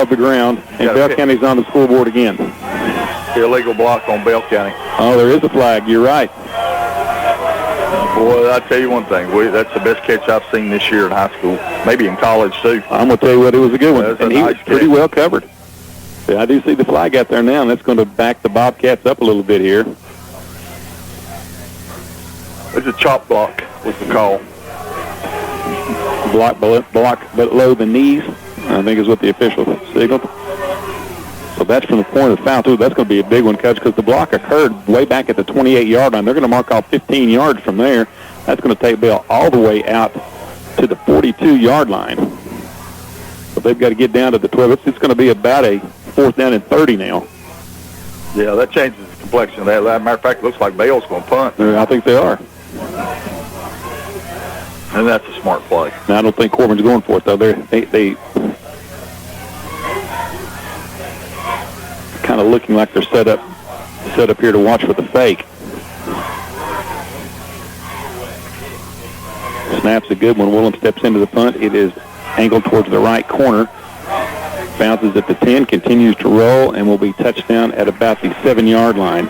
of the ground, and Bell County's on the scoreboard again. Illegal block on Bell County. Oh, there is a flag. You're right. Boy, I'll tell you one thing. That's the best catch I've seen this year in high school, maybe in college, too. I'm going to tell you what, it was a good one, and he was pretty well covered. Yeah, I do see the flag out there now, and that's going to back the Bobcats up a little bit here. It's a chop block was the call. Block below the knees, I think is what the official signaled. So that's from the point of the foul, too. That's going to be a big one, Coach, because the block occurred way back at the 28-yard line. They're going to mark off 15 yards from there. That's going to take Bell all the way out to the 42-yard line. But they've got to get down to the 12. It's going to be about a 4th down and 30 now. Yeah, that changes the complexion of that. As a matter of fact, it looks like Bell's going to punt. I think they are. And that's a smart play. Now, I don't think Corbin's going for it, though. They kind of looking like they're set up here to watch for the fake. Snap's a good one. Willem steps into the punt. It is angled towards the right corner. Bounces at the 10, continues to roll, and will be touchdown at about the 7-yard line.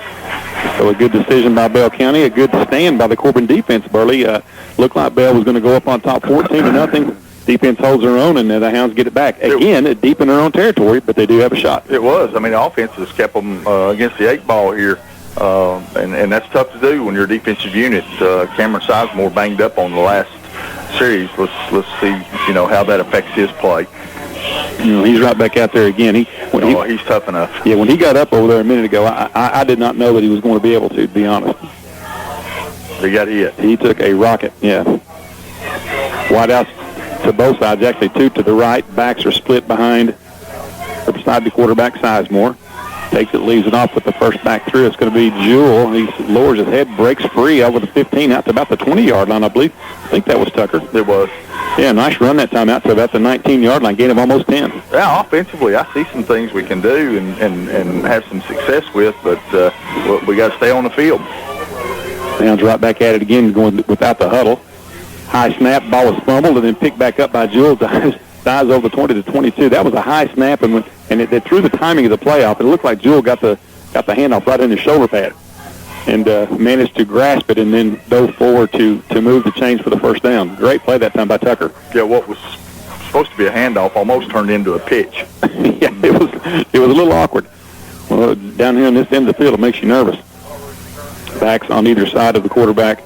So a good decision by Bell County, a good stand by the Corbin defense, Burley. Looked like Bell was going to go up on top 14-0. Defense holds their own, and the Hounds get it back. Again, deep in their own territory, but they do have a shot. It was. I mean, the offense has kept them against the 8-ball here, and that's tough to do when you're a defensive unit. Cameron Sizemore banged up on the last series. Let's see, how that affects his play. He's right back out there again. He's tough enough. Yeah, when he got up over there a minute ago, I did not know that he was going to be able to be honest. He got hit. He took a rocket, yeah. Wideouts to both sides, actually two to the right. Backs are split beside the quarterback, Sizemore. Takes it, leaves it off with the first back through. It's going to be Jewell. He lowers his head, breaks free over the 15 out to about the 20-yard line, I believe. I think that was Tucker. It was. Yeah, nice run that time out to about the 19-yard line, gain of almost 10. Yeah, offensively, I see some things we can do and have some success with, but we got to stay on the field. Hounds right back at it again, going without the huddle. High snap, ball was fumbled, and then picked back up by Jewell. Dives over 20 to 22. That was a high snap, and it threw the timing of the play off. It looked like Jewell got the handoff right in his shoulder pad, and managed to grasp it and then dove forward to move the chains for the first down. Great play that time by Tucker. Yeah, what was supposed to be a handoff almost turned into a pitch. Yeah, it was a little awkward. Well, down here on this end of the field, it makes you nervous. Backs on either side of the quarterback.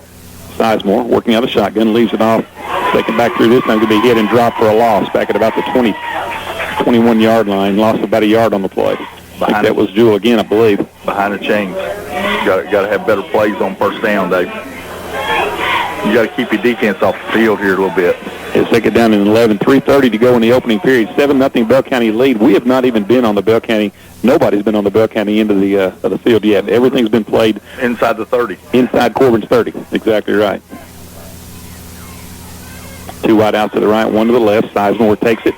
Sizemore working out a shotgun, leaves it off. Taken back through this time, going to be hit and dropped for a loss back at about the 21-yard line. Lost about a yard on the play. I think that was Jewell again, I believe. Behind the chains. Got to have better plays on first down, Dave. You got to keep your defense off the field here a little bit. It's second down and 11. 3:30 to go in the opening period. 7-0 Bell County lead. We have not even been on the Bell County. Nobody's been on the Bell County end of the field yet. Everything's been played inside the 30. Inside Corbin's 30. Exactly right. Two wide out to the right, one to the left. Sizemore takes it.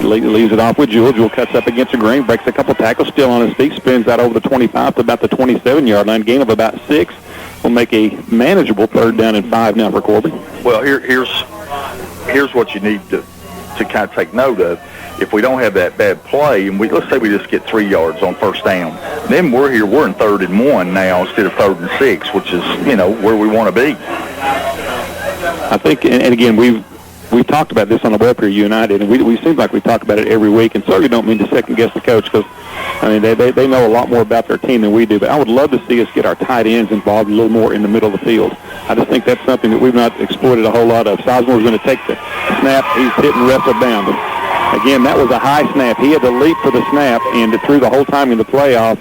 Leaves it off with Jewell. Jewell cuts up against the grain, breaks a couple tackles, still on his feet, spins out over the 25 to about the 27-yard line. Gain of about 6. Will make a manageable 3rd down and 5 now for Corbin. Well, here's what you need to kind of take note of. If we don't have that bad play, and let's say we just get 3 yards on first down, then we're in 3rd and 1 now instead of 3rd and 6, which is where we want to be. I think, and again, we've talked about this on the web here, you and I did, and we seem like we talk about it every week, and certainly don't mean to second guess the coach because, they know a lot more about their team than we do, but I would love to see us get our tight ends involved a little more in the middle of the field. I just think that's something that we've not exploited a whole lot of. Sizemore's going to take the snap. He's hitting wrestle down. But again, that was a high snap. He had to leap for the snap, and it threw the whole time in the playoff.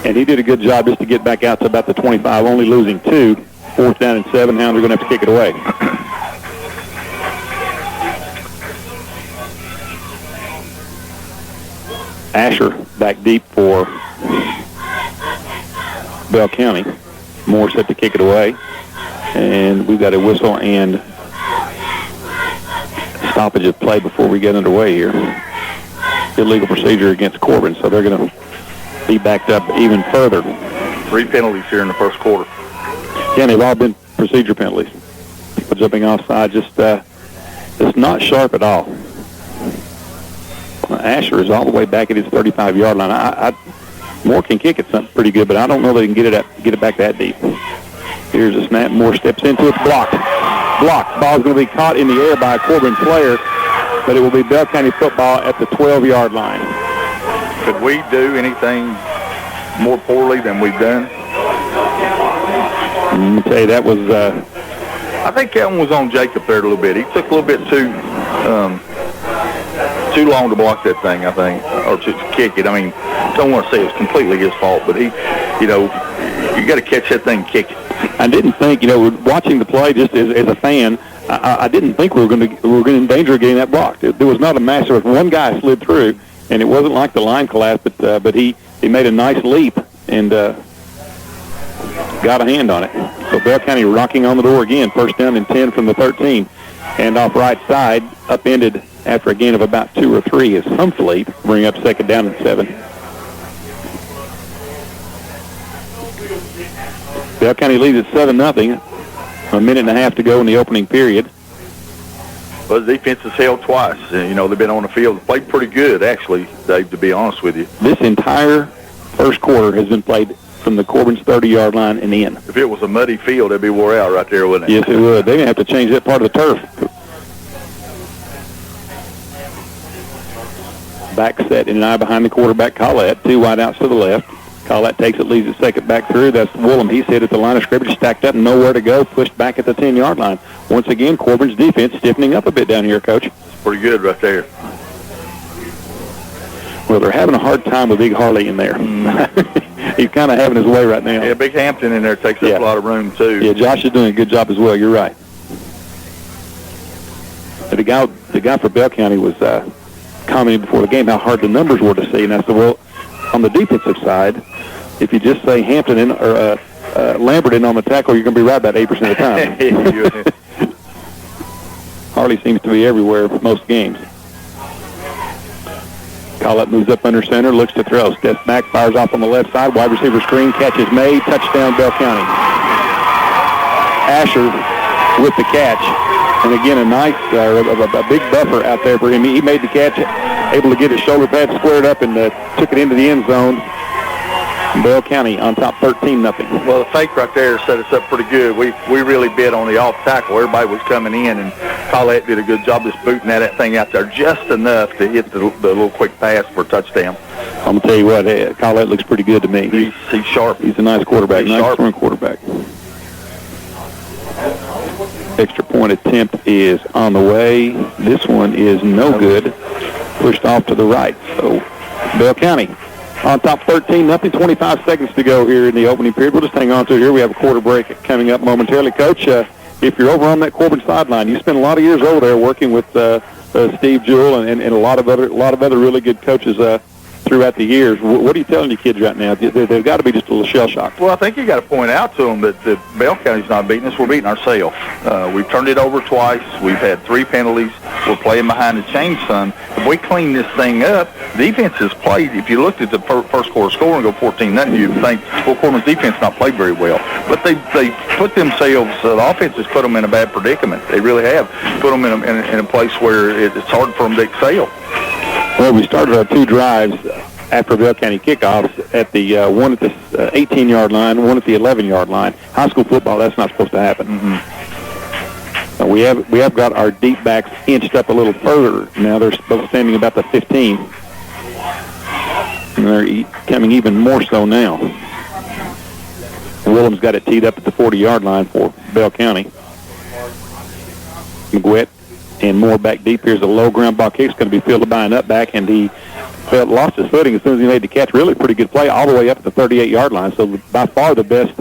And he did a good job just to get back out to about the 25, only losing 2. 4th down and 7. Hounds are going to have to kick it away. Asher back deep for Bell County. Moore set to kick it away. And we've got a whistle and stoppage of play before we get underway here. Illegal procedure against Corbin, so they're going to be backed up even further. 3 penalties here in the first quarter. Yeah, they've all been procedure penalties. People jumping offside, just not sharp at all. Asher is all the way back at his 35-yard line. Moore can kick it something pretty good, but I don't know that he can get it back that deep. Here's a snap. Moore steps into it. Blocked. Ball's going to be caught in the air by a Corbin player, but it will be Bell County football at the 12-yard line. Could we do anything more poorly than we've done? Let me tell you, that was... I think that one was on Jacob there a little bit. He took a little bit too long to block that thing, I think, or to kick it. I mean, don't want to say it's completely his fault, but you got to catch that thing and kick it. I didn't think, watching the play just as a fan, I didn't think we were going to in danger of getting that blocked. There was not a massive. One guy slid through, and it wasn't like the line collapsed, but he made a nice leap and got a hand on it. So Bell County rocking on the door again. First down and 10 from the 13. And off right side, upended after a gain of about 2 or 3 is Humphrey, bring up second down and 7. Bell County leads at 7-0. A minute and a half to go in the opening period. Well, the defense has held twice. They've been on the field. They played pretty good, actually, Dave, to be honest with you. This entire first quarter has been played from the Corbin's 30-yard line and in. If it was a muddy field, it'd be wore out right there, wouldn't it? Yes, it would. They're going to have to change that part of the turf. Back set in an eye behind the quarterback, Collette. 2 wide outs to the left. Collette takes it, leads it second back through. That's Woolham. He's hit at the line of scrimmage, stacked up, nowhere to go, pushed back at the 10-yard line. Once again, Corbin's defense stiffening up a bit down here, Coach. It's pretty good right there. Well, they're having a hard time with Big Harley in there. He's kind of having his way right now. Yeah, Big Hampton in there takes up a lot of room, too. Yeah, Josh is doing a good job as well. You're right. The guy for Bell County was commenting before the game how hard the numbers were to see, and I said, well, on the defensive side, if you just say Hampton in, or Lambert in on the tackle, you're going to be right about 8% of the time. Harley seems to be everywhere for most games. Collette moves up under center, looks to throw. Steps back, fires off on the left side. Wide receiver screen, catch is made. Touchdown, Bell County. Asher with the catch. And again, a nice, a big buffer out there for him. He made the catch, able to get his shoulder pad squared up and took it into the end zone. Bell County on top 13-0. Well, the fake right there set us up pretty good. We really bid on the off tackle. Everybody was coming in, and Collette did a good job just booting that thing out there just enough to hit the little quick pass for a touchdown. I'm going to tell you what, Collette looks pretty good to me. He's sharp. He's a nice quarterback, nice throwing quarterback. Extra point attempt is on the way. This one is no good. Pushed off to the right. So Bell County on top 13-0, 25 seconds to go here in the opening period. We'll just hang on to it here. We have a quarter break coming up momentarily. Coach, if you're over on that Corbin sideline, you spent a lot of years over there working with Steve Jewell and a lot of other really good coaches throughout the years. What are you telling your kids right now? They've got to be just a little shell-shocked. Well, I think you got to point out to them that Bell County's not beating us. We're beating ourselves. We've turned it over twice. We've had 3 penalties. We're playing behind the chain some. If we clean this thing up, defense has played. If you looked at the first quarter score and go 14-0, you'd think, well, Corbin's defense not played very well. But they put themselves, the offense has put them in a bad predicament. They really have put them in a place where it's hard for them to excel. Well, we started our 2 drives after Bell County kickoffs at the one at the 18-yard line, one at the 11-yard line. High school football, that's not supposed to happen. Mm-hmm. We have got our deep backs inched up a little further now. They're both standing about the 15. And they're coming even more so now. Williams got it teed up at the 40-yard line for Bell County. McGuett and Moore back deep. Here's a low ground ball kick. It's going to be fielded by an up back, and he lost his footing as soon as he made the catch. Really pretty good play all the way up at the 38-yard line. So by far the best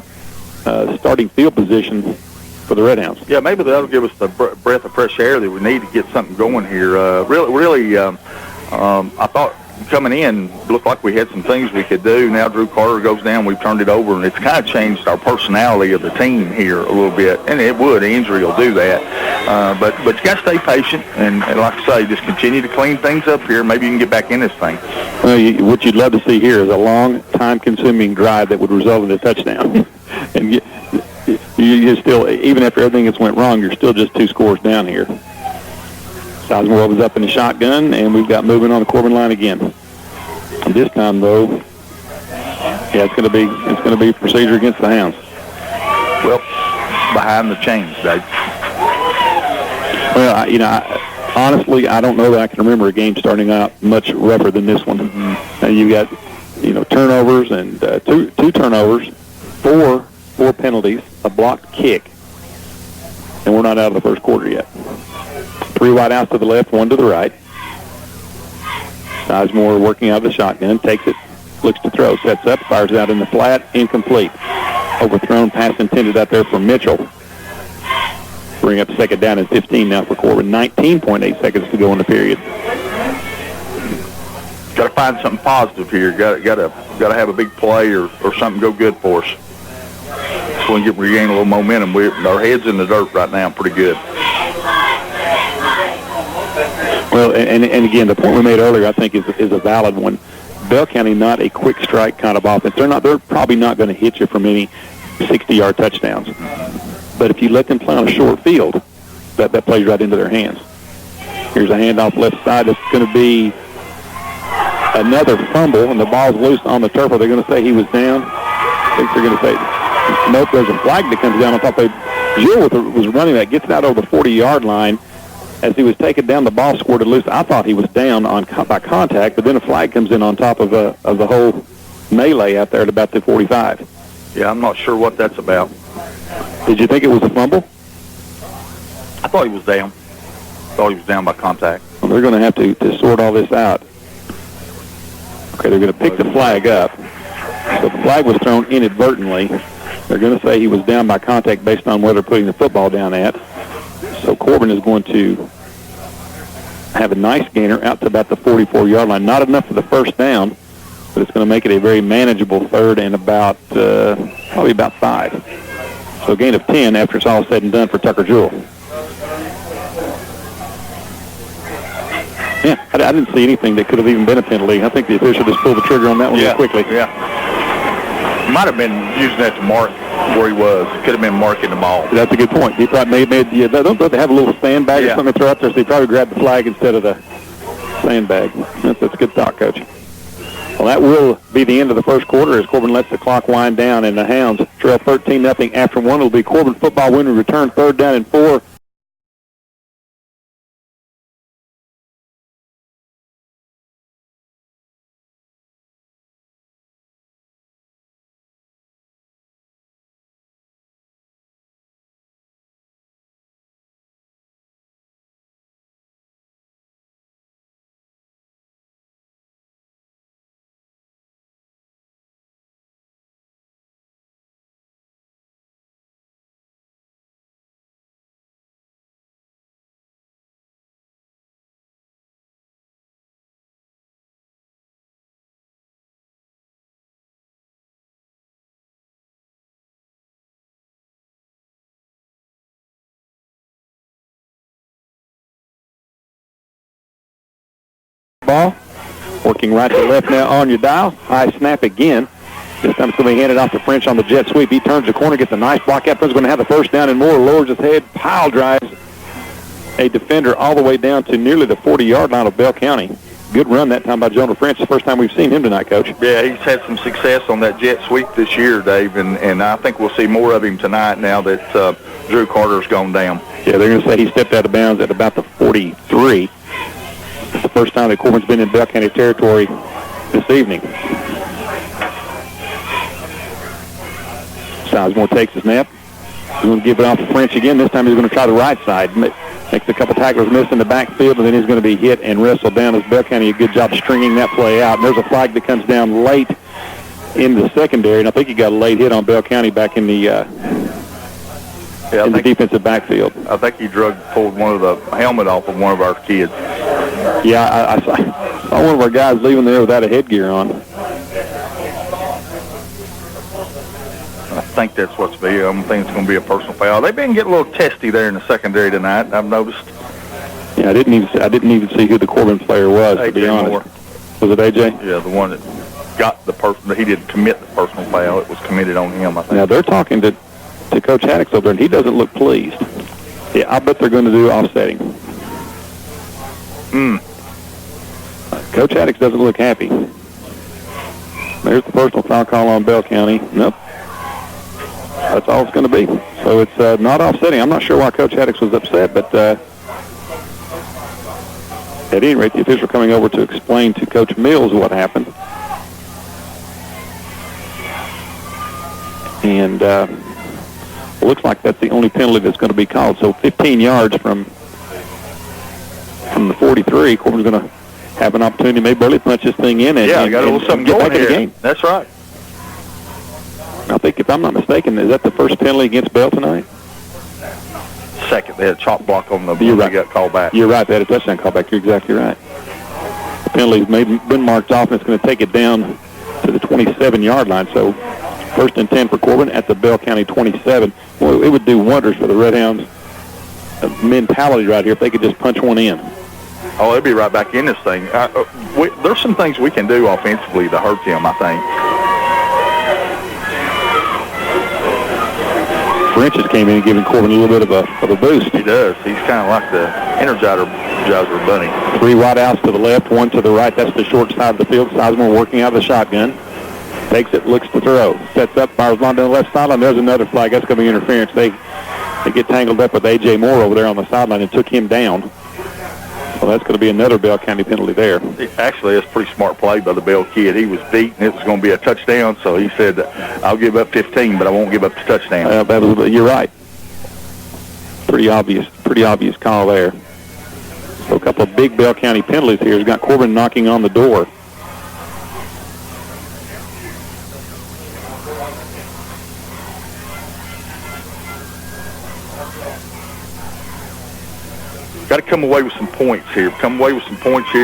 starting field position for the Redhounds. Yeah, maybe that'll give us the breath of fresh air that we need to get something going here. I thought coming in, looked like we had some things we could do. Now Drew Carter goes down, we've turned it over, and it's kind of changed our personality of the team here a little bit. And it would, injury will do that. But you got to stay patient, and like I say, just continue to clean things up here. Maybe you can get back in this thing. Well, what you'd love to see here is a long, time-consuming drive that would result in a touchdown. And you still, even after everything that's went wrong, you're still just 2 scores down here. Sizemore was up in the shotgun, and we've got moving on the Corbin line again. And this time, though, yeah, it's going to be procedure against the Hounds. Well, behind the chains, Dave. Well, honestly, I don't know that I can remember a game starting out much rougher than this one. Mm-hmm. And you got, turnovers and two turnovers, four penalties, a blocked kick, and we're not out of the first quarter yet. 3 wide outs to the left, 1 to the right. Sizemore working out of the shotgun, takes it, looks to throw, sets up, fires out in the flat, incomplete. Overthrown, pass intended out there for Mitchell. Bring up second down and 15 now for Corbin. 19.8 seconds to go in the period. Got to find something positive here. Got to have a big play or something go good for us. So we can regain a little momentum. Our head's in the dirt right now, pretty good. Well, and again, the point we made earlier, I think, is a valid one. Bell County not a quick strike kind of offense. They're probably not going to hit you from any 60-yard touchdowns. But if you let them play on a short field, that plays right into their hands. Here's a handoff left side. It's going to be another fumble, and the ball's loose on the turf. Are they going to say he was down? I think they're going to say, nope, there's a flag that comes down on top of it. Gilles was running that, gets it out over the 40-yard line. As he was taken down, the ball squirted loose. I thought he was down by contact, but then a flag comes in on top of the whole melee out there at about the 45. Yeah, I'm not sure what that's about. Did you think it was a fumble? I thought he was down. Thought he was down by contact. Well, they're going to have to sort all this out. Okay, they're going to pick the flag up. So the flag was thrown inadvertently. They're going to say he was down by contact based on where they're putting the football down at. So Corbin is going to have a nice gainer out to about the 44-yard line. Not enough for the first down, but it's going to make it a very manageable third and probably about 5. So a gain of 10 after it's all said and done for Tucker Jewell. Yeah, I didn't see anything that could have even been a penalty. I think the official just pulled the trigger on that one real quickly. Yeah. Might have been using that to mark where he was. Could have been marking the ball. That's a good point. He probably made don't they have a little sandbag or something to throw up there, so he probably grabbed the flag instead of the sandbag. That's a good thought, Coach. Well, that will be the end of the first quarter as Corbin lets the clock wind down, and the Hounds trail 13-0 after one. It'll be Corbin football when we return, 3rd down and 4. Ball, working right to left now on your dial. High snap again. This time it's going to be handed off to French on the jet sweep. He turns the corner, gets a nice block out. French going to have the first down and more. Lowers his head, pile drives a defender all the way down to nearly the 40-yard line of Bell County. Good run that time by Jonah French. The first time we've seen him tonight, Coach. Yeah, he's had some success on that jet sweep this year, Dave, and I think we'll see more of him tonight now that Drew Carter's gone down. Yeah, they're going to say he stepped out of bounds at about the 43. It's the first time that Corbin's been in Bell County territory this evening. Sizemore takes the snap. He's going to give it off to French again. This time he's going to try the right side. Makes a couple tacklers miss in the backfield, and then he's going to be hit and wrestled down as Bell County a good job stringing that play out. And there's a flag that comes down late in the secondary, and I think he got a late hit on Bell County back in the the defensive backfield. I think he pulled one of the helmet off of one of our kids. Yeah, I saw one of our guys leaving there without a headgear on. I think that's what's be. I don't think it's going to be a personal foul. They've been getting a little testy there in the secondary tonight, I've noticed. Yeah, I didn't even see who the Corbin player was, to be honest. Moore. Was it AJ? Yeah, the one that got the person. He didn't commit the personal foul. It was committed on him, I think. Now, they're talking to Coach Haddix over there, and he doesn't look pleased. Yeah, I bet they're going to do offsetting. Coach Haddix doesn't look happy. There's the personal foul call on Bell County. Nope. That's all it's going to be. So it's not offsetting. I'm not sure why Coach Haddix was upset, but at any rate, the official coming over to explain to Coach Mills what happened. And it looks like that's the only penalty that's going to be called. So 15 yards from the 43, Corbin's going to have an opportunity, maybe barely punch this thing in and, got a little something get going back in here. the game. That's right. I think, if I'm not mistaken, is that the first penalty against Bell tonight? Second, they had a chop block on the You're right. Got called back. You're right. They had a touchdown call back. You're exactly right. The penalty's been marked off, and it's going to take it down to the 27-yard line. So 1st and 10 for Corbin at the Bell County 27. Well, it would do wonders for the Redhounds' mentality right here if they could just punch one in. Oh, they'll be right back in this thing. There's some things we can do offensively to hurt them, I think. French just came in and giving Corbin a little bit of a boost. He does. He's kind of like the Energizer bunny. 3 wide outs to the left, 1 to the right. That's the short side of the field. Sizemore working out of the shotgun. Takes it, looks to throw. Sets up, fires line down the left sideline. There's another flag. That's going to be interference. They get tangled up with A.J. Moore over there on the sideline and took him down. So that's going to be another Bell County penalty there. Actually, it's a pretty smart play by the Bell kid. He was beaten. It was going to be a touchdown, so he said, I'll give up 15, but I won't give up the touchdown. You're right. Pretty obvious call there. So a couple of big Bell County penalties here. He's got Corbin knocking on the door. Got to come away with some points here.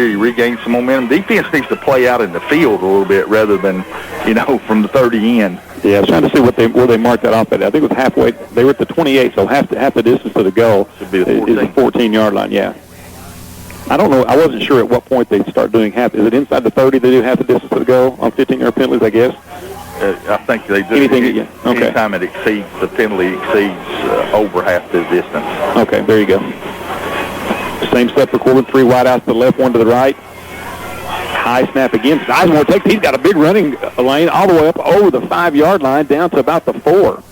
You regain some momentum. Defense needs to play out in the field a little bit rather than, from the 30 in. Yeah, I was trying to see where they marked that off at. I think it was halfway. They were at the 28, so half the distance to the goal Should be the is the 14-yard line. Yeah. I don't know. I wasn't sure at what point they'd start doing half. Is it inside the 30 they do half the distance to the goal on 15-yard penalties, I guess? I think they do. Anytime it exceeds, the penalty exceeds over half the distance. Okay, there you go. Same step for Corbin. 3 wide outs to the left, 1 to the right. High snap again. Sizemore takes. He's got a big running lane all the way up over the 5-yard line down to about the 4.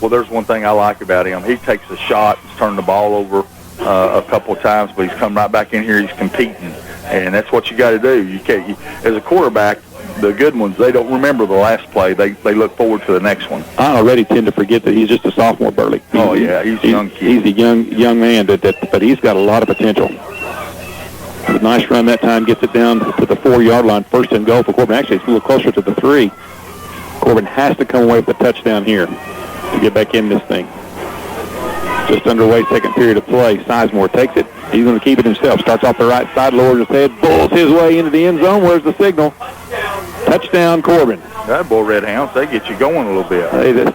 Well, there's one thing I like about him. He takes a shot, he's turned the ball over a couple of times, but he's come right back in here. He's competing, and that's what you got to do. You can't. As a quarterback, the good ones, they don't remember the last play. They look forward to the next one. I already tend to forget that he's just a sophomore, Burley. He's a young kid. He's a young man, but he's got a lot of potential. A nice run that time, gets it down to the 4-yard line. 1st and goal for Corbin. Actually, it's a little closer to the 3. Corbin has to come away with a touchdown here to get back in this thing. Just underway, second period of play. Sizemore takes it. He's going to keep it himself. Starts off the right side, lowers his head, bulls his way into the end zone. Where's the signal? Touchdown, Corbin. That boy, Redhounds, they get you going a little bit. Hey, I'm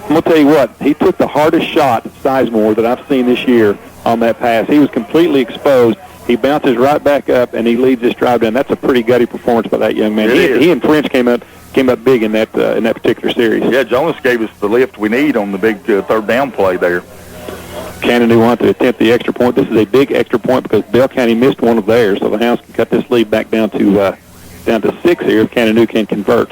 going to tell you what. He took the hardest shot, Sizemore, that I've seen this year on that pass. He was completely exposed. He bounces right back up, and he leads this drive down. That's a pretty gutty performance by that young man. He and French came up big in that particular series. Yeah, Jonas gave us the lift we need on the big 3rd down play there. Cannon want to attempt the extra point. This is a big extra point because Bell County missed one of theirs, so the Hounds can cut this lead back down to 6 here if Cannon can convert.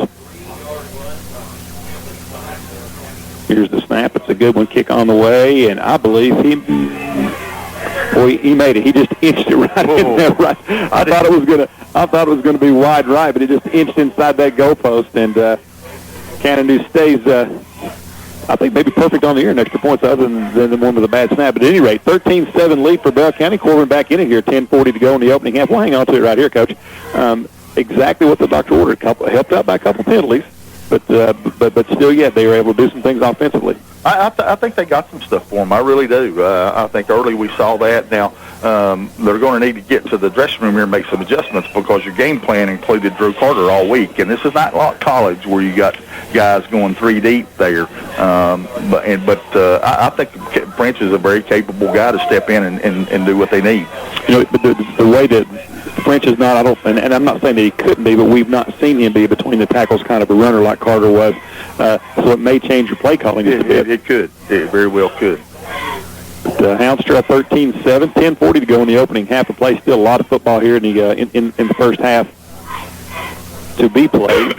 Here's the snap. It's a good one. Kick on the way, and I believe he made it. He just inched it right in there. Right. I thought it was gonna be wide right, but he just inched inside that goalpost, and Cannon stays. I think maybe perfect on the ear in extra points other than the one with a bad snap. But at any rate, 13-7 lead for Bell County. Corbin back in it here, 10:40 to go in the opening half. We'll hang on to it right here, Coach. Exactly what the doctor ordered. Helped out by a couple penalties, but still, yeah, they were able to do some things offensively. I think they got some stuff for them. I really do. I think early we saw that. Now, they're going to need to get to the dressing room here and make some adjustments because your game plan included Drew Carter all week. And this is not like college where you got guys going 3 deep there. But I think French is a very capable guy to step in and do what they need. But the way that French is not, and I'm not saying that he couldn't be, but we've not seen him be between the tackles kind of a runner like Carter was. So it may change your play calling just a bit. It could. It very well could. Houndstra 13-7, 10:40 to go in the opening half of play. Still a lot of football here in the first half to be played.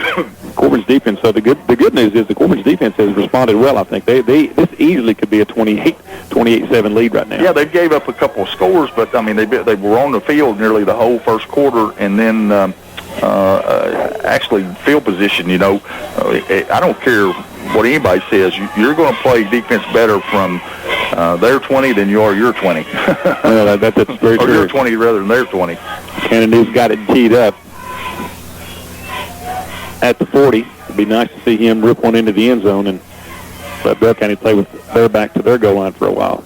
Corbin's defense. So the good news is the Corbin's defense has responded well. I think this easily could be a 28-7 lead right now. Yeah, they gave up a couple of scores, but I mean they were on the field nearly the whole first quarter, and then actually field position. You know, I don't care what anybody says. You're going to play defense better from their 20 than you are your 20. Well, that's very or true. your 20 rather than their 20. Cannon's got it teed up at the 40. It'd be nice to see him rip one into the end zone and let Bell County play with their back to their goal line for a while.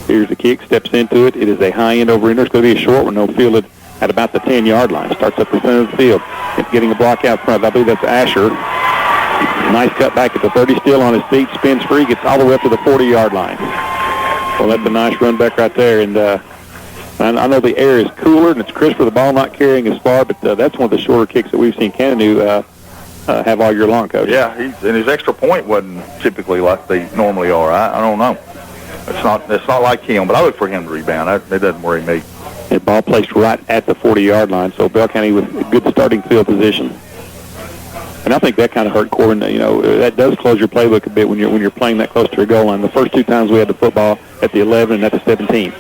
Here's the kick, steps into it. It is a high end over ender. It's going to be a short one, no, fielded at about the 10-yard line. Starts up the center of the field. It's getting a block out front. I believe that's Asher. Nice cut back at the 30, still on his feet, spins free, gets all the way up to the 40-yard line. Well, that's a nice run back right there, and I know the air is cooler and it's crisper, the ball not carrying as far, but that's one of the shorter kicks that we've seen Cannon have all year long, Coach. Yeah, and his extra point wasn't typically like they normally are. I don't know. It's not like him, but I look for him to rebound. It doesn't worry me. The ball placed right at the 40-yard line, so Bell County with a good starting field position. And I think that kind of hurt Corbin. You know, that does close your playbook a bit when you're playing that close to your goal line. The first two times we had the football at the 11 and at the 17.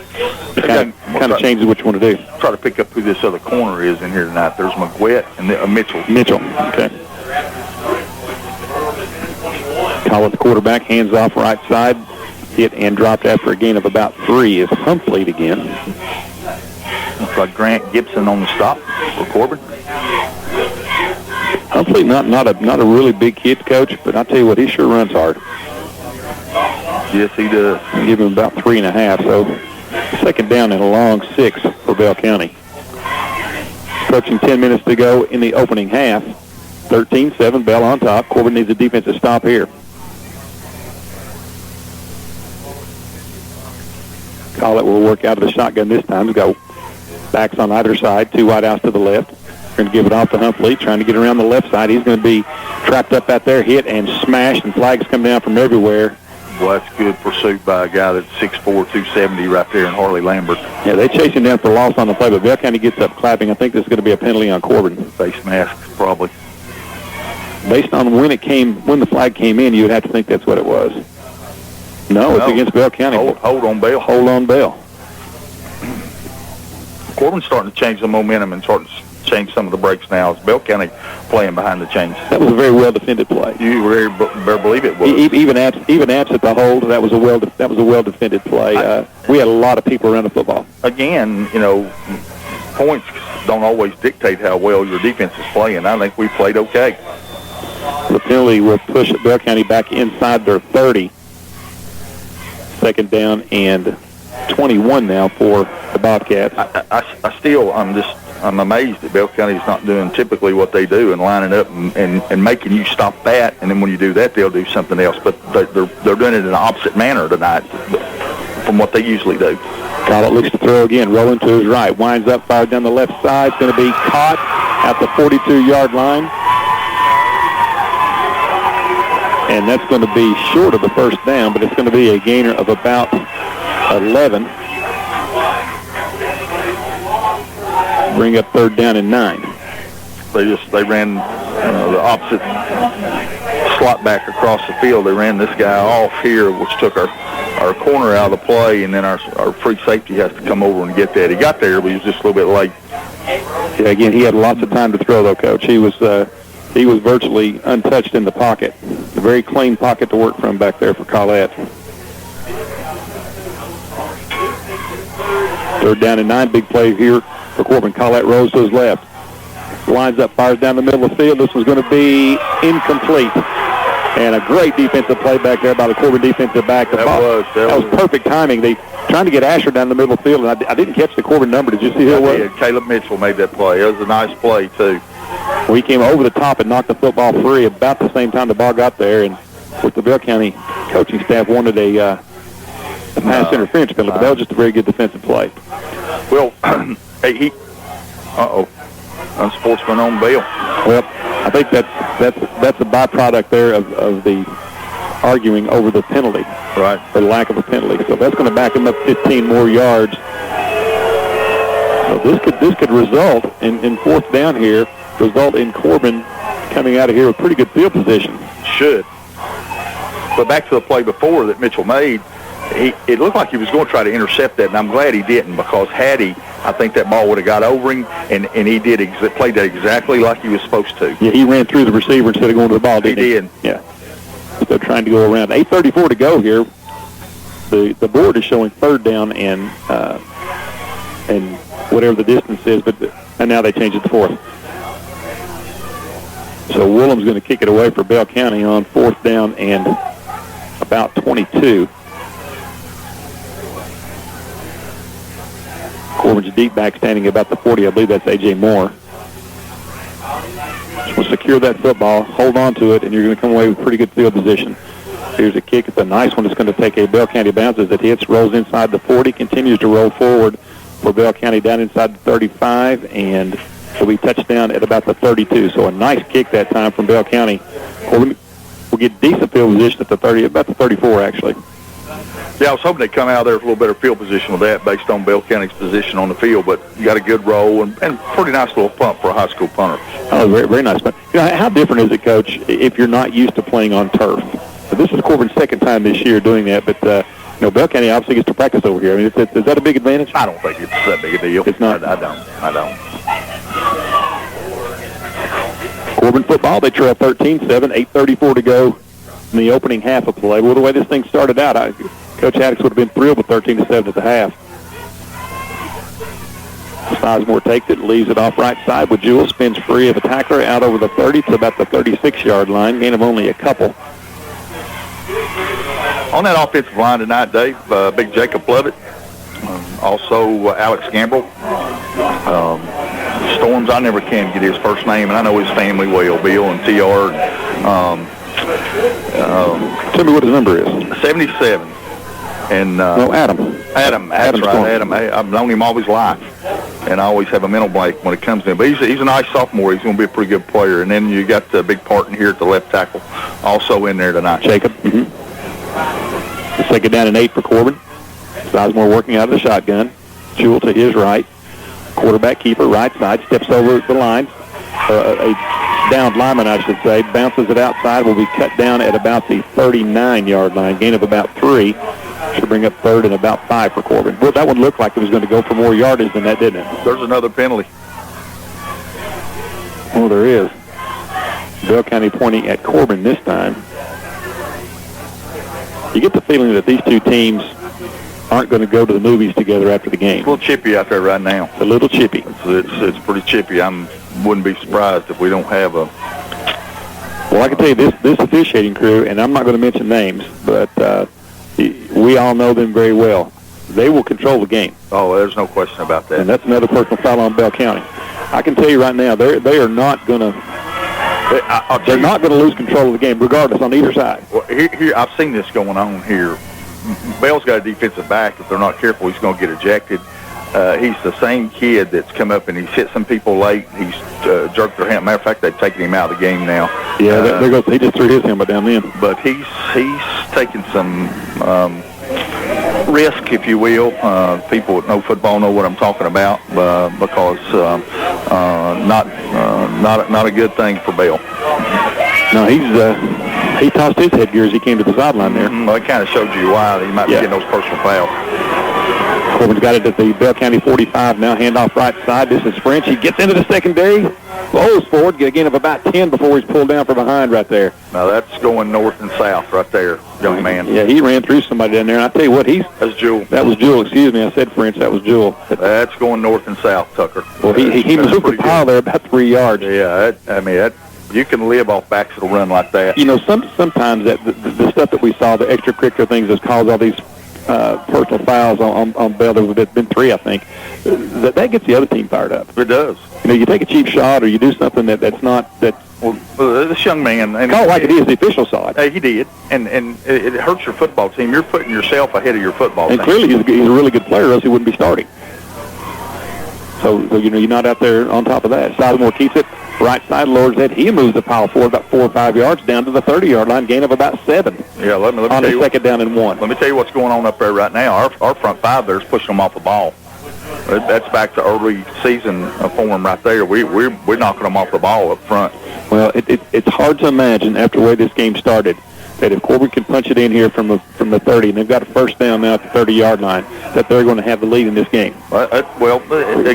It kind of changes what you want to do. Try to pick up who this other corner is in here tonight. There's McGuett and Mitchell. Mitchell, okay. Call it the quarterback, hands off right side. Hit and dropped after a gain of about 3 is complete again. Looks like Grant Gibson on the stop for Corbin. Hopefully not a really big kid, Coach, but I tell you what, he sure runs hard. Yes, he does. Give him about 3.5, so second down and a long 6 for Bell County. Approaching 10 minutes to go in the opening half. 13-7, Bell on top. Corbin needs a defensive stop here. Collett will work out of the shotgun this time to go backs on either side, 2 wide outs to the left. Going to give it off to Humphrey, trying to get around the left side. He's going to be trapped up out there, hit and smashed, and flags come down from everywhere. Well, that's good pursuit by a guy that's 6'4", 270 right there in Harley Lambert. Yeah, they chase him down for loss on the play, but Bell County gets up clapping. I think this is going to be a penalty on Corbin. Face mask, probably. Based on when the flag came in, you would have to think that's what it was. No, it's against Bell County. Hold on, Bell. Hold on, Bell. Corbin's starting to change the momentum and starting to change some of the breaks now. It's Bell County playing behind the chains. That was a very well defended play. You better believe it was. Even absent the hold, that was a well defended play. We had a lot of people around the football. Again, you know, points don't always dictate how well your defense is playing. I think we played okay. The penalty will push Bell County back inside their 30. Second down and 21 now for the Bobcats. I'm amazed that Bell County's not doing typically what they do and lining up and making you stop that, and then when you do that, they'll do something else. But they're doing it in an opposite manner tonight from what they usually do. Collett looks to throw again, rolling to his right, winds up, fired down the left side. It's going to be caught at the 42-yard line. And that's going to be short of the first down, but it's going to be a gainer of about 11. Bring up third down and 9. They ran the opposite slot back across the field. They ran this guy off here, which took our corner out of the play, and then our free safety has to come over and get that. He got there, but he was just a little bit late. Yeah, again, he had lots of time to throw, though, Coach. He was virtually untouched in the pocket. A very clean pocket to work from back there for Collette. Third down and 9, big play here for Corbin. Collette rolls to his left. Lines up, fires down the middle of the field. This was going to be incomplete. And a great defensive play back there by the Corbin defensive back. That was perfect timing. They trying to get Asher down the middle of the field, and I didn't catch the Corbin number. Did you see who it was? Yeah, Caleb Mitchell made that play. It was a nice play, too. Well, he came over the top and knocked the football free about the same time the ball got there. And with the Bell County coaching staff wanted a pass interference penalty, but that was just a very good defensive play. Well, hey, unsportsman on Bell. Well, I think that's a byproduct there of the arguing over the penalty. Right. Or lack of a penalty. So that's going to back him up 15 more yards. So this could result in fourth down here, result in Corbin coming out of here with pretty good field position. Should. But back to the play before that Mitchell made, it looked like he was going to try to intercept that, and I'm glad he didn't, because had he, I think that ball would have got over him, and he played that exactly like he was supposed to. Yeah, he ran through the receiver instead of going to the ball, didn't he? He did. Yeah. So trying to go around. 8:34 to go here. The board is showing third down and whatever the distance is, and now they changed it to fourth. So Woolham's going to kick it away for Bell County on fourth down and about 22. Corbin's deep back standing about the 40. I believe that's A.J. Moore. Just will secure that football, hold on to it, and you're going to come away with pretty good field position. Here's a kick. It's a nice one. It's going to take a Bell County bounce as it hits, rolls inside the 40, continues to roll forward for Bell County down inside the 35, and it'll be touchdown at about the 32. So a nice kick that time from Bell County. Corbin will get decent field position at the 30, about the 34 actually. Yeah, I was hoping they'd come out there with a little better field position with that based on Bell County's position on the field, but you got a good roll and pretty nice little pump for a high school punter. Oh, very, very nice. But how different is it, Coach, if you're not used to playing on turf? So this is Corbin's second time this year doing that, but Bell County obviously gets to practice over here. I mean, is that a big advantage? I don't think it's that big a deal. It's not? I don't. Corbin football, they trail 13-7, 8:34 to go in the opening half of play. Well, the way this thing started out, Coach Haddix would have been thrilled with 13-7 at the half. Sizemore takes it, leaves it off right side with Jewell, spins free of a tackler out over the 30 to about the 36-yard line, gain of only a couple. On that offensive line tonight, Dave, big Jacob Lovett, also Alex Gambrell. Storms, I never can get his first name, and I know his family well, Bill and T.R. Tell me what his number is. 77. And no, Adam. That's right, Adam. I've known him all his life, and I always have a mental blank when it comes to him. But he's a nice sophomore. He's going to be a pretty good player. And then you got the big partner here at the left tackle, also in there tonight. Jacob. Mm-hmm. Second down and 8 for Corbin. Sizemore working out of the shotgun. Jewell to his right. Quarterback keeper, right side, steps over the line. A downed lineman, I should say, bounces it outside, will be cut down at about the 39-yard line, gain of about 3. Should bring up third and about 5 for Corbin. Well, that one looked like it was going to go for more yardage than that, didn't it? There's another penalty. Oh, there is. Bell County pointing at Corbin this time. You get the feeling that these two teams aren't going to go to the movies together after the game. It's a little chippy out there right now. A little chippy. It's pretty chippy. Wouldn't be surprised if we don't have a... Well, I can tell you this officiating crew, and I'm not going to mention names, but we all know them very well. They will control the game. Oh, there's no question about that. And that's another personal foul on Bell County. I can tell you right now, they are not going to... They're not going to lose control of the game, regardless, on either side. Well, here I've seen this going on here. Bell's got a defensive back. If they're not careful, he's going to get ejected. He's the same kid that's come up and he's hit some people late. He's jerked their hand. Matter of fact, they've taken him out of the game now. Yeah, there goes. He just threw his helmet down then. But he's taking some risk, if you will. People that know football know what I'm talking about, because not a good thing for Bell. No, he tossed his headgear as he came to the sideline there. Well, it kind of showed you why he might be getting those personal fouls. Corbin's got it at the Bell County 45 now, handoff right side. This is French. He gets into the secondary, blows forward, get a gain of about 10 before he's pulled down from behind right there. Now that's going north and south right there, young man. Yeah, he ran through somebody down there, and I tell you what, that's Jewell. That was Jewell. Excuse me, I said French. That was Jewell. That's going north and south, Tucker. Well, he moved the pile there about 3 yards. Yeah, you can live off backs that'll run like that. You know, sometimes the stuff that we saw, the extracurricular things that's caused all these personal fouls on Bell, there's been 3, I think, that gets the other team fired up. It does. You know, you take a cheap shot or you do something that's not... Well, this young man... And call it like it is. The official saw it. He did. And it hurts your football team. You're putting yourself ahead of your football team. And clearly he's a really good player, or else he wouldn't be starting. So, you know, you're not out there on top of that. Sizemore keeps it. right side, lowers head. He moves the pile forward about 4 or 5 yards down to the 30-yard line, gain of about 7. Yeah, let me on tell the you second down and 1. Let me tell you what's going on up there right now. Our front five there is pushing them off the ball. That's back to early season form right there. We're knocking them off the ball up front. Well, it's hard to imagine after the way this game started that if Corbin can punch it in here from the 30, and they've got a first down now at the 30-yard line, that they're going to have the lead in this game. Again,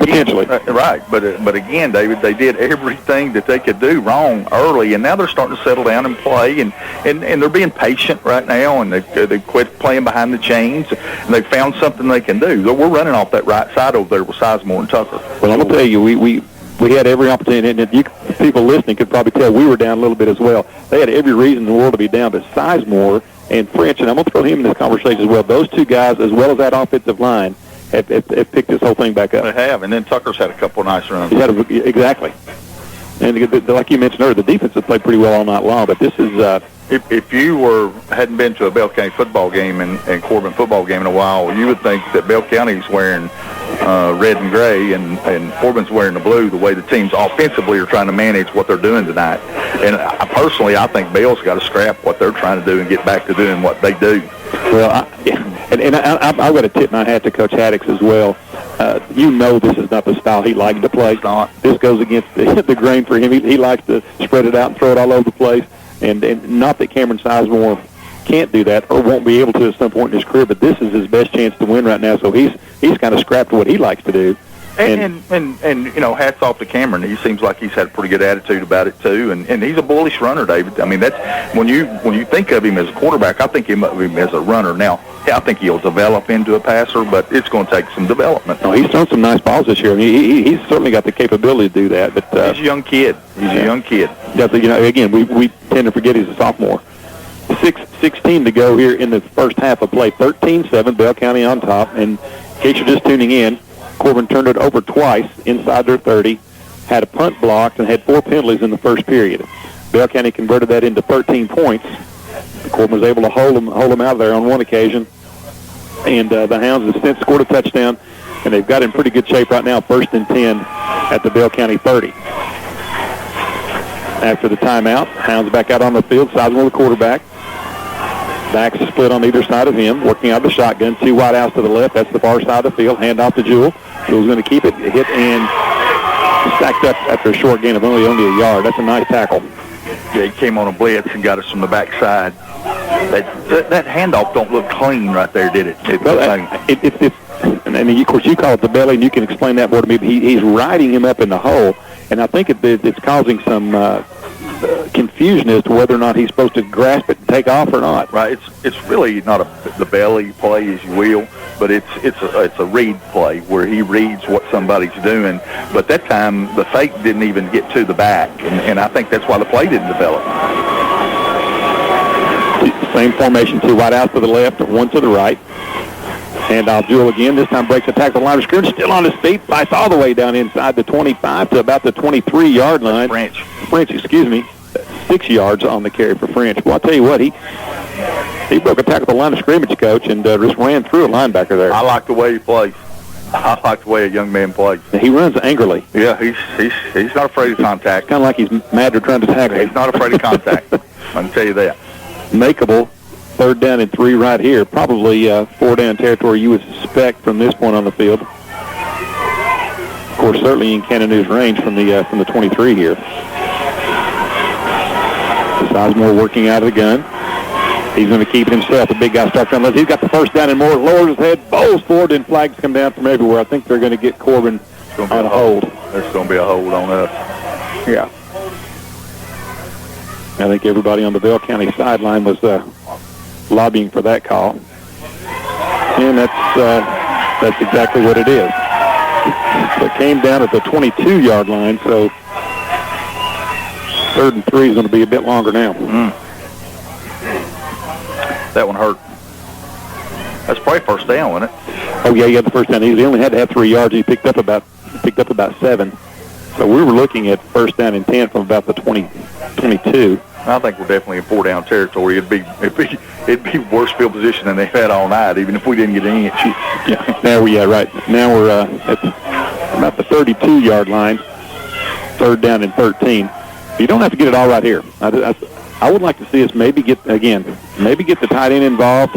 potentially. Right. But again, David, they did everything that they could do wrong early, and now they're starting to settle down and play, and they're being patient right now, and they quit playing behind the chains, and they found something they can do. We're running off that right side over there with Sizemore and Tucker. Well, I'm going to tell you, we had every opportunity, and people listening could probably tell we were down a little bit as well. They had every reason in the world to be down, but Sizemore and French, and I'm going to throw him in this conversation as well, those two guys, as well as that offensive line, have picked this whole thing back up. They have, and then Tucker's had a couple of nice runs. Exactly. And like you mentioned earlier, the defense has played pretty well all night long, but this is... If you hadn't been to a Bell County football game and Corbin football game in a while, you would think that Bell County's wearing red and gray and Corbin's wearing the blue, the way the teams offensively are trying to manage what they're doing tonight. And I think Bell's got to scrap what they're trying to do and get back to doing what they do. Well, I've got to tip my hat to Coach Haddix as well. This is not the style he likes to play. It's not. This goes against the grain for him. He likes to spread it out and throw it all over the place. And not that Cameron Sizemore can't do that or won't be able to at some point in his career, but this is his best chance to win right now. So he's kind of scrapped what he likes to do. And hats off to Cameron. He seems like he's had a pretty good attitude about it too, and he's a bullish runner, David. I mean, that's when you think of him as a quarterback, I think of him as a runner. Now, I think he'll develop into a passer, but it's going to take some development. No, he's thrown some nice balls this year. I mean, he's certainly got the capability to do that. But he's a young kid. He's a young kid. Yeah, again, we tend to forget he's a sophomore. 6:16 to go here in the first half of play. 13-7, Bell County on top. And in case you're just tuning in, Corbin turned it over twice inside their 30, had a punt blocked, and had 4 penalties in the first period. Bell County converted that into 13 points. Corbin was able to hold them out of there on one occasion. And the Hounds have since scored a touchdown, and they've got in pretty good shape right now, 1st and 10 at the Bell County 30. After the timeout, Hounds back out on the field, Sizemore the quarterback. Backs split on either side of him, working out the shotgun. 2 wide outs to the left. That's the far side of the field. Hand off to Jewell. Jewell's going to keep it, hit, and stacked up after a short gain of only a yard. That's a nice tackle. Yeah, he came on a blitz and got us from the backside. That handoff don't look clean right there, did it? And of course, you call it the belly, and you can explain that more to me. But he's riding him up in the hole, and I think it's causing some confusion as to whether or not he's supposed to grasp it and take off or not. Right. It's really not the belly play, as you will, but it's a read play where he reads what somebody's doing. But that time the fake didn't even get to the back, and I think that's why the play didn't develop. Same formation, 2 wide outs to the left, 1 to the right. Handoff Jewell again. This time breaks the tackle line of scrimmage. Still on his feet. Fights all the way down inside the 25 to about the 23-yard line. French, 6 yards on the carry for French. Well, I'll tell you what, he broke a tackle at the line of scrimmage, Coach, and just ran through a linebacker there. I like the way he plays. I like the way a young man plays. He runs angrily. Yeah, he's not afraid of contact. Kind of like he's mad they're trying to tackle him. He's not afraid of contact. I can tell you that. Makeable. 3rd down and 3 right here. Probably 4 down territory you would suspect from this point on the field. Of course, certainly in Cannonew's range from the 23 here. Sizemore working out of the gun. He's going to keep it himself. The big guy starts on left. He's got the first down and more. Lowers his head, bowls forward, and flags come down from everywhere. I think they're going to get Corbin on a hold. There's going to be a hold on us. Yeah. I think everybody on the Bell County sideline was lobbying for that call. And that's exactly what it is. It came down at the 22-yard line, so 3rd and 3 is going to be a bit longer now. That one hurt. That's probably first down, wasn't it? Oh yeah, he had the first down. He only had to have 3 yards. He picked up about 7. So we were looking at 1st down and 10 from about the 22. I think we're definitely in 4 down territory. It'd be worse field position than they've had all night, even if we didn't get an inch. Yeah. Right. Now we're at about the 32-yard line. 3rd down and 13. You don't have to get it all right here. I would like to see us maybe get the tight end involved,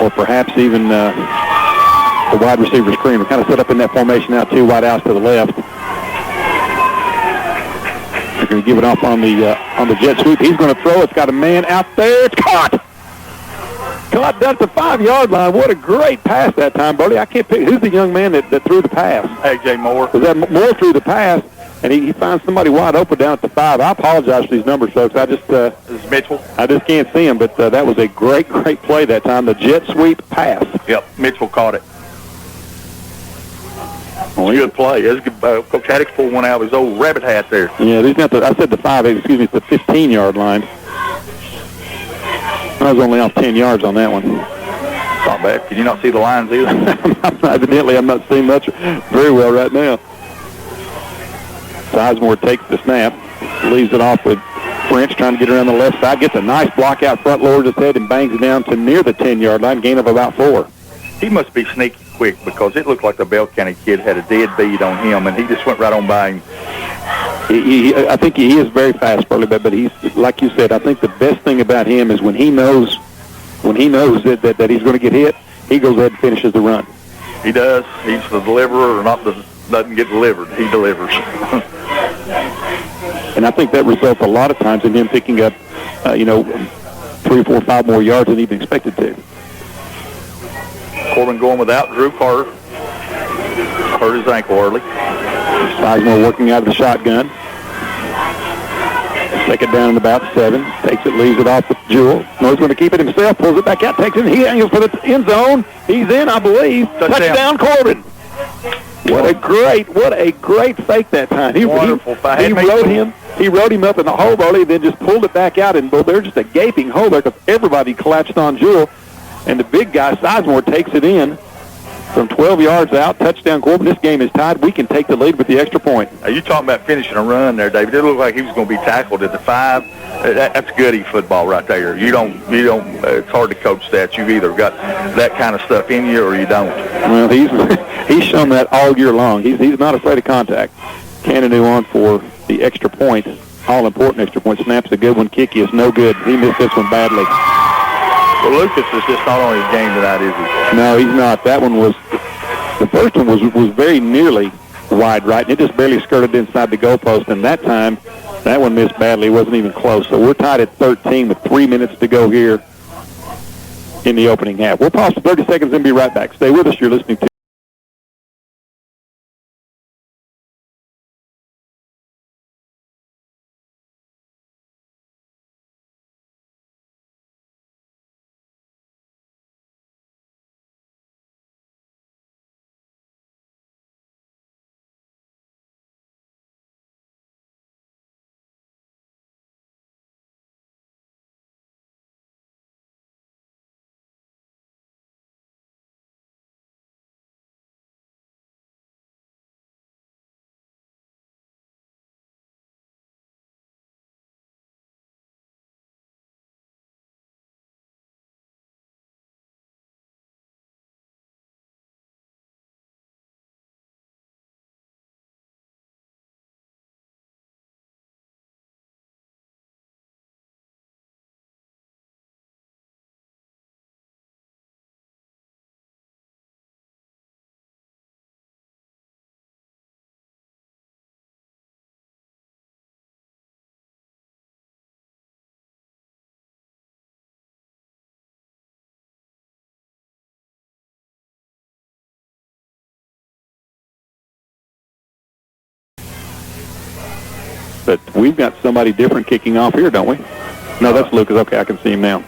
or perhaps even the wide receiver screen. We kind of set up in that formation now, 2 wide outs to the left. They're going to give it off on the jet sweep. He's going to throw. It's got a man out there. It's caught. Caught down at the 5-yard line. What a great pass that time, Brody. I can't pick. Who's the young man that threw the pass? A.J. Moore. Was that Moore threw the pass, and he finds somebody wide open down at the 5. I apologize for these numbers, folks. This is Mitchell. I just can't see him, but that was a great play that time. The jet sweep pass. Yep, Mitchell caught it. Good play. Coach Haddock pulled one out of his old rabbit hat there. Yeah, I said the 5. Excuse me, it's the 15-yard line. I was only off 10 yards on that one. Not bad. Can you not see the lines either? Evidently, I'm not seeing much very well right now. Sizemore takes the snap, leaves it off with French trying to get around the left side, gets a nice block out front, lowers his head, and bangs it down to near the 10-yard line, gain of about 4. He must be sneaky quick because it looked like the Bell County kid had a dead beat on him, and he just went right on by him. I think he is very fast, Burley, but he's, like you said, I think the best thing about him is when he knows that he's going to get hit, he goes ahead and finishes the run. He does. He's the deliverer, doesn't get delivered. He delivers. And I think that results a lot of times in him picking up, 3, 4, 5 more yards than he even expected to. Corbin going without Drew Carter. Hurt his ankle early. Sizemore working out of the shotgun. Second down and about 7. Takes it, leaves it off with Jewell. No, he's going to keep it himself. Pulls it back out. Takes it. He angles for the end zone. He's in, I believe. Touchdown Corbin. What a great fake that time. He rode him up in the hole, Burley, then just pulled it back out, and there's just a gaping hole there because everybody collapsed on Jewell. And the big guy, Sizemore, takes it in from 12 yards out. Touchdown, Corbin. This game is tied. We can take the lead with the extra point. Are you talking about finishing a run there, David? It looked like he was going to be tackled at the 5. That's goody football right there. You don't. It's hard to coach that. You've either got that kind of stuff in you or you don't. Well, he's shown that all year long. He's not afraid of contact. Cannonu on for the extra point. All-important extra point. Snaps a good one. Kicky is no good. He missed this one badly. Well, Lucas is just not on his game tonight, is he? No, he's not. That one was, the first one was very nearly wide right, and it just barely skirted inside the goalpost, and that time, that one missed badly. It wasn't even close. So we're tied at 13 with 3 minutes to go here in the opening half. We'll pause for 30 seconds and be right back. Stay with us. You're listening to but we've got somebody different kicking off here, don't we? No, that's Lucas. Okay, I can see him now.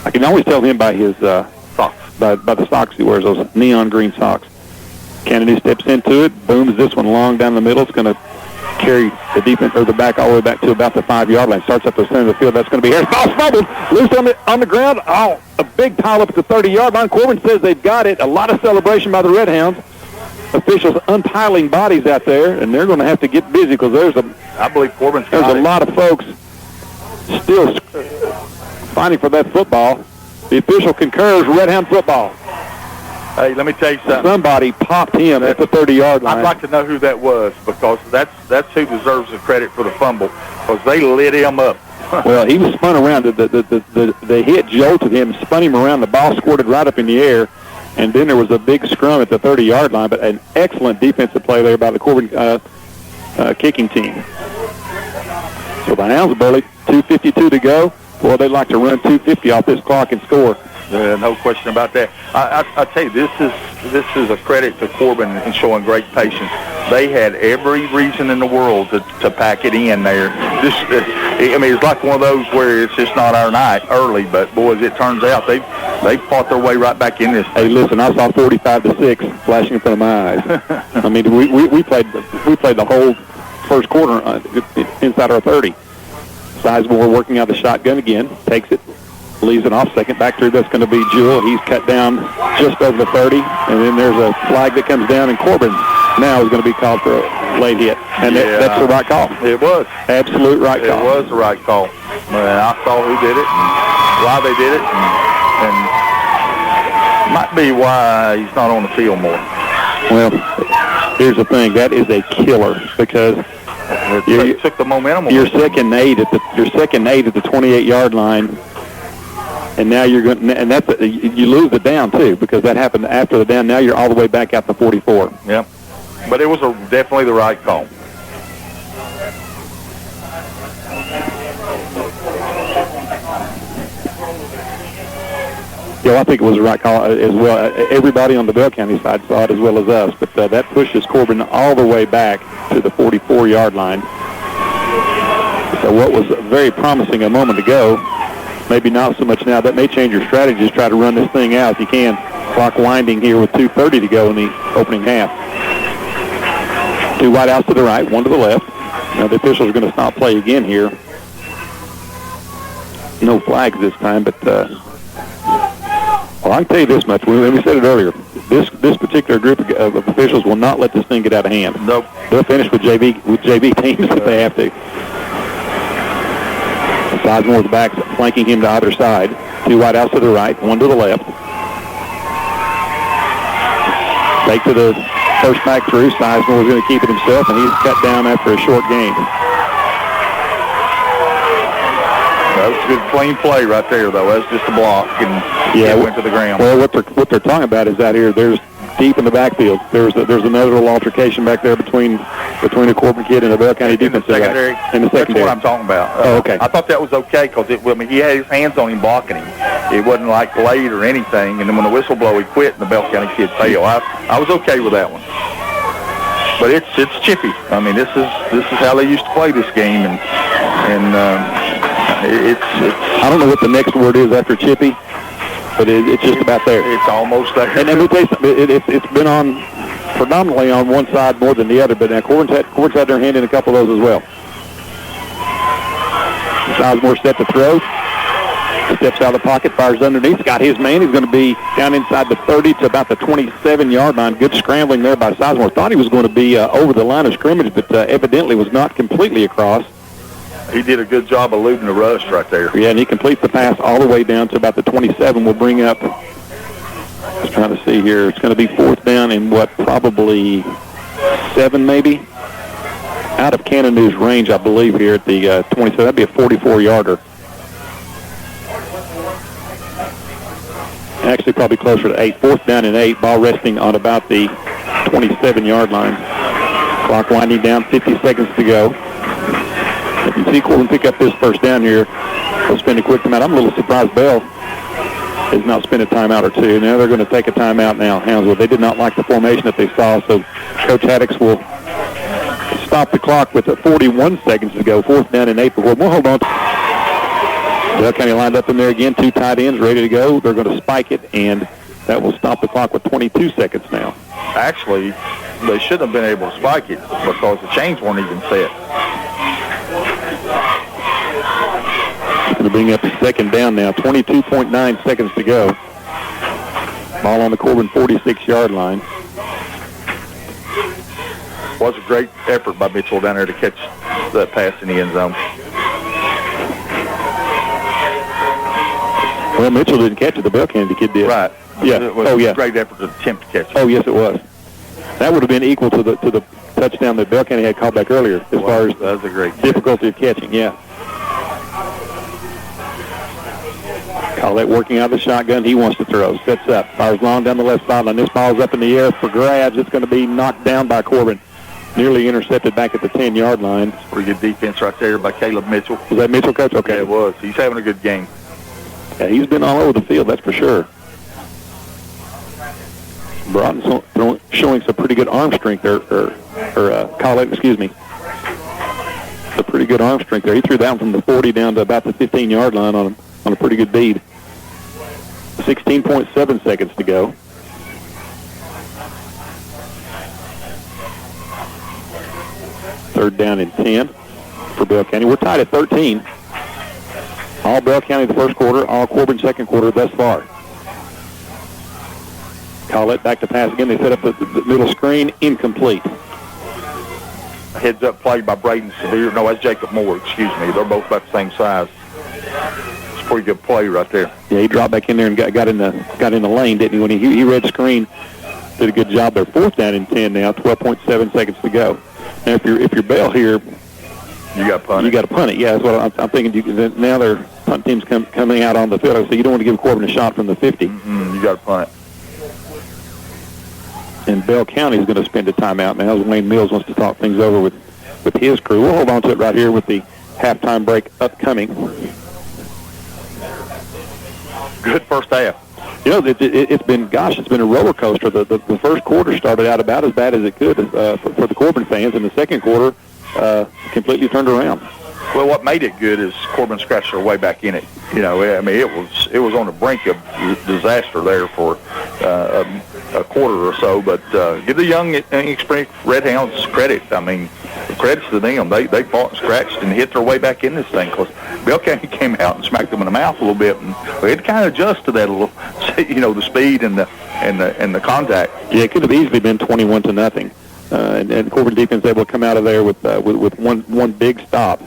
I can always tell him by his socks, by the socks he wears, those neon green socks. Kennedy steps into it, booms this one long down the middle. It's going to carry the defense or the back all the way back to about the 5-yard line. Starts up the center of the field. That's going to be Harris. Ball fumbled, loose on the ground. Oh, a big pile up at the 30-yard line. Corbin says they've got it. A lot of celebration by the Redhounds. Officials unpiling bodies out there, and they're going to have to get busy because I believe Corbin's got there's a lot of folks still fighting for that football. The official concurs, Redhound football. Hey, let me tell you something. Somebody popped him at the 30-yard line. I'd like to know who that was, because that's who deserves the credit for the fumble, because they lit him up. Well, he was spun around. The hit jolted him, spun him around. The ball squirted right up in the air, and then there was a big scrum at the 30-yard line, but an excellent defensive play there by the Corbin kicking team. So the Hounds, Burley, 2:52 to go. Well, they'd like to run 250 off this clock and score. No question about that. I tell you, this is a credit to Corbin in showing great patience. They had every reason in the world to pack it in there. It's like one of those where it's just not our night early, but boys, it turns out they fought their way right back in this. Hey, listen, I saw 45-6 flashing in front of my eyes. I mean, we played the whole first quarter inside our 30. Sizemore working out the shotgun again, takes it, leaves it off, second back through. That's going to be Jewell. He's cut down just over the 30, and then there's a flag that comes down, and Corbin now is going to be called for a late hit, and that's the right call. It was. Absolute right call. It was the right call. I saw who did it and why they did it, and might be why he's not on the field more. Well, here's the thing. That is a killer, because you took the momentum away. You're second and 8 at the 28-yard line. And now you're going, and you lose the down too, because that happened after the down. Now you're all the way back out to 44. Yep, but it was definitely the right call. Yeah, I think it was the right call as well. Everybody on the Bell County side saw it as well as us, but that pushes Corbin all the way back to the 44-yard line. So what was very promising a moment ago, maybe not so much now. That may change your strategy. Just try to run this thing out if you can. Clock winding here with 2:30 to go in the opening half. Two wide outs to the right, one to the left. Now the officials are going to stop play again here. No flags this time, but well, I can tell you this much. We said it earlier. This particular group of officials will not let this thing get out of hand. Nope. They'll finish with JV teams if they have to. Sizemore's back, flanking him to either side. Two wide outs to the right, one to the left. Take to the first back through. Sizemore's going to keep it himself, and he's cut down after a short gain. That was a good clean play right there, though. That's just a block, and it went to the ground. Well, what they're talking about is out here. There's deep in the backfield. There's another little altercation back there between the Corbin kid and the Bell County defense. In the secondary. That's what I'm talking about. Okay. I thought that was okay, because he had his hands on him blocking him. It wasn't like late or anything. And then when the whistle blew, he quit, and the Bell County kid fell. I was okay with that one. But it's chippy. I mean, this is how they used to play this game, and it's. I don't know what the next word is after chippy, but it's just about there. It's almost there. And let me tell you something. It's been on predominantly on one side more than the other, but now Corbin's had their hand in a couple of those as well. Sizemore set to throw. Steps out of the pocket, fires underneath. Got his man. He's going to be down inside the 30 to about the 27-yard line. Good scrambling there by Sizemore. Thought he was going to be over the line of scrimmage, but evidently was not completely across. He did a good job eluding the rush right there. Yeah, and he completes the pass all the way down to about the 27. We'll bring up, just trying to see here, it's going to be fourth down in probably 7 maybe? Out of Cannonew's range, I believe, here at the 27. That'd be a 44-yarder. Actually, probably closer to 8. Fourth down and 8. Ball resting on about the 27-yard line. Clock winding down, 50 seconds to go. If you see Corbin pick up this first down here, they'll spend a quick timeout. I'm a little surprised Bell has not spent a timeout or two. Now they're going to take a timeout now. Houndsville, they did not like the formation that they saw, so Coach Haddix will stop the clock with 41 seconds to go. Fourth down and 8. But we'll hold on. Bell County lined up in there again. Two tight ends ready to go. They're going to spike it, and that will stop the clock with 22 seconds now. Actually, they shouldn't have been able to spike it because the chains weren't even set. Going to bring up the second down now. 22.9 seconds to go. Ball on the Corbin 46-yard line. Was a great effort by Mitchell down there to catch that pass in the end zone. Well, Mitchell didn't catch it. The Bell County kid did. Right. Yeah. It was a great effort to attempt to catch it. Oh, yes, it was. That would have been equal to the touchdown that Bell County had called back earlier as far as that was a great difficulty of catching, yeah. Collette working out of the shotgun. He wants to throw. Sets up. Fires long down the left sideline. This ball's up in the air for grabs. It's going to be knocked down by Corbin. Nearly intercepted back at the 10-yard line. Pretty good defense right there by Caleb Mitchell. Was that Mitchell, Coach? Okay. Yeah, it was. He's having a good game. Yeah, he's been all over the field, that's for sure. Broughton's showing some pretty good arm strength there, Collette, excuse me. A pretty good arm strength there. He threw down from the 40 down to about the 15-yard line on a pretty good bead. 16.7 seconds to go. Third down and 10 for Bell County. We're tied at 13. All Bell County the first quarter, all Corbin second quarter thus far. Collette back to pass again. They set up the middle screen, incomplete. Heads-up play by Braden Severe. No, that's Jacob Moore, excuse me. They're both about the same size. It's a pretty good play right there. Yeah, he dropped back in there and got in the lane, didn't he? When he read screen, did a good job there. Fourth down and 10 now, 12.7 seconds to go. Now, if you're Bell here, you got to punt it. You got to punt it. Yeah, that's what I'm thinking. Now their punt team's coming out on the field, so you don't want to give Corbin a shot from the 50. You got to punt it. And Bell County is going to spend a timeout now. Wayne Mills wants to talk things over with his crew. We'll hold on to it right here with the halftime break upcoming. Good first half. You know, it's been a roller coaster. The first quarter started out about as bad as it could for the Corbin fans, and the second quarter completely turned around. Well, what made it good is Corbin scratched their way back in it. You know, I mean, it was on the brink of disaster there for a quarter or so. But give the young, inexperienced Redhounds credit. I mean, credits to them. They fought and scratched and hit their way back in this thing. Because Bell County came out and smacked them in the mouth a little bit, and we had to kind of adjust to that a little. You know, the speed and the contact. Yeah, it could have easily been 21-0. And Corbin defense able to come out of there with one big stop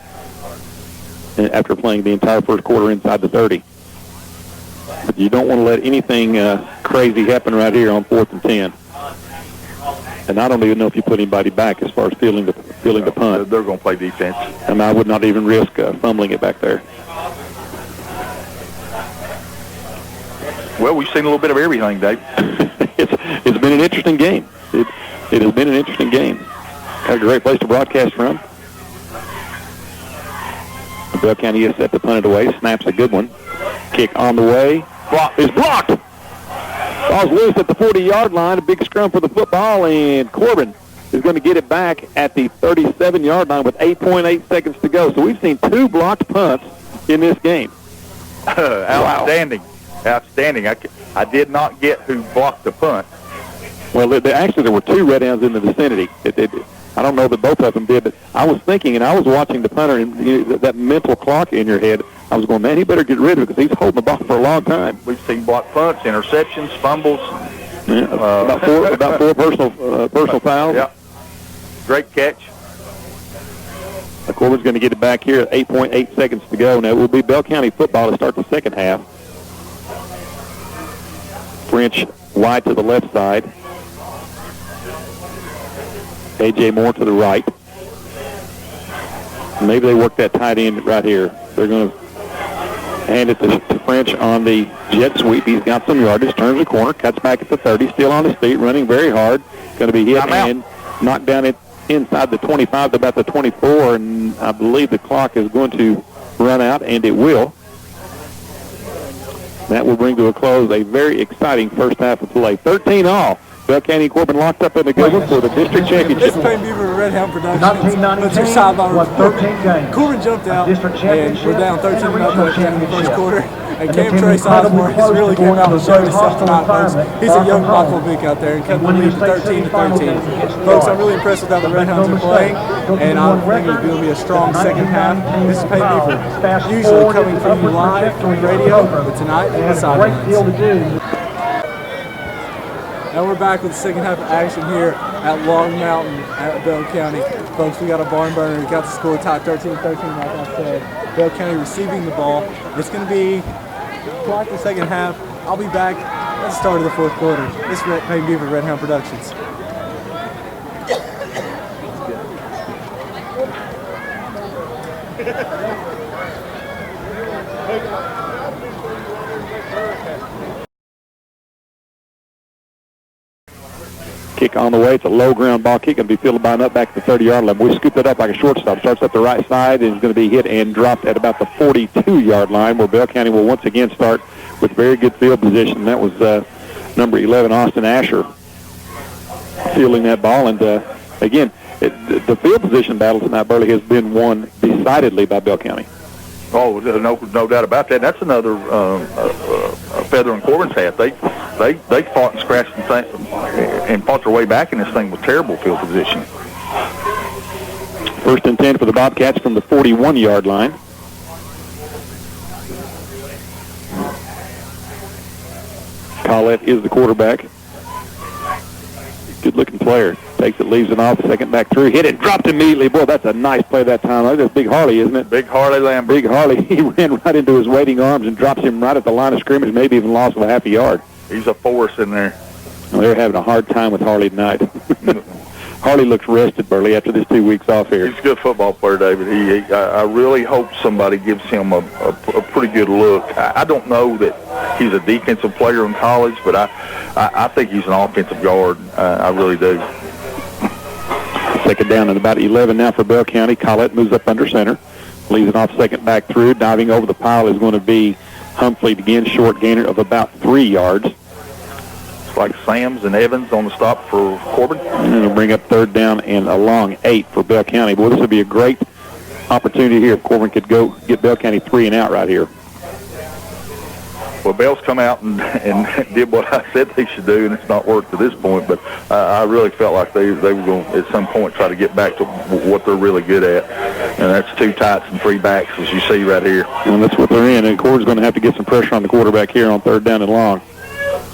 after playing the entire first quarter inside the 30. But you don't want to let anything crazy happen right here on 4th and 10. And I don't even know if you put anybody back as far as fielding the punt. They're going to play defense. And I would not even risk fumbling it back there. Well, we've seen a little bit of everything, Dave. It's been an interesting game. It has been an interesting game. Got a great place to broadcast from. Bell County is set to punt it away. Snaps a good one. Kick on the way. Is blocked. Ball's loose at the 40-yard line. A big scrum for the football, and Corbin is going to get it back at the 37-yard line with 8.8 seconds to go. So we've seen 2 blocked punts in this game. Outstanding. Wow. Outstanding. I did not get who blocked the punt. Well, actually, there were 2 Redhounds in the vicinity. I don't know that both of them did, but I was thinking, and I was watching the punter, and that mental clock in your head, I was going, man, he better get rid of it because he's holding the ball for a long time. We've seen blocked punts, interceptions, fumbles. Yeah, about four personal fouls. Yeah. Great catch. Corbin's going to get it back here at 8.8 seconds to go. Now, it will be Bell County football to start the second half. French wide to the left side. A.J. Moore to the right. Maybe they work that tight end right here. They're going to hand it to French on the jet sweep. He's got some yardage, turns the corner, cuts back at the 30, still on his feet, running very hard. Going to be hit and knocked down inside the 25 to about the 24, and I believe the clock is going to run out, and it will. That will bring to a close a very exciting first half of play. 13 all. Bell County Corbin locked up in the good one for the district championship. This Payne Beaver Redhound Productions. Let's your sideline. Corbin jumped out, and we're down 13-0 in the first quarter. And Cam Trace Osborne has really came out and showed himself tonight, folks. He's a young Buffalo Vic out there and cut the lead to 13-13. Folks, I'm really impressed with how the Redhounds are playing, and I think it's going to be a strong second half. This is Payne Beaver, usually coming from you live from radio, but tonight, the sidelines. Now we're back with the second half of action here at Long Mountain at Bell County. Folks, we got a barn burner. We got the score tied 13-13, like I said. Bell County receiving the ball. It's going to be quite the second half. I'll be back That's the start of the fourth quarter. This is Payne Beaver, Redhound Productions. Kick on the way. It's a low ground ball kick. Going to be fielded by Nutt back at the 30-yard line. We scoop it up like a shortstop. Starts up the right side and is going to be hit and dropped at about the 42-yard line, where Bell County will once again start with very good field position. That was number 11, Austin Asher, fielding that ball. And again, the field position battle tonight, Burley, has been won decidedly by Bell County. Oh, no doubt about that. That's another feather in Corbin's hat. They fought and scratched and fought their way back in this thing with terrible field position. First and 10 for the Bobcats from the 41-yard line. Collette is the quarterback. Good-looking player. Takes it, leaves it off, second back through, hit it, dropped immediately. Boy, that's a nice play that time. That's Big Harley, isn't it? Big Harley Lambert. Big Harley. He ran right into his waiting arms and drops him right at the line of scrimmage, maybe even lost of a half a yard. He's a force in there. Well, they're having a hard time with Harley tonight. Harley looks rested, Burley, after this 2 weeks off here. He's a good football player, David. I really hope somebody gives him a pretty good look. I don't know that he's a defensive player in college, but I think he's an offensive guard. I really do. Second down and about 11 now for Bell County. Collette moves up under center. Leaves it off second back through. Diving over the pile is going to be Humphrey, again, short gainer of about 3 yards. It's like Sams and Evans on the stop for Corbin. And it'll bring up third down and a long 8 for Bell County. Boy, this would be a great opportunity here if Corbin could go get Bell County 3 and out right here. Well, Bell's come out and did what I said they should do, and it's not worked to this point. But I really felt like they were going to, at some point, try to get back to what they're really good at. And that's 2 tights and 3 backs, as you see right here. And that's what they're in. And Corbin's going to have to get some pressure on the quarterback here on third down and long.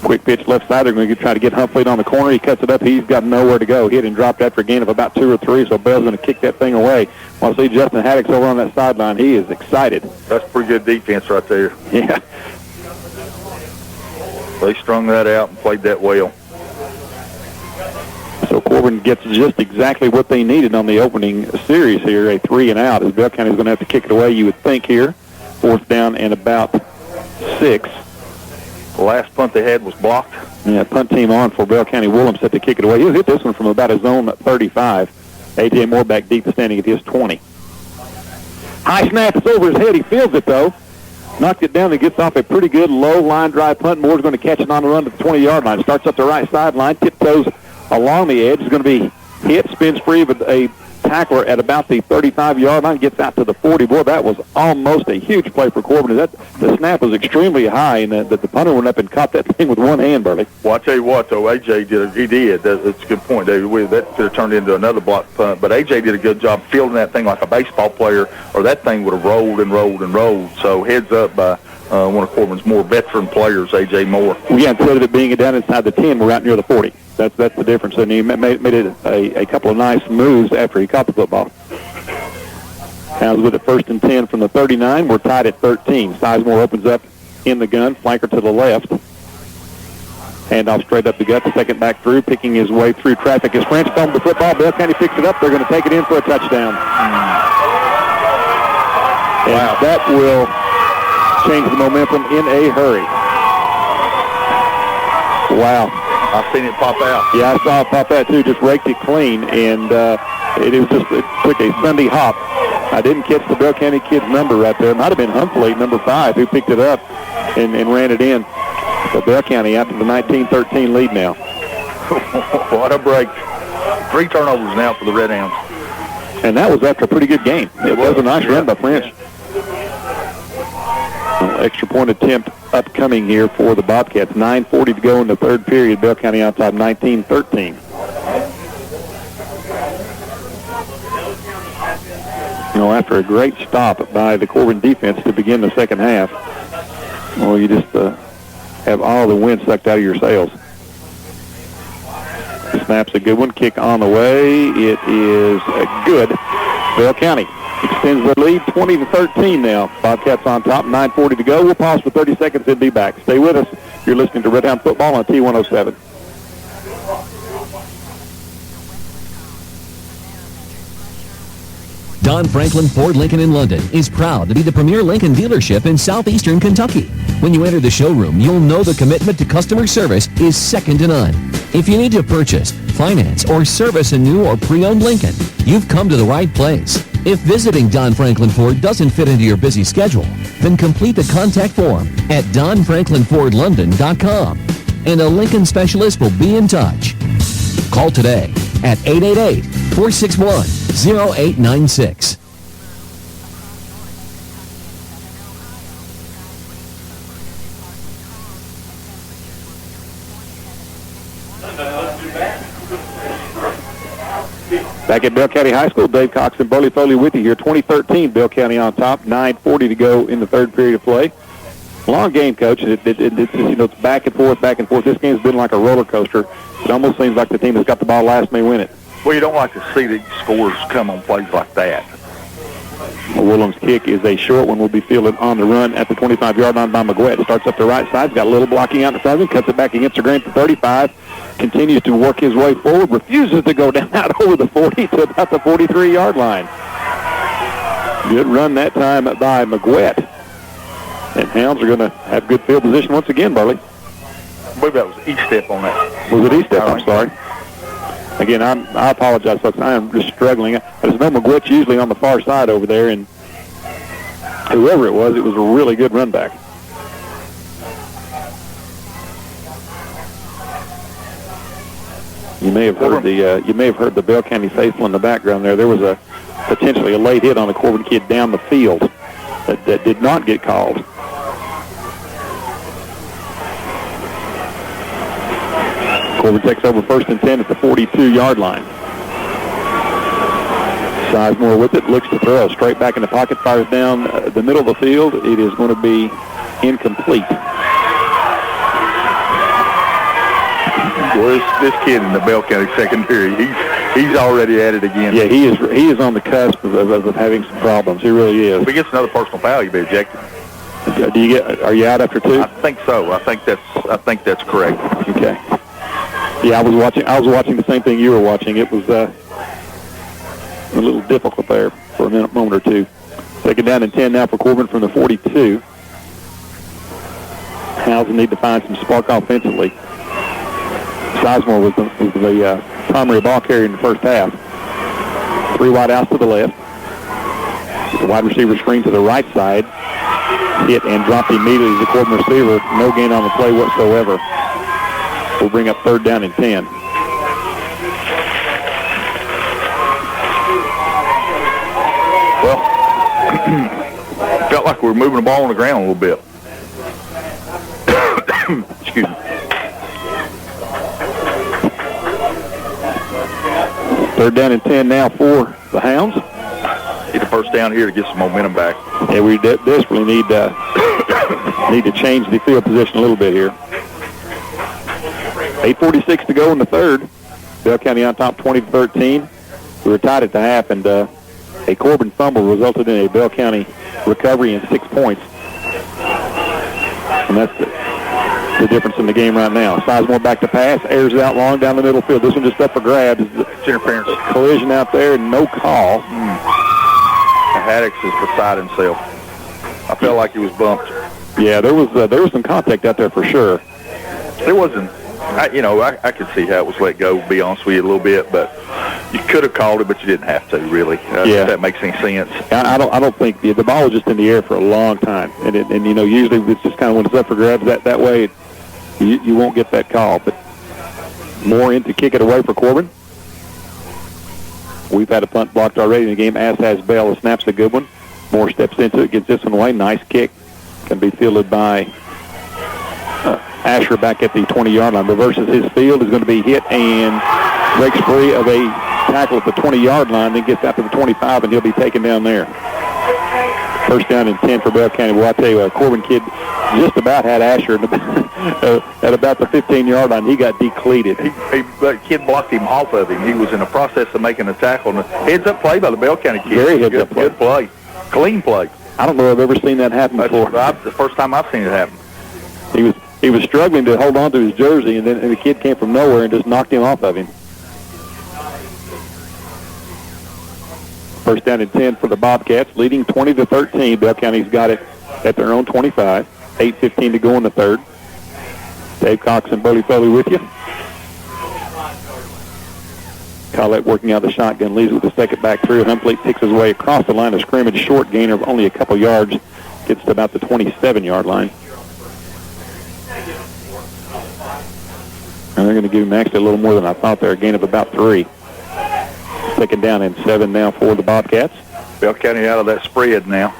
Quick pitch left side. They're going to try to get Humphrey on the corner. He cuts it up. He's got nowhere to go. Hit and dropped after a gain of about 2 or 3. So Bell's going to kick that thing away. While I see Justin Haddock's over on that sideline, he is excited. That's pretty good defense right there. Yeah. They strung that out and played that well. So Corbin gets just exactly what they needed on the opening series here, a 3 and out, as Bell County's going to have to kick it away, you would think here. Fourth down and about 6. The last punt they had was blocked. Yeah, punt team on for Bell County. Willem set to kick it away. He'll hit this one from about his own 35. A.J. Moore back deep, standing at his 20. High snap is over his head. He fields it, though. Knocked it down and gets off a pretty good low line drive punt. Moore's going to catch it on the run to the 20-yard line. Starts up the right sideline, tiptoes along the edge. Is going to be hit, spins free, but a tackler at about the 35-yard line gets out to the 40. Boy, that was almost a huge play for Corbin. The snap was extremely high, and the punter went up and caught that thing with one hand, Burley. Well, I tell you what, though, A.J. did. That's a good point, David. That could have turned into another block punt, but A.J. did a good job fielding that thing like a baseball player, or that thing would have rolled and rolled and rolled. So heads up by one of Corbin's more veteran players, A.J. Moore. Yeah, instead of it being down inside the 10, we're out near the 40. That's the difference. And he made it a couple of nice moves after he caught the football. Hounds with it first and 10 from the 39. We're tied at 13. Sizemore opens up in the gun, flanker to the left. Handoff straight up the gut, the second back through, picking his way through traffic. As French fumbled the football, Bell County picks it up. They're going to take it in for a touchdown. And wow, that will change the momentum in a hurry. Wow. I've seen it pop out. Yeah, I saw it pop out too. Just raked it clean, and it took a Sunday hop. I didn't catch the Bell County kid's number right there. It might have been Humphrey, number 5, who picked it up and ran it in. So Bell County out to the 19-13 lead now. What a break. 3 turnovers now for the Redhounds. And that was after a pretty good game. It was a nice run by French. Extra point attempt upcoming here for the Bobcats. 9:40 to go in the third period. Bell County outside 19-13. After a great stop by the Corbin defense to begin the second half, well, you just have all the wind sucked out of your sails. Snap's a good one. Kick on the way. It is good. Bell County extends their lead 20-13 now. Bobcats on top, 9:40 to go. We'll pause for 30 seconds and be back. Stay with us. You're listening to Redhound Football on T107. Don Franklin Ford Lincoln in London is proud to be the premier Lincoln dealership in southeastern Kentucky. When you enter the showroom, you'll know the commitment to customer service is second to none. If you need to purchase, finance, or service a new or pre-owned Lincoln, you've come to the right place. If visiting Don Franklin Ford doesn't fit into your busy schedule, then complete the contact form at donfranklinfordlondon.com, and a Lincoln specialist will be in touch. Call today at 888-461-0896. Back at Bell County High School, Dave Cox and Burley Foley with you here. 2013, Bell County on top. 9:40 to go in the third period of play. Long game, Coach. It's back and forth, back and forth. This game's been like a roller coaster. It almost seems like the team that's got the ball last may win it. Well, you don't like to see the scores come on plays like that. Woolham's kick is a short one. Will be fielded on the run at the 25-yard line by McGuett. Starts up the right side. Got a little blocking out in front of him. Cuts it back against the grain for 35. Continues to work his way forward. Refuses to go down out over the 40 to about the 43-yard line. Good run that time by McGuett. And Hounds are going to have good field position once again, Burley. I believe that was E-step on that. Was it E-step? I'm sorry. Again, I apologize, folks. I am just struggling. I just know McGuett's usually on the far side over there, and whoever it was a really good run back. You may have heard the Bell County faithful in the background there. There was potentially a late hit on a Corbin kid down the field that did not get called. Corbin takes over 1st and 10 at the 42-yard line. Sizemore with it, looks to throw, straight back in the pocket, fires down the middle of the field. It is going to be incomplete. Well, this kid in the Bell County secondary, he's already at it again. Yeah, he is on the cusp of having some problems. He really is. If he gets another personal foul, you'll be ejected. Are you out after 2? I think so. I think that's correct. Okay. Yeah, I was watching the same thing you were watching. It was a little difficult there for a moment or two. Second down and 10 now for Corbin from the 42. Hounds need to find some spark offensively. Sizemore was the primary ball carrier in the first half. 3 wide outs to the left. The wide receiver screen to the right side. Hit and dropped immediately to the Corbin receiver. No gain on the play whatsoever. We'll bring up 3rd down and 10. Well, felt like we were moving the ball on the ground a little bit. Excuse me. 3rd down and 10 now for the Hounds. Get the first down here to get some momentum back. Yeah, we desperately need to change the field position a little bit here. 8:46 to go in the third. Bell County on top 20-13. We were tied at the half, and a Corbin fumble resulted in a Bell County recovery and 6 points. And that's the difference in the game right now. Sizemore back to pass, airs it out long down the middle field. This one just up for grabs. It's interference. Collision out there, no call. Haddix is beside himself. I felt like he was bumped. Yeah, there was some contact out there for sure. It wasn't. I could see how it was let go, to be honest with you, a little bit, but you could have called it, but you didn't have to, really. If that makes any sense. I don't think the ball was just in the air for a long time, and usually it's just kind of when it's up for grabs that way, you won't get that call. But more in to kick it away for Corbin. We've had a punt blocked already in the game, as has Bell. The snap's a good one. Moore steps into it, gets this one away. Nice kick. Can be fielded by Asher back at the 20-yard line. Reverses his field, is going to be hit and breaks free of a tackle at the 20-yard line, then gets out to the 25, and he'll be taken down there. 1st down and 10 for Bell County. Well, I tell you, a Corbin kid just about had Asher at about the 15-yard line. He got decleated. The kid blocked him off of him. He was in the process of making a tackle. Heads-up play by the Bell County kid. Very heads-up play. Good play. Clean play. I don't know if I've ever seen that happen before. That's the first time I've seen it happen. He was struggling to hold on to his jersey, and then the kid came from nowhere and just knocked him off of him. First down and 10 for the Bobcats, leading 20-13. Bell County's got it at their own 25. 8:15 to go in the third. Dave Cox and Burley Foley with you. Collette working out the shotgun, leads with the second back through. Humpley picks his way across the line of scrimmage, short gainer of only a couple yards, gets to about the 27-yard line. And they're going to give him actually a little more than I thought there, a gain of about 3. Second down and 7 now for the Bobcats. Bell County out of that spread now,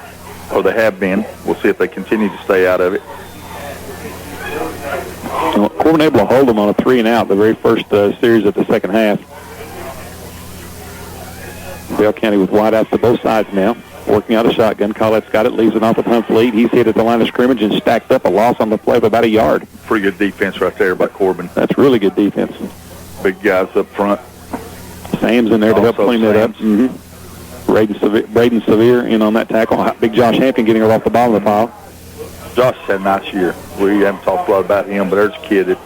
or they have been. We'll see if they continue to stay out of it. Well, Corbin able to hold them on a 3-and-out the very first series of the second half. Bell County with wideouts to both sides now. Working out a shotgun. Collette's got it, leaves it off with Humphrey. He's hit at the line of scrimmage and stacked up a loss on the play of about a yard. Pretty good defense right there by Corbin. That's really good defense. Big guys up front. Sam's in there to help clean that up. Braden Sevier in on that tackle. Big Josh Hampton getting her off the bottom of the pile. Josh had a nice year. We haven't talked a lot about him, but there's a kid that,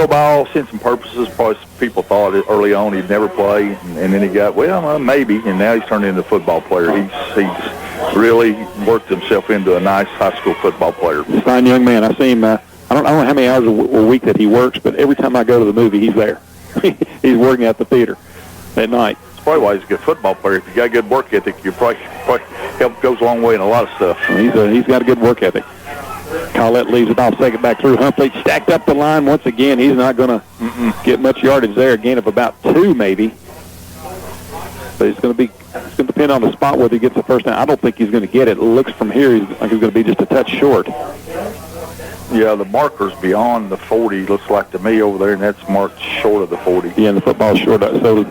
by all intents and purposes, probably people thought early on he'd never play, and then he got, maybe, and now he's turned into a football player. He's really worked himself into a nice high school football player. Fine young man. I see him, I don't know how many hours a week that he works, but every time I go to the movie, he's there. He's working at the theater at night. That's probably why he's a good football player. If you got a good work ethic, you probably help goes a long way in a lot of stuff. He's got a good work ethic. Collette leaves it off second back through. Humphrey stacked up the line once again. He's not going to get much yardage there. A gain of about 2 maybe. But it's going to depend on the spot whether he gets the first down. I don't think he's going to get it. It looks from here like he's going to be just a touch short. Yeah, the marker's beyond the 40, looks like to me over there, and that's marked short of the 40. Yeah, and the football's short. So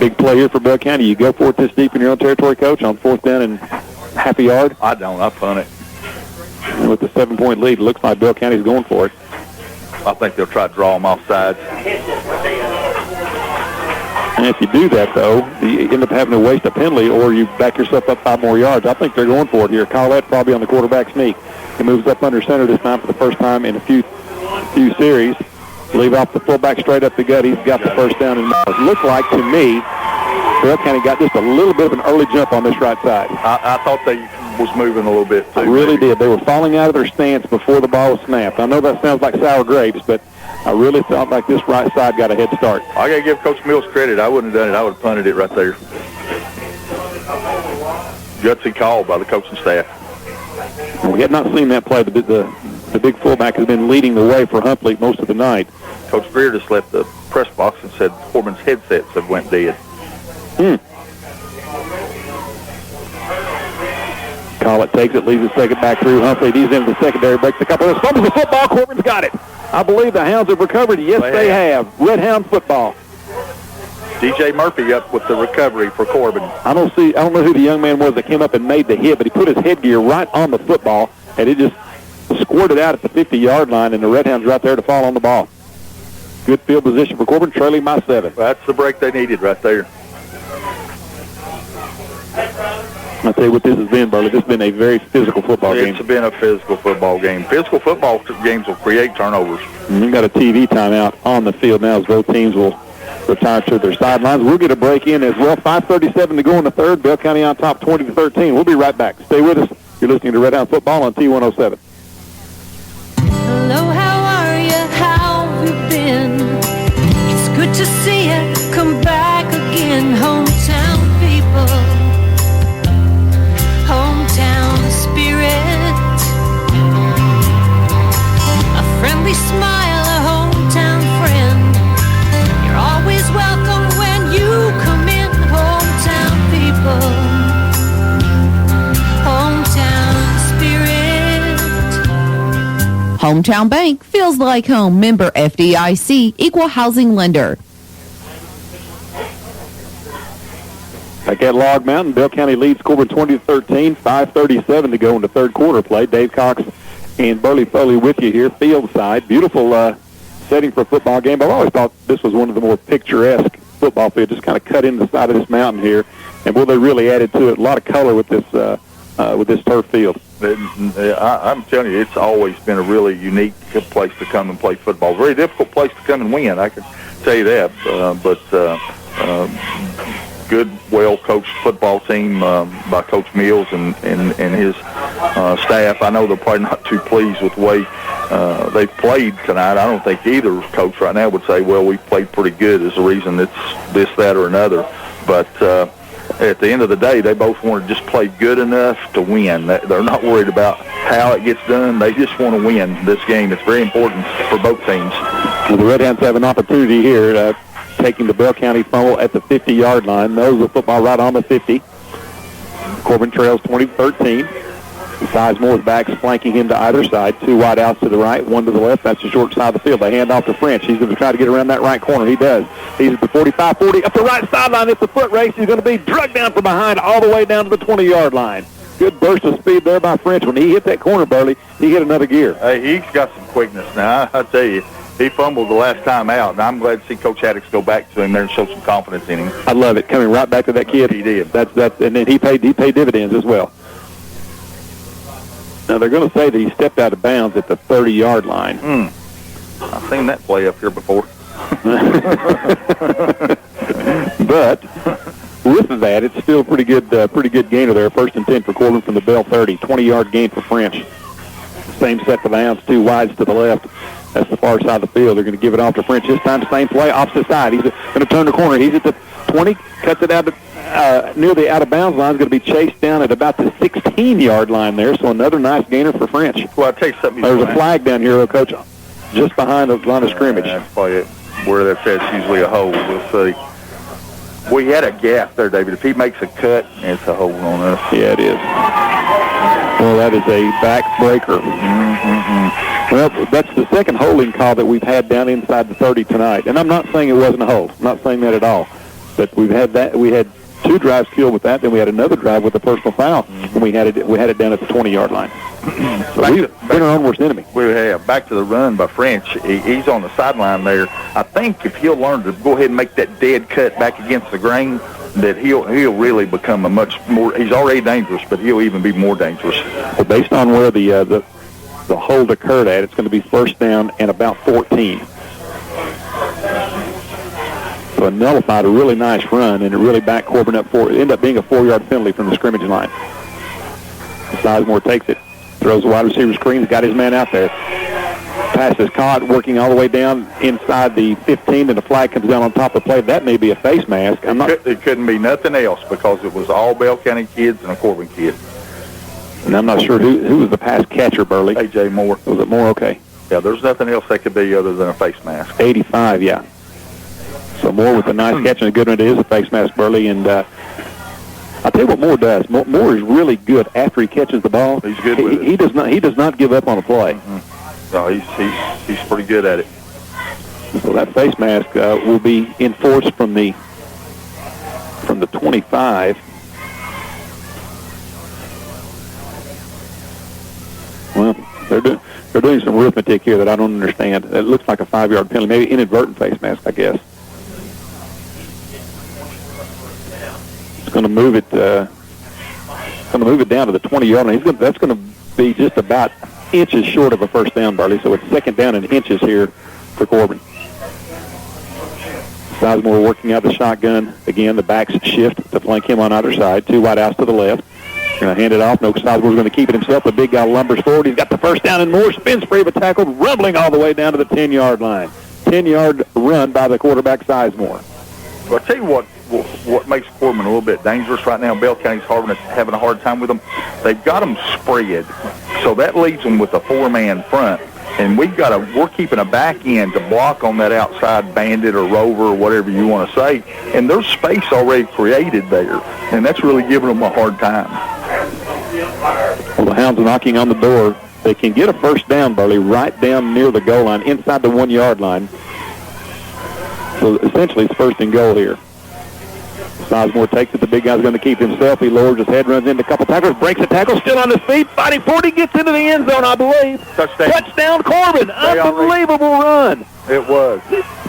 big play here for Bell County. You go for it this deep in your own territory, Coach, on fourth down and half a yard? I punt it. And with the 7-point lead, it looks like Bell County's going for it. I think they'll try to draw them off sides. And if you do that, though, you end up having to waste a penalty or you back yourself up 5 more yards. I think they're going for it here. Collette probably on the quarterback sneak. He moves up under center this time for the first time in a few series. Leave off the fullback straight up the gut. He's got the first down. And it looks like to me, Bell County got just a little bit of an early jump on this right side. I thought they was moving a little bit, too. I really did. They were falling out of their stance before the ball was snapped. I know that sounds like sour grapes, but I really felt like this right side got a head start. I got to give Coach Mills credit. I wouldn't have done it. I would have punted it right there. Gutsy call by the coaching staff. We had not seen that play. The big fullback has been leading the way for Humphrey most of the night. Coach Beard just left the press box and said Corbin's headsets have went dead. Collett takes it, leaves the second back through. Humphrey, he's into the secondary, breaks a couple of fumbles. The football, Corbin's got it. I believe the Hounds have recovered. Yes, they have. Redhound football. DJ Murphy up with the recovery for Corbin. I don't know who the young man was that came up and made the hit, but he put his headgear right on the football, and it just squirted out at the 50-yard line, and the Redhound's right there to fall on the ball. Good field position for Corbin, trailing by 7. That's the break they needed right there. I'll tell you what this has been, Burley. This has been a very physical football game. It's been a physical football game. Physical football games will create turnovers. And we've got a TV timeout on the field now as both teams will retire to their sidelines. We'll get a break in as well. 5:37 to go in the third. Bell County on top 20-13. We'll be right back. Stay with us. You're listening to Redhound Football on T107. Hello, how are you? How have you been? It's good to see you come back again. Hometown people, hometown spirit, a friendly smile, a hometown friend. You're always welcome when you come in. Hometown people, hometown spirit. Hometown Bank feels like home. Member FDIC, equal housing lender. Back at Log Mountain, Bell County leads Corbin 20-13, 5:37 to go in the third quarter play. Dave Cox and Burley Foley with you here, field side. Beautiful setting for a football game. I've always thought this was one of the more picturesque football fields, just kind of cut in the side of this mountain here. And boy, they really added to it. A lot of color with this turf field. I'm telling you, it's always been a really unique place to come and play football. Very difficult place to come and win, I can tell you that. But good, well-coached football team by Coach Mills and his staff. I know they're probably not too pleased with the way they've played tonight. I don't think either coach right now would say, well, we played pretty good as the reason it's this, that, or another. But at the end of the day, they both want to just play good enough to win. They're not worried about how it gets done. They just want to win this game. It's very important for both teams. Well, the Redhounds have an opportunity here, taking the Bell County fumble at the 50-yard line. Those the football right on the 50. Corbin trails 20-13. Sizemore's backs flanking him to either side. Two wide outs to the right, one to the left. That's the short side of the field. They hand off to French. He's going to try to get around that right corner. He does. He's at the 45-40. Up the right sideline. It's a foot race. He's going to be dragged down from behind all the way down to the 20-yard line. Good burst of speed there by French. When he hit that corner, Burley, he hit another gear. Hey, he's got some quickness now. I tell you, he fumbled the last time out, and I'm glad to see Coach Haddix go back to him there and show some confidence in him. I love it. Coming right back to that kid. He did. And then he paid dividends as well. Now, they're going to say that he stepped out of bounds at the 30-yard line. I've seen that play up here before. But with that, it's still a pretty good gainer there. 1st and 10 for Corbin from the Bell 30. 20-yard gain for French. Same set for the Hounds, two wides to the left. That's the far side of the field. They're going to give it off to French. This time, same play, opposite side. He's going to turn the corner. He's at the 20, cuts it out to near the out-of-bounds line. Is going to be chased down at about the 16-yard line there, so another nice gainer for French. Well, I'll tell you something. There's a flag down here, Coach, just behind the line of scrimmage. That's probably where that's usually a hole. We'll see. We had a gap there, David. If he makes a cut, it's a hole on us. Yeah, it is. Well, that is a backbreaker. Well, that's the second holding call that we've had down inside the 30 tonight. And I'm not saying it wasn't a hold. I'm not saying that at all. But we've had that. We had two drives killed with that. Then we had another drive with a personal foul. And we had it down at the 20-yard line. So we've been our own worst enemy. We have. Back to the run by French. He's on the sideline there. I think if he'll learn to go ahead and make that dead cut back against the grain, that he'll really become a much more. He's already dangerous, but he'll even be more dangerous. Well, based on where the hold occurred at, it's going to be 1st down and about 14. So it nullified a really nice run, and it really backed Corbin up for it. Ended up being a 4-yard penalty from the scrimmage line. Sizemore takes it, throws the wide receiver screen. He's got his man out there. Pass is caught, working all the way down inside the 15, and the flag comes down on top of the play. That may be a face mask. It couldn't be nothing else because it was all Bell County kids and a Corbin kid. And I'm not sure who was the pass catcher, Burley. A.J. Moore. Was it Moore? Okay. Yeah, there's nothing else that could be other than a face mask. 85, yeah. So Moore with a nice catch and a good one. It is a face mask, Burley. And I'll tell you what Moore does. Moore is really good after he catches the ball. He's good with it. He does not give up on a play. No, he's pretty good at it. So that face mask will be enforced from the 25. Well, they're doing some arithmetic here that I don't understand. It looks like a 5-yard penalty, maybe inadvertent face mask, I guess. It's going to move it. Down to the 20-yard line. That's going to be just about inches short of a 1st down, Barley. So it's 2nd down in inches here for Corbin. Sizemore working out the shotgun again. The backs shift to flank him on either side. Two wide outs to the left. Going to hand it off. No, Sizemore's going to keep it himself. The big guy lumbers forward. He's got the 1st down and more. Spins free of a tackle, rumbling all the way down to the 10-yard line. 10-yard run by the quarterback, Sizemore. Well, I'll tell you what makes Corbin a little bit dangerous right now. Bell County's having a hard time with them. They've got them spread, so that leaves them with a 4-man front. And we're keeping a back end to block on that outside bandit or rover or whatever you want to say. And there's space already created there, and that's really giving them a hard time. Well, the Hounds are knocking on the door. They can get a 1st down, Burley, right down near the goal line, inside the 1-yard line. So essentially it's 1st and goal here. Sizemore takes it. The big guy's going to keep himself. He lowers his head, runs into a couple tacklers, breaks a tackle, still on his feet, fighting 40, gets into the end zone, I believe. Touchdown, Corbin. Unbelievable run. It was.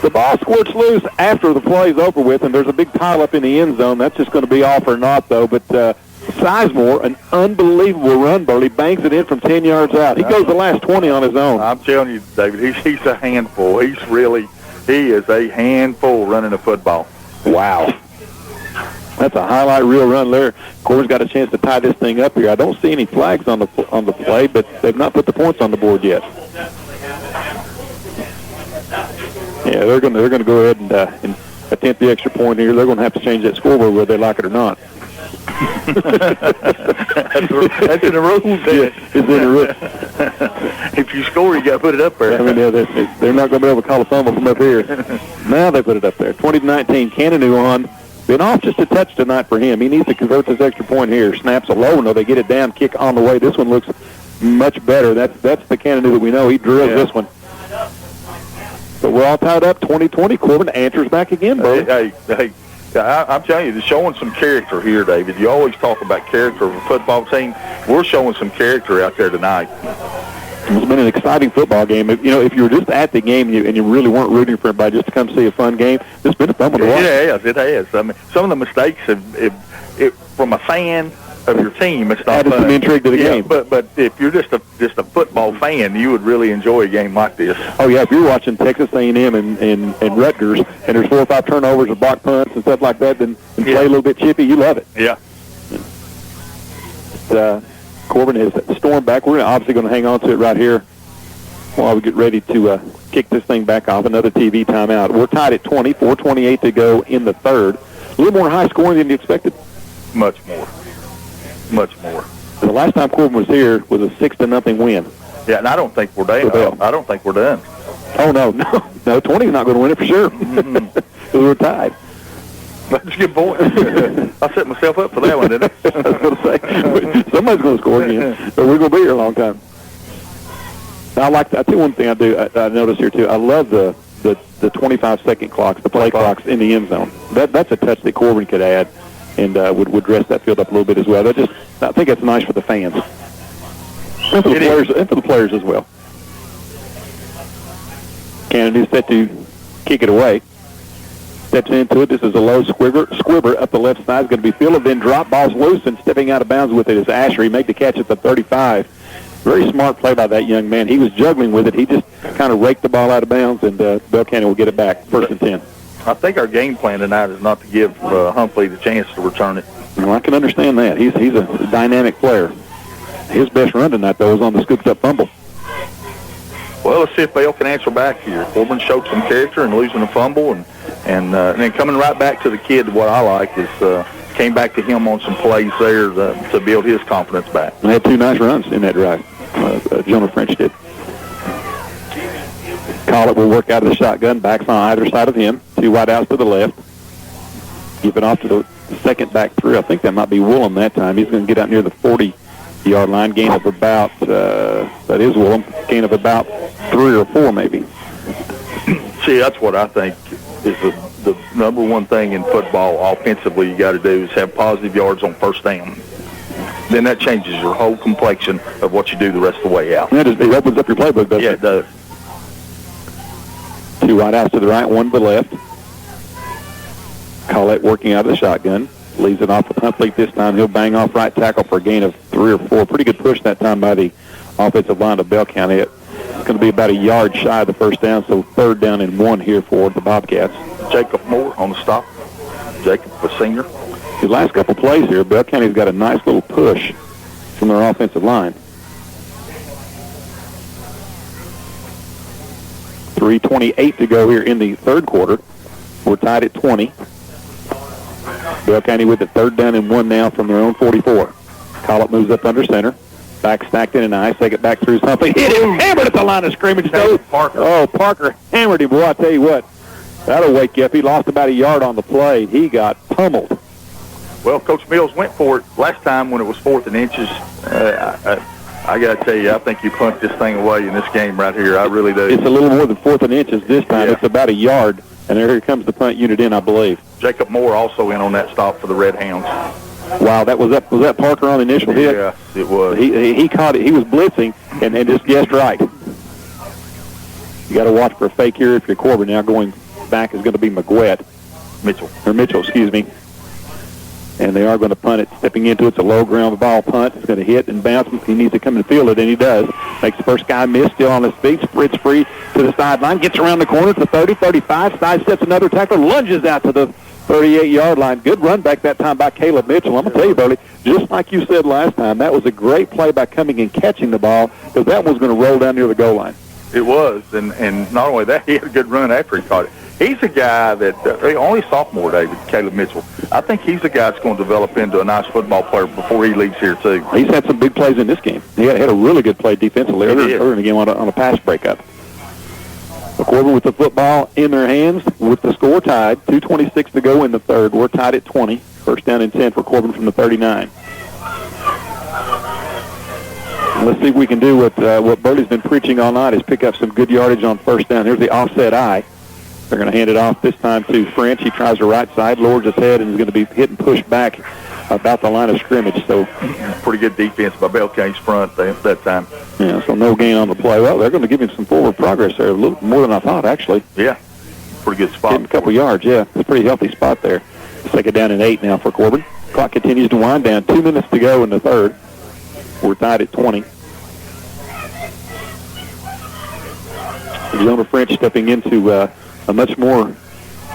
The ball squirts loose after the play's over with, and there's a big pile up in the end zone. That's just going to be all for naught, though. But Sizemore, an unbelievable run, Burley, bangs it in from 10 yards out. He goes the last 20 on his own. I'm telling you, David, he's a handful. He is a handful running a football. Wow. That's a highlight reel run there. Corbin's got a chance to tie this thing up here. I don't see any flags on the play, but they've not put the points on the board yet. Yeah, they're going to go ahead and attempt the extra point here. They're going to have to change that scoreboard whether they like it or not. That's in the rules. Yeah, it's in the rules. If you score, you got to put it up there. I mean, yeah, they're not going to be able to call a fumble from up here. Now they put it up there. 20-19. Cannonu on. Been off just a touch tonight for him. He needs to convert this extra point here. Snaps a low, no, they get it down, kick on the way. This one looks much better. That's the Cannonu that we know. He drills this one. But we're all tied up, 20-20. Corbin answers back again, bro. Hey, I'm telling you, they're showing some character here, David. You always talk about character of a football team. We're showing some character out there tonight. It's been an exciting football game. If you were just at the game and you really weren't rooting for everybody just to come see a fun game, it's been a fun one to watch. It has. I mean, some of the mistakes from a fan of your team, it's not added fun. Some intrigue to the game. But if you're just a football fan, you would really enjoy a game like this. Oh yeah, if you're watching Texas A&M and Rutgers, and there's 4 or 5 turnovers or block punts and stuff like that, and play a little bit chippy, you love it. Yeah. Corbin has stormed back. We're obviously going to hang on to it right here while we get ready to kick this thing back off. Another TV timeout. We're tied at 20, 4:28 to go in the third. A little more high scoring than you expected. Much more. The last time Corbin was here was a 6-0 win. Yeah, and I don't think we're done. I don't think we're done. Oh no, 20's not going to win it for sure. Because we're tied. That's a good point. I set myself up for that one, didn't I? I was going to say, somebody's going to score again, but we're going to be here a long time. Now, I tell you one thing I notice here, too. I love the 25-second clocks, the play clocks in the end zone. That's a touch that Corbin could add and would dress that field up a little bit as well. I think that's nice for the fans. And for the players as well. Kennedy's set to kick it away. Steps into it. This is a low squibber up the left side. Is going to be fielded, then drop. Ball's loose, and stepping out of bounds with it is Asher. He made the catch at the 35. Very smart play by that young man. He was juggling with it. He just kind of raked the ball out of bounds, and Bell County will get it back. 1st and 10. I think our game plan tonight is not to give Humphrey the chance to return it. Well, I can understand that. He's a dynamic player. His best run tonight, though, was on the scooped-up fumble. Well, let's see if Bale can answer back here. Corbin showed some character in losing a fumble, and then coming right back to the kid. What I like is came back to him on some plays there to build his confidence back. And they had 2 nice runs in that drive. Jonah French did. Collett will work out of the shotgun. Backs on either side of him. 2 wide outs to the left. Give it off to the second back through. I think that might be Woolham that time. He's going to get out near the 40-yard line. Gain of about, that is Woolham, gain of about 3 or 4 maybe. See, that's what I think is the number one thing in football offensively you got to do is have positive yards on first down. Then that changes your whole complexion of what you do the rest of the way out. It opens up your playbook, doesn't it? Yeah, it does. 2 wide outs to the right, 1 to the left. Collette working out of the shotgun. Leaves it off with Huntley this time. He'll bang off right tackle for a gain of 3 or 4. Pretty good push that time by the offensive line of Bell County. It's going to be about a yard shy of the first down, so 3rd down and 1 here for the Bobcats. Jacob Moore on the stop. Jacob, a senior. The last couple plays here, Bell County's got a nice little push from their offensive line. 3:28 to go here in the third quarter. We're tied at 20. Bell County with it 3rd down and 1 now from their own 44. Collett moves up under center. Back stacked in and nice. Take it back through something. Hit him. Hammered at the line of scrimmage. Parker. Oh, Parker hammered him. Boy, I tell you what. That'll wake you up. He lost about a yard on the play. He got pummeled. Well, Coach Mills went for it last time when it was 4th and inches. I got to tell you, I think you punt this thing away in this game right here. I really do. It's a little more than 4th and inches this time. Yeah. It's about a yard, and here comes the punt unit in, I believe. Jacob Moore also in on that stop for the Redhounds. Wow, was that Parker on the initial hit? Yeah, it was. He caught it. He was blitzing and just guessed right. You got to watch for a fake here if you're Corbin. Now going back is going to be Mitchell, excuse me. and they are going to punt it. Stepping into it's a low ground ball punt. It's going to hit and bounce. He needs to come and field it, and he does. Makes the first guy miss, still on his feet, spreads free to the sideline, gets around the corner to 30, 35, sidesteps another tackler, lunges out to the 38-yard line. Good run back that time by Caleb Mitchell. I'm going to tell you, Burley, just like you said last time, that was a great play by coming and catching the ball, because that one's going to roll down near the goal line. It was, and not only that, he had a good run after he caught it. He's a guy that, only sophomore, David, Caleb Mitchell. I think he's a guy that's going to develop into a nice football player before he leaves here, too. He's had some big plays in this game. He had a really good play defensively earlier in the game on a pass breakup. Corbin with the football in their hands with the score tied. 2:26 to go in the third. We're tied at 20. First down and 10 for Corbin from the 39. Let's see if we can do what Burley's been preaching all night, is pick up some good yardage on first down. Here's the offset eye. They're going to hand it off this time to French. He tries the right side, lowers his head, and is going to be hit and pushed back about the line of scrimmage. So pretty good defense by Bell County's front that time. Yeah, so no gain on the play. Well, they're going to give him some forward progress there, a little more than I thought, actually. Yeah, pretty good spot. Getting a couple yards, yeah. It's a pretty healthy spot there. Second down and 8 now for Corbin. Clock continues to wind down. 2 minutes to go in the third. We're tied at 20. Jonah French stepping into a much more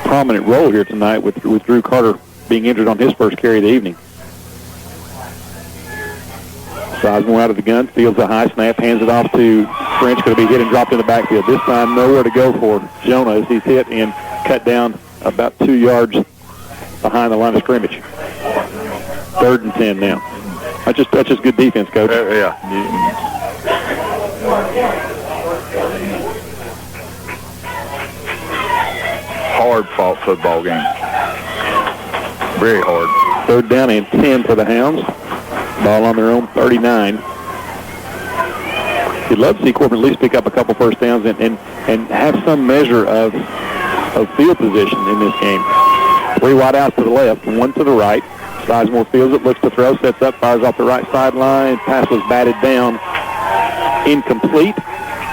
prominent role here tonight with Drew Carter being injured on his first carry of the evening. Sizemore out of the gun, fields a high snap, hands it off to French, going to be hit and dropped in the backfield. This time nowhere to go for Jonah as he's hit and cut down about 2 yards behind the line of scrimmage. 3rd and 10 now. That's just good defense, Coach. Yeah. Hard-fought football game. Very hard. 3rd down and 10 for the Hounds. Ball on their own 39. You'd love to see Corbin at least pick up a couple first downs and have some measure of field position in this game. 3 wide outs to the left, 1 to the right. Sizemore fields it, looks to throw, sets up, fires off the right sideline. Pass was batted down, incomplete,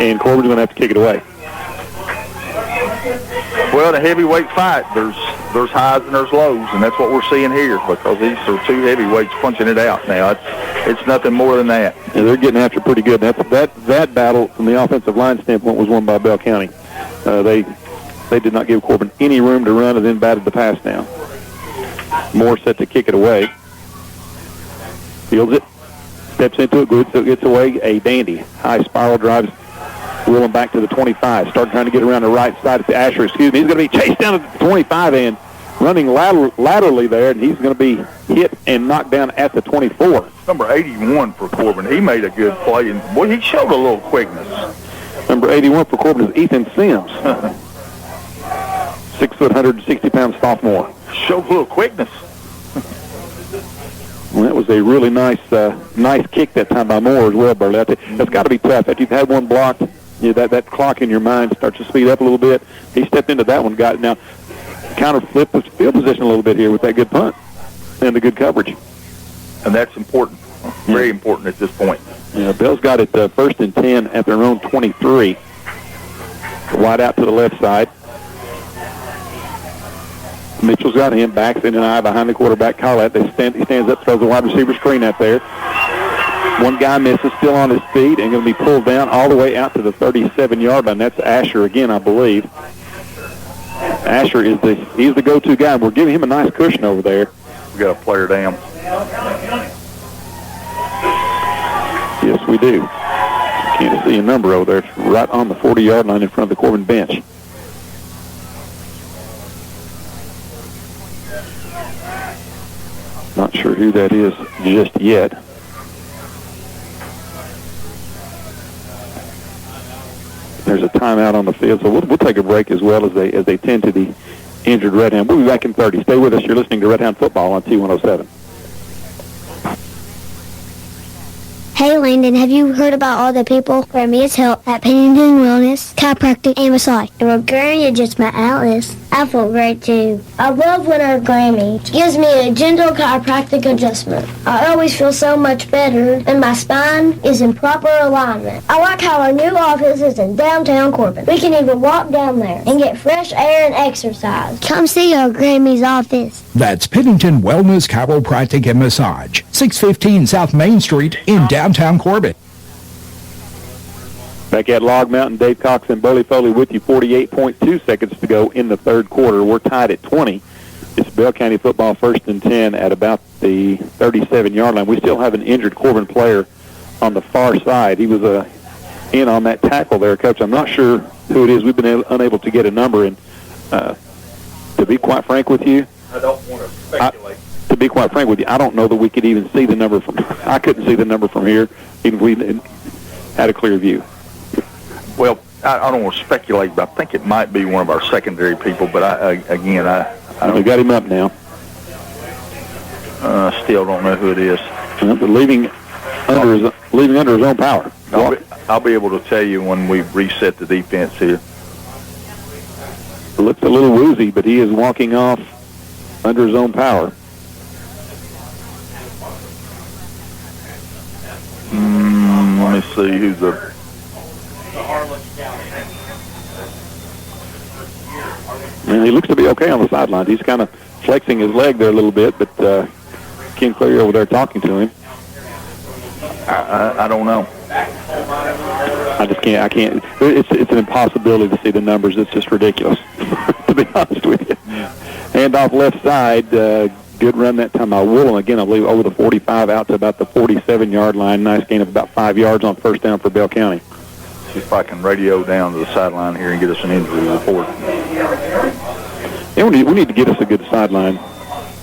and Corbin's going to have to kick it away. Well, in a heavyweight fight, there's highs and there's lows, and that's what we're seeing here, because these are 2 heavyweights punching it out now. It's nothing more than that. Yeah, they're getting after pretty good. That battle from the offensive line standpoint was won by Bell County. They did not give Corbin any room to run and then batted the pass down. Moore set to kick it away. Fields it, steps into it, gets away a dandy. High spiral drives, wheeling back to the 25. Start trying to get around the right side to Asher. He's going to be chased down to the 25 and running laterally there, and he's going to be hit and knocked down at the 24. Number 81 for Corbin. He made a good play, and boy, he showed a little quickness. Number 81 for Corbin is Ethan Sims. 6 foot, 160-pound sophomore. Showed a little quickness. Well, that was a really nice kick that time by Moore as well, Burley. That's got to be tough. After you've had one blocked, that clock in your mind starts to speed up a little bit. He stepped into that one, got it. Now, kind of flipped the field position a little bit here with that good punt and the good coverage. And that's important. Very important at this point. Yeah, Bell's got it 1st and 10 at their own 23. Wide out to the left side. Mitchell's got him, backs in an eye behind the quarterback, Collette. He stands up, throws a wide receiver screen out there. One guy misses, still on his feet, and going to be pulled down all the way out to the 37-yard line. That's Asher again, I believe. Asher he's the go-to guy. We're giving him a nice cushion over there. We got a player down. Yes, we do. Can't see a number over there. It's right on the 40-yard line in front of the Corbin bench. Not sure who that is just yet. There's a timeout on the field, so we'll take a break as well as they tend to the injured Redhound. We'll be back in 30. Stay with us. You're listening to Redhound Football on T107. Hey Landon, have you heard about all the people where me is help at Pennington Wellness, Chiropractic, and Massage? And we're going to just my Atlas. I feel great too. I love winter Grammy. It gives me a gentle chiropractic adjustment. I always feel so much better, and my spine is in proper alignment. I like how our new office is in downtown Corbin. We can even walk down there and get fresh air and exercise. Come see our Grammy's office. That's Pennington Wellness Chiropractic and Massage, 615 South Main Street in downtown Corbin. Back at Log Mountain, Dave Cox and Burley Foley with you. 48.2 seconds to go in the third quarter. We're tied at 20. It's Bell County football 1st and 10 at about the 37-yard line. We still have an injured Corbin player on the far side. He was in on that tackle there, Coach. I'm not sure who it is. We've been unable to get a number. And to be quite frank with you, I don't want to speculate. To be quite frank with you, I don't know that we could even see the number from. I couldn't see the number from here, even if we had a clear view. Well, I don't want to speculate, but I think it might be one of our secondary people. But I don't. We got him up now. Still don't know who it is. But leaving under his own power. I'll be able to tell you when we reset the defense here. It looks a little woozy, but he is walking off under his own power. Let me see who's the. And he looks to be okay on the sidelines. He's kind of flexing his leg there a little bit, but Ken Cleary over there talking to him. I don't know. I just can't. I can't. It's an impossibility to see the numbers. It's just ridiculous, to be honest with you. Handoff left side. Good run that time by Woolham. Again, I believe over the 45 out to about the 47-yard line. Nice gain of about 5 yards on first down for Bell County. See if I can radio down to the sideline here and get us an injury report. Yeah, we need to get us a good sideline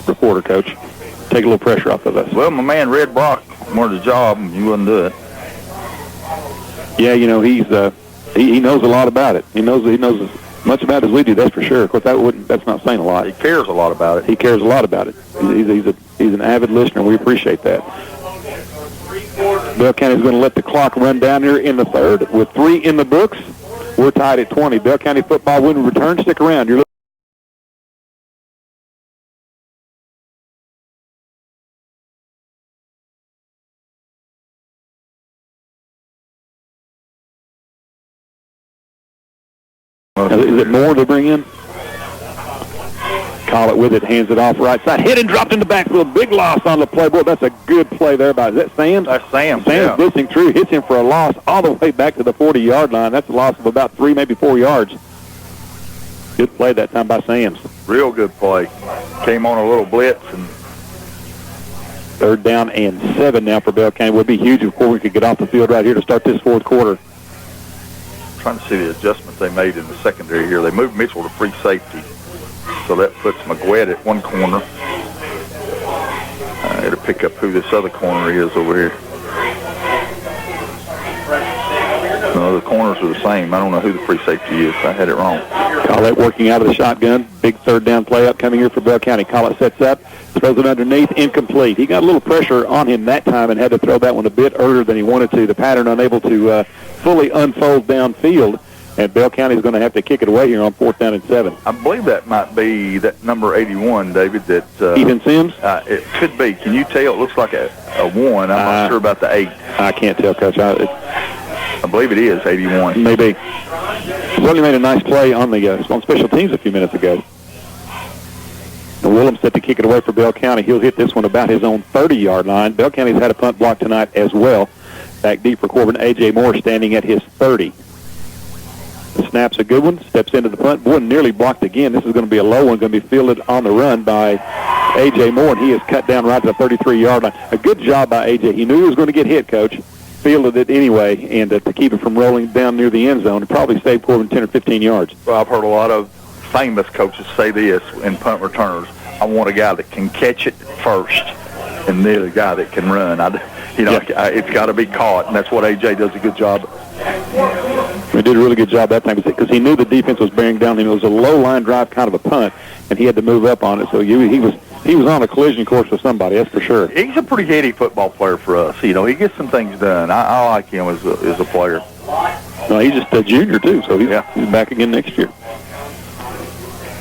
reporter, Coach. Take a little pressure off of us. Well, my man Red Brock wanted a job, and you wouldn't do it. Yeah, you know, he knows a lot about it. He knows as much about it as we do. That's for sure. Of course, that's not saying a lot. He cares a lot about it. He cares a lot about it. He's an avid listener. We appreciate that. Bell County's going to let the clock run down here in the third with 3 in the books. We're tied at 20. Bell County football when we return. Stick around. You're Is it more to bring in? Call it with it, hands it off right side. Hit and dropped in the backfield. Big loss on the play. Boy, that's a good play there by, is that Sam? That's Sam. Sam's blitzing through, hits him for a loss all the way back to the 40-yard line. That's a loss of about 3, maybe 4 yards. Good play that time by Sam's. Real good play. Came on a little blitz. And 3rd down and 7 now for Bell County. Would be huge if Corbin could get off the field right here to start this fourth quarter. Trying to see the adjustments they made in the secondary here. They moved Mitchell to free safety. So that puts McGued at one corner. I got to pick up who this other corner is over here. No, the corners are the same. I don't know who the free safety is. I had it wrong. Collette working out of the shotgun. Big 3rd down play upcoming here for Bell County. Collette sets up, throws it underneath, incomplete. He got a little pressure on him that time and had to throw that one a bit earlier than he wanted to. The pattern unable to fully unfold downfield. And Bell County is going to have to kick it away here on 4th down and 7. I believe that might be that number 81, David. That Ethan Sims? It could be. Can you tell? It looks like a 1. I'm not sure about the 8. I can't tell, Coach. I believe it is 81. Maybe. Certainly made a nice play on special teams a few minutes ago. And Willem set to kick it away for Bell County. He'll hit this one about his own 30-yard line. Bell County's had a punt block tonight as well. Back deep for Corbin. A.J. Moore standing at his 30. The snap's a good one. Steps into the punt. Boy, nearly blocked again. This is going to be a low one. Going to be fielded on the run by A.J. Moore, and he is cut down right to the 33-yard line. A good job by A.J. He knew he was going to get hit, Coach. Fielded it anyway, and to keep it from rolling down near the end zone, it probably saved Corbin 10 or 15 yards. Well, I've heard a lot of famous coaches say this in punt returners. I want a guy that can catch it first, and then a guy that can run. It's got to be caught, and that's what A.J. does a good job. He did a really good job that time because he knew the defense was bearing down him. It was a low-line drive, kind of a punt, and he had to move up on it. So he was on a collision course with somebody, that's for sure. He's a pretty heady football player for us. He gets some things done. I like him as a player. No, he's just a junior, too, so he's back again next year.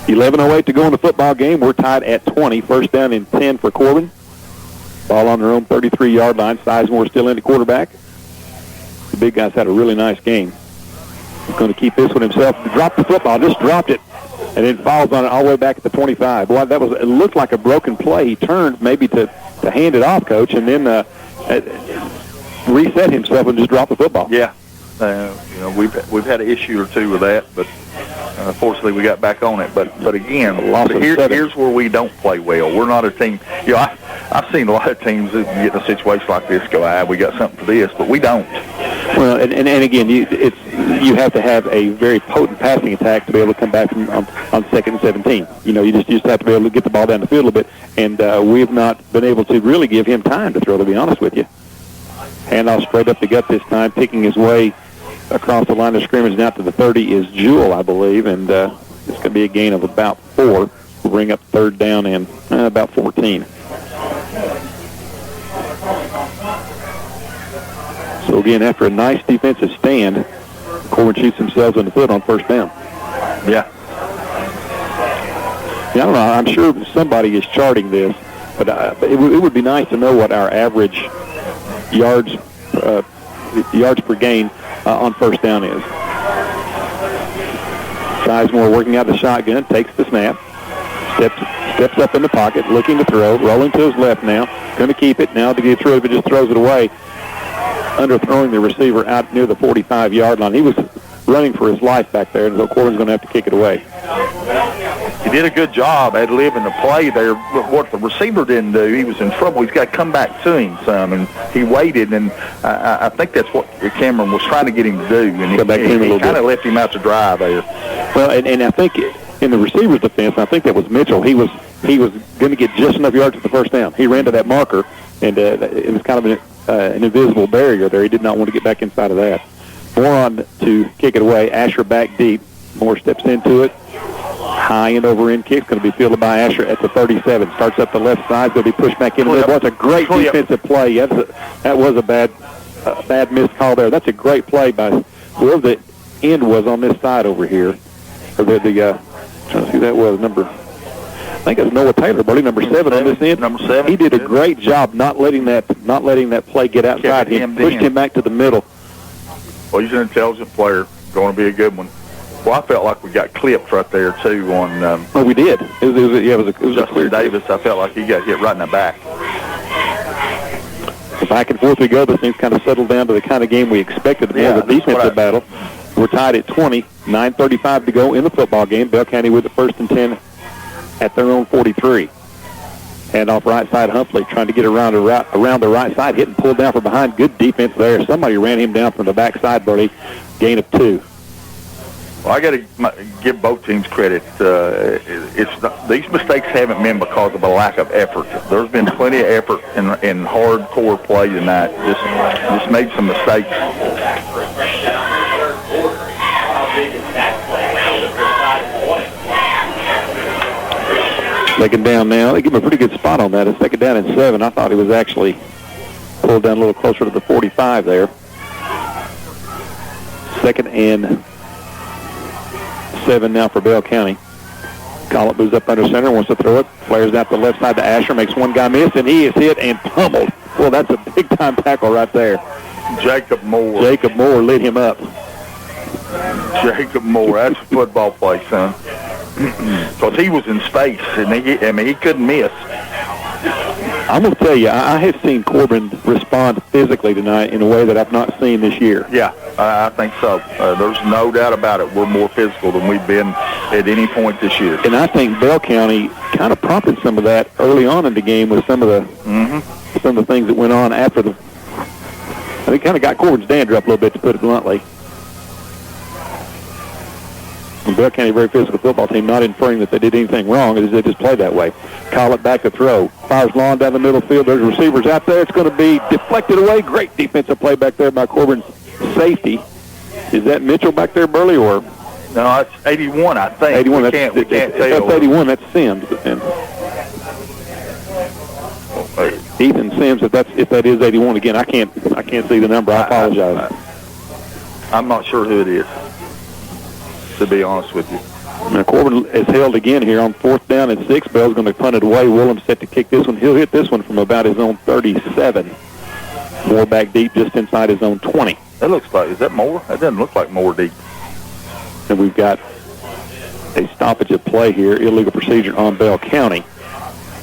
11:08 to go in the football game. We're tied at 20. First down and 10 for Corbin. Ball on their own 33-yard line. Sizemore still in the quarterback. The big guy's had a really nice game. He's going to keep this one himself. Dropped the football, just dropped it, and then falls on it all the way back at the 25. Boy, it looked like a broken play. He turned maybe to hand it off, Coach, and then reset himself and just dropped the football. Yeah. We've had an issue or two with that, but fortunately we got back on it. But again, here's where we don't play well. We're not a team. I've seen a lot of teams that get in a situation like this go, we got something for this, but we don't. Well, and again, you have to have a very potent passing attack to be able to come back on second and 17. You just have to be able to get the ball down the field a little bit, and we've not been able to really give him time to throw, to be honest with you. Handoff straight up the gut this time, picking his way across the line of scrimmage and out to the 30 is Jewell, I believe, and it's going to be a gain of about 4. We'll bring up third down and about 14. So again, after a nice defensive stand, Corbin shoots themselves in the foot on first down. Yeah. I don't know. I'm sure somebody is charting this, but it would be nice to know what our average yards per gain on first down is. Sizemore working out the shotgun, takes the snap, steps up in the pocket, looking to throw, rolling to his left now, going to keep it now to get through it, but just throws it away, underthrowing the receiver out near the 45-yard line. He was running for his life back there, and so Corbin's going to have to kick it away. He did a good job at living the play there. What the receiver didn't do, he was in trouble. He's got to come back to him some, and he waited, and I think that's what Cameron was trying to get him to do, and he kind of left him out to dry there. Well, and I think in the receiver's defense, I think that was Mitchell. He was going to get just enough yards at the first down. He ran to that marker, and it was kind of an invisible barrier there. He did not want to get back inside of that. Moore on to kick it away. Asher back deep. Moore steps into it. High and over in kick. Going to be fielded by Asher at the 37. Starts up the left side. Going to be pushed back in. It was a great defensive play. That was a bad missed call there. That's a great play by whoever the end was on this side over here. Or trying to see who that was. I think it was Noah Taylor, buddy, number 7 on this end. Number 7. He did a great job not letting that play get outside him. Pushed him back to the middle. Well, he's an intelligent player. Going to be a good one. Well, I felt like we got clipped right there, too, on... we did. It was Justin clear Davis. I felt like he got hit right in the back. So back and forth we go. This thing's kind of settled down to the kind of game we expected to be, a defensive battle. We're tied at 20, 9:35 to go in the football game. Bell County with the first and 10 at their own 43. Handoff right side, Humphrey trying to get around the right side, hit and pulled down from behind. Good defense there. Somebody ran him down from the backside, Bertie. Gain of 2. Well, I got to give both teams credit. These mistakes haven't been because of a lack of effort. There's been plenty of effort in hardcore play tonight. Just made some mistakes. Second down now. They give him a pretty good spot on that. It's second down and 7. I thought he was actually pulled down a little closer to the 45 there. Second and 7 now for Bell County. Collett moves up under center, wants to throw it. Flares out the left side to Asher, makes one guy miss, and he is hit and pummeled. Well, that's a big-time tackle right there. Jacob Moore lit him up. Jacob Moore, that's a football play, son. Because he was in space, and he couldn't miss. I'm going to tell you, I have seen Corbin respond physically tonight in a way that I've not seen this year. Yeah, I think so. There's no doubt about it. We're more physical than we've been at any point this year. And I think Bell County kind of prompted some of that early on in the game with some of the things that went on after the. I think kind of got Corbin's dander up a little bit, to put it bluntly. And Bell County, very physical football team, not inferring that they did anything wrong. They just played that way. Collett back to throw. Fires long down the middle field. There's receivers out there. It's going to be deflected away. Great defensive play back there by Corbin's safety. Is that Mitchell back there, Burley, or? No, it's 81, I think. 81. We can't tell. That's 81. That's Sims. And Ethan Sims. If that is 81 again, I can't see the number. I apologize. I'm not sure who it is, to be honest with you. Now Corbin is held again here on 4th down and 6. Bell's going to punt it away. Williams set to kick this one. He'll hit this one from about his own 37. More back deep just inside his own 20. That looks like, is that more? That doesn't look like more deep. And we've got a stoppage of play here, illegal procedure on Bell County.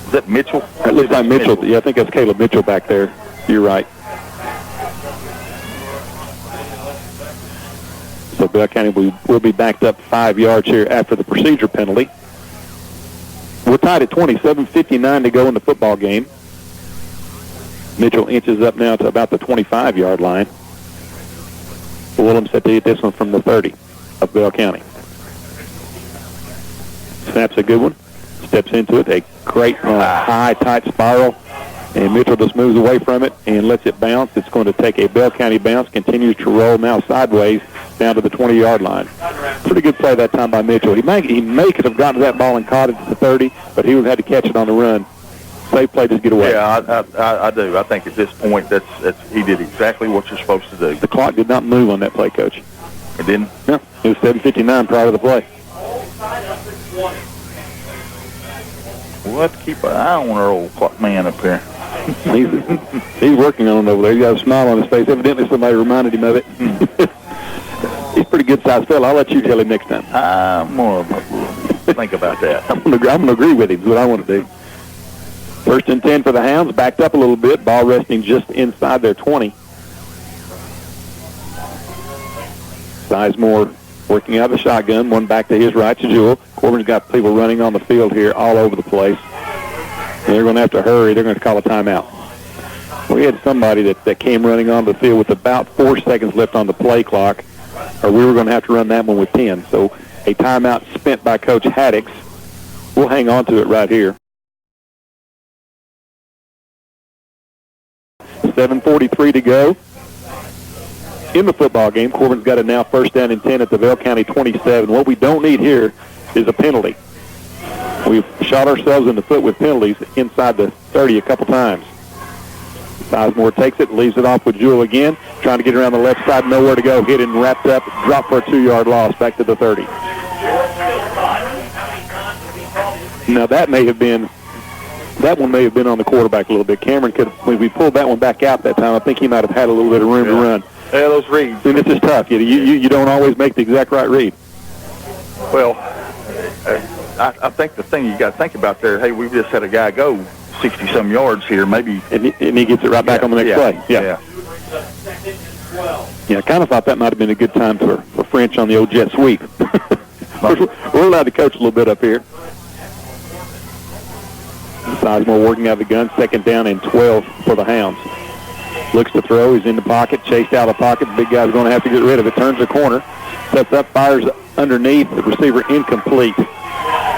Is that Mitchell? It looks like Mitchell. Yeah, I think that's Caleb Mitchell back there. You're right. So Bell County will be backed up 5 yards here after the procedure penalty. We're tied at 27:59 to go in the football game. Mitchell inches up now to about the 25-yard line. Williams set to hit this one from the 30 of Bell County. Snaps a good one. Steps into it. A great high, tight spiral. And Mitchell just moves away from it and lets it bounce. It's going to take a Bell County bounce. Continues to roll now sideways down to the 20-yard line. Pretty good play that time by Mitchell. He may could have gotten to that ball and caught it at the 30, but he would have had to catch it on the run. Safe play, just get away. Yeah, I do. I think at this point he did exactly what you're supposed to do. The clock did not move on that play, Coach. It didn't? No. It was 7:59 prior to the play. We'll have to keep an eye on our old clock man up here. He's working on it over there. He's got a smile on his face. Evidently somebody reminded him of it. He's a pretty good-sized fellow. I'll let you tell him next time. I'm more think about that. I'm going to agree with him. Is what I want to do. 1st and 10 for the Hounds. Backed up a little bit. Ball resting just inside their 20. Sizemore working out of the shotgun. One back to his right to Jewell. Corbin's got people running on the field here all over the place. They're going to have to hurry. They're going to call a timeout. We had somebody that came running onto the field with about 4 seconds left on the play clock, or we were going to have to run that one with 10. So a timeout spent by Coach Haddix. We'll hang on to it right here. 7:43 to go in the football game. Corbin's got it now 1st down and 10 at the Bell County 27. What we don't need here is a penalty. We've shot ourselves in the foot with penalties inside the 30 a couple times. Sizemore takes it, leaves it off with Jewell again, trying to get around the left side, nowhere to go, hit and wrapped up, dropped for a 2-yard loss back to the 30. Now that one may have been on the quarterback a little bit. Cameron when we pulled that one back out that time, I think he might have had a little bit of room to run. Yeah, those reads. And it's just tough. You don't always make the exact right read. Well, I think the thing you got to think about there, hey, we've just had a guy go 60-some yards here, maybe. And he gets it right back on the next play. Yeah, I kind of thought that might have been a good time for French on the old jet sweep. We're allowed to coach a little bit up here. Sizemore working out of the gun, 2nd down and 12 for the Hounds. Looks to throw, he's in the pocket, chased out of the pocket. The big guy's going to have to get rid of it. Turns the corner, steps up, fires underneath. The receiver incomplete.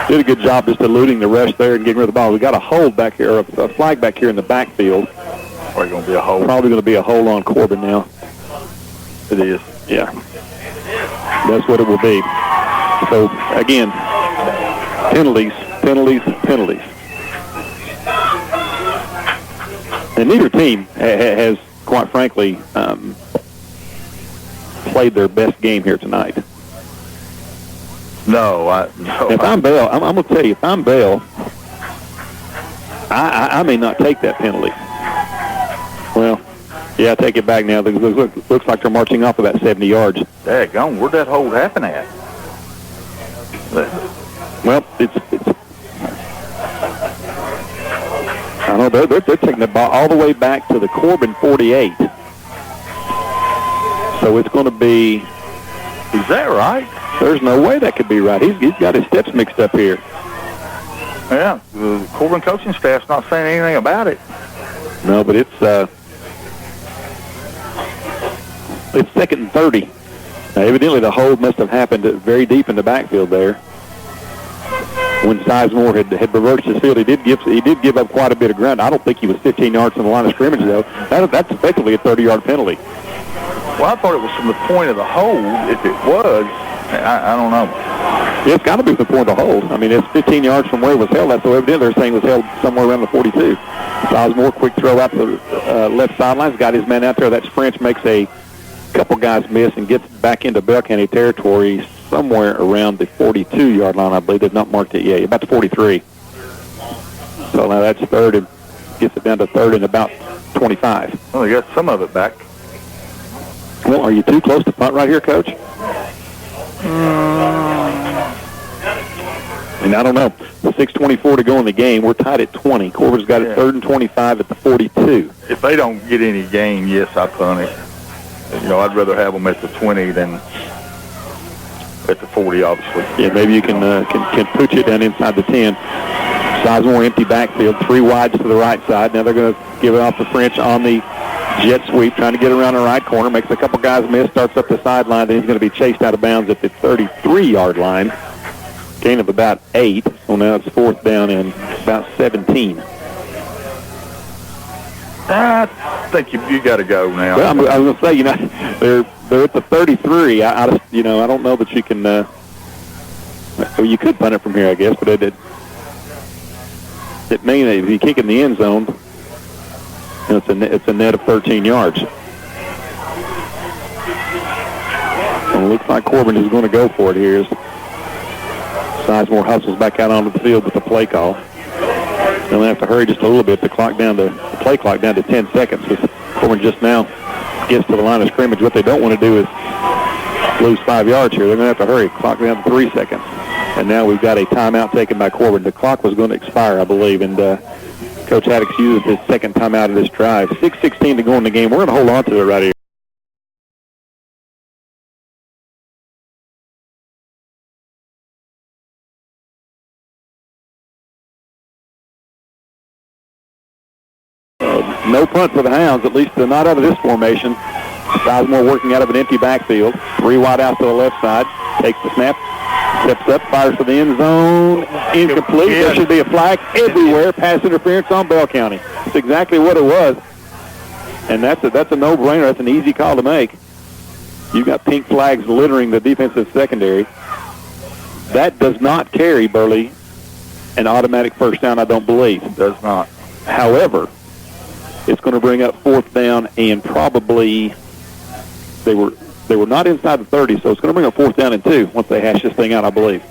Did a good job just eluding the rush there and getting rid of the ball. We got a hold back here, a flag back here in the backfield. Probably going to be a hold. Probably going to be a hold on Corbin now. It is. Yeah. That's what it will be. So, again, penalties. And neither team has, quite frankly, played their best game here tonight. No. If I'm Bell, I'm going to tell you, if I'm Bell, I may not take that penalty. Well, yeah, I take it back now. Looks like they're marching off about 70 yards. Daggone, where'd that hold happen at? Well, it's I know they're taking the ball all the way back to the Corbin 48. So it's going to be. Is that right? There's no way that could be right. He's got his steps mixed up here. Yeah, the Corbin coaching staff's not saying anything about it. No, but it's 2nd and 30. Now, evidently the hold must have happened very deep in the backfield there. When Sizemore had reversed his field, he did give up quite a bit of ground. I don't think he was 15 yards from the line of scrimmage, though. That's effectively a 30-yard penalty. Well, I thought it was from the point of the hold. If it was, I don't know. Yeah, it's got to be from the point of the hold. I mean, it's 15 yards from where it was held. That's so evidently they're saying it was held somewhere around the 42. Sizemore, quick throw out the left sidelines, got his man out there. That French makes a couple guys miss and gets back into Bell County territory. somewhere around the 42-yard line, I believe. They've not marked it yet. About the 43. So now that's third and gets it down to third and about 25. Well, they got some of it back. Well, are you too close to punt right here, Coach? And I don't know. With 6:24 to go in the game, we're tied at 20. Corbin's got it third and 25 at the 42. If they don't get any gain, yes, I punt it. You know, I'd rather have them at the 20 than at the 40, obviously. Yeah, maybe you can put you down inside the 10. Sizemore empty backfield, 3 wides to the right side. Now they're going to give it off to French on the jet sweep, trying to get around the right corner. Makes a couple guys miss, starts up the sideline. Then he's going to be chased out of bounds at the 33-yard line. Gain of about 8. So now it's fourth down and about 17. I think you got to go now. Well, I was going to say, you know, they're at the 33. I don't know that you can. Well, you could punt it from here, I guess, but it means if you kick in the end zone, you know, it's a net of 13 yards. So it looks like Corbin is going to go for it here. As Sizemore hustles back out onto the field with the play call. They'll have to hurry just a little bit. The play clock down to 10 seconds. Because Corbin just now gets to the line of scrimmage. What they don't want to do is lose 5 yards here. They're going to have to hurry. Clock down to 3 seconds. And now we've got a timeout taken by Corbin. The clock was going to expire, I believe, and Coach Haddock's used his second timeout of this drive. 6:16 to go in the game. We're going to hold on to it right here. No punt for the Hounds, at least not out of this formation. Sizemore working out of an empty backfield. 3 wide out to the left side. Takes the snap. Steps up, fires for the end zone. Incomplete. There should be a flag everywhere. Pass interference on Bell County. That's exactly what it was. And that's a no-brainer. That's an easy call to make. You've got pink flags littering the defensive secondary. That does not carry, Burley, an automatic first down, I don't believe. It does not. However, it's going to bring up fourth down, and probably they were not inside the 30, so it's going to bring up fourth down and 2 once they hash this thing out, I believe.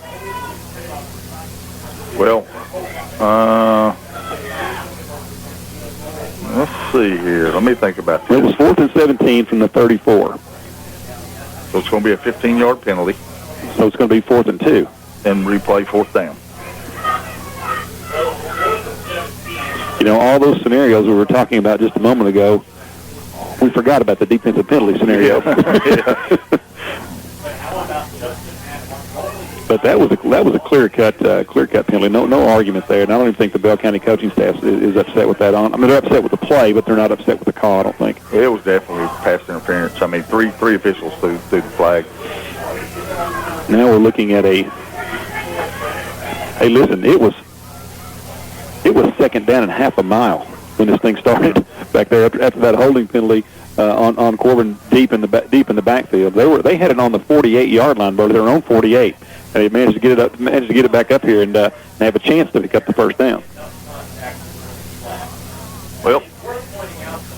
Well, let's see here. Let me think about this. It was 4th and 17 from the 34. So it's going to be a 15-yard penalty. So it's going to be 4th and 2. And replay fourth down. You know, all those scenarios we were talking about just a moment ago, we forgot about the defensive penalty scenario. Yeah. But that was a clear-cut penalty. No argument there. And I don't even think the Bell County coaching staff is upset with that. I mean, they're upset with the play, but they're not upset with the call, I don't think. It was definitely pass interference. I mean, three officials threw the flag. Now we're looking at hey, listen, it was second down and half a mile when this thing started back there after that holding penalty on Corbin deep in the backfield. They had it on the 48-yard line, but their own 48. And they managed to get it back up here and have a chance to pick up the first down. Well,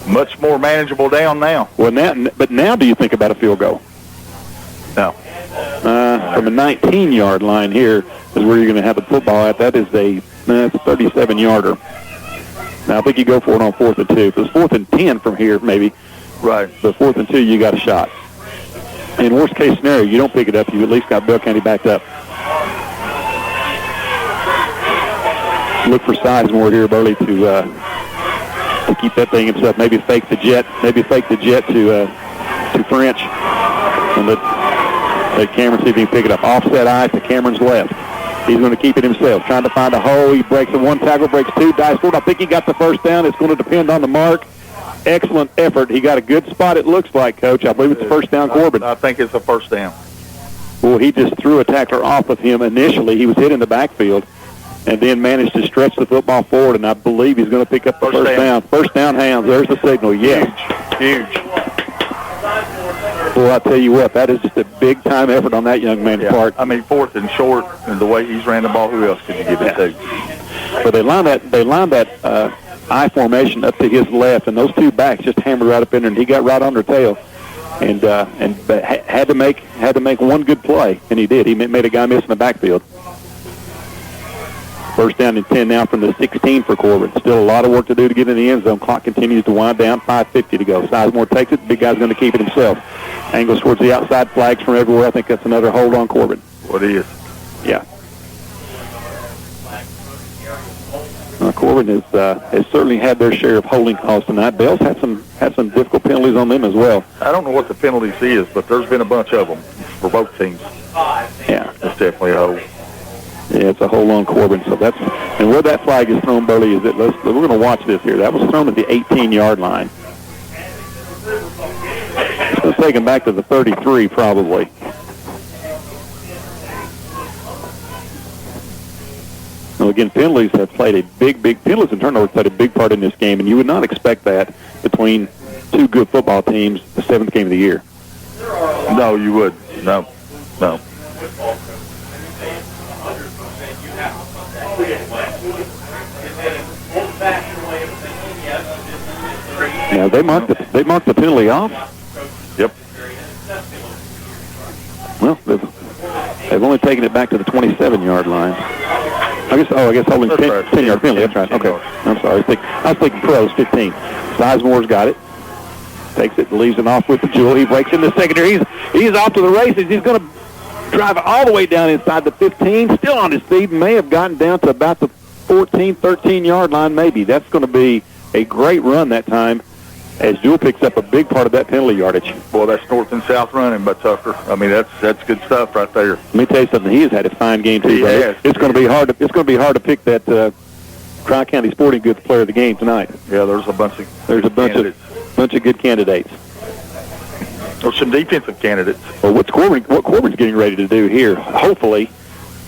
much more manageable down now. Well, now do you think about a field goal? No. From a 19-yard line here is where you're going to have the football at. That is a 37-yarder. Now, I think you go for it on 4th and 2. If it's 4th and 10 from here, maybe. Right. But 4th and 2, you got a shot. In worst case scenario, you don't pick it up. You at least got Bell County backed up. Look for Sizemore here, Burley, to keep that thing himself. Maybe fake the jet. Maybe fake the jet to French. And let Cameron see if he can pick it up. Offset eye to Cameron's left. He's going to keep it himself, trying to find a hole. He breaks a 1 tackle, breaks 2, dives for it. I think he got the first down. It's going to depend on the mark. Excellent effort. He got a good spot, it looks like, Coach. I believe it's the first down, Corbin. I think it's a first down. Well, he just threw a tackler off of him initially. He was hit in the backfield and then managed to stretch the football forward, and I believe he's going to pick up the first down. First down, Hounds. There's the signal. Yes. Huge. Well, I tell you what, that is just a big-time effort on that young man's part. I mean, 4th and short, and the way he's ran the ball, who else could you give it to? But they line that I formation up to his left, and those 2 backs just hammered right up in there, and he got right on their tail. but had to make one good play, and he did. He made a guy miss in the backfield. First down and 10 now from the 16 for Corbin. Still a lot of work to do to get in the end zone. Clock continues to wind down. 5:50 to go. Sizemore takes it. Big guy's going to keep it himself. Angles towards the outside. Flags from everywhere. I think that's another hold on Corbin. What is? Yeah. Corbin has certainly had their share of holding calls tonight. Bell's had some difficult penalties on them as well. I don't know what the penalties is, but there's been a bunch of them for both teams. Yeah. It's definitely a hold. Yeah, it's a hold on Corbin. So and where that flag is thrown, Burley, is that we're going to watch this here. That was thrown at the 18-yard line. It's going to take him back to the 33 probably. Well, again, penalties have played a big penalties and turnovers played a big part in this game, and you would not expect that between two good football teams, the 7th game of the year. No, you would. No. Yeah, they marked the penalty off. Yep. Well, they've only taken it back to the 27-yard line. I guess holding 10-yard penalty. That's right. Okay. I'm sorry. I was thinking pros 15. Sizemore's got it. Takes it, leaves it off with the jewel. He breaks in the secondary. He's off to the races. He's going to drive it all the way down inside the 15. Still on his feet. May have gotten down to about the 14, 13-yard line maybe. That's going to be a great run that time as Jewel picks up a big part of that penalty yardage. Boy, that's north and south running by Tucker. I mean, that's good stuff right there. Let me tell you something. He has had a fine game too. It's going to be hard. It's going to be hard to pick that Tri-County Sporting Goods Player of the Game tonight. Yeah, there's a bunch of good candidates. Or some defensive candidates. Well, what Corbin's getting ready to do here, hopefully,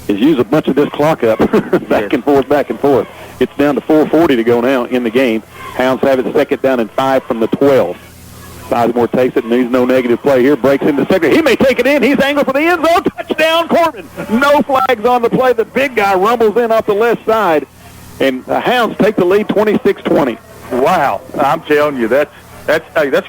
is use a bunch of this clock up back and forth. It's down to 4:40 to go now in the game. Hounds have it 2nd down and 5 from the 12. Sizemore takes it, and needs no negative play here. Breaks into second. He may take it in. He's angled for the end zone. Touchdown, Corbin. No flags on the play. The big guy rumbles in off the left side, and the Hounds take the lead 26-20. Wow. I'm telling you, that's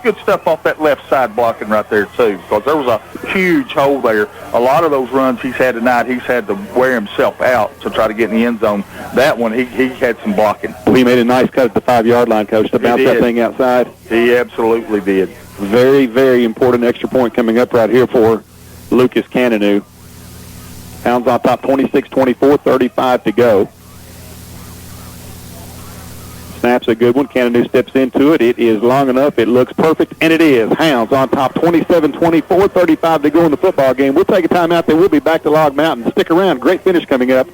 good stuff off that left side blocking right there, too, because there was a huge hole there. A lot of those runs he's had tonight, he's had to wear himself out to try to get in the end zone. That one, he had some blocking. Well, he made a nice cut at the 5-yard line, Coach, to bounce that thing outside. He absolutely did. Very, very important extra point coming up right here for Lucas Cannonu. Hounds on top 26-24, 35 to go. Snap's a good one. Cannonu steps into it. It is long enough. It looks perfect, and it is. Hounds on top 27-24, 35 to go in the football game. We'll take a timeout there. We'll be back to Log Mountain. Stick around. Great finish coming up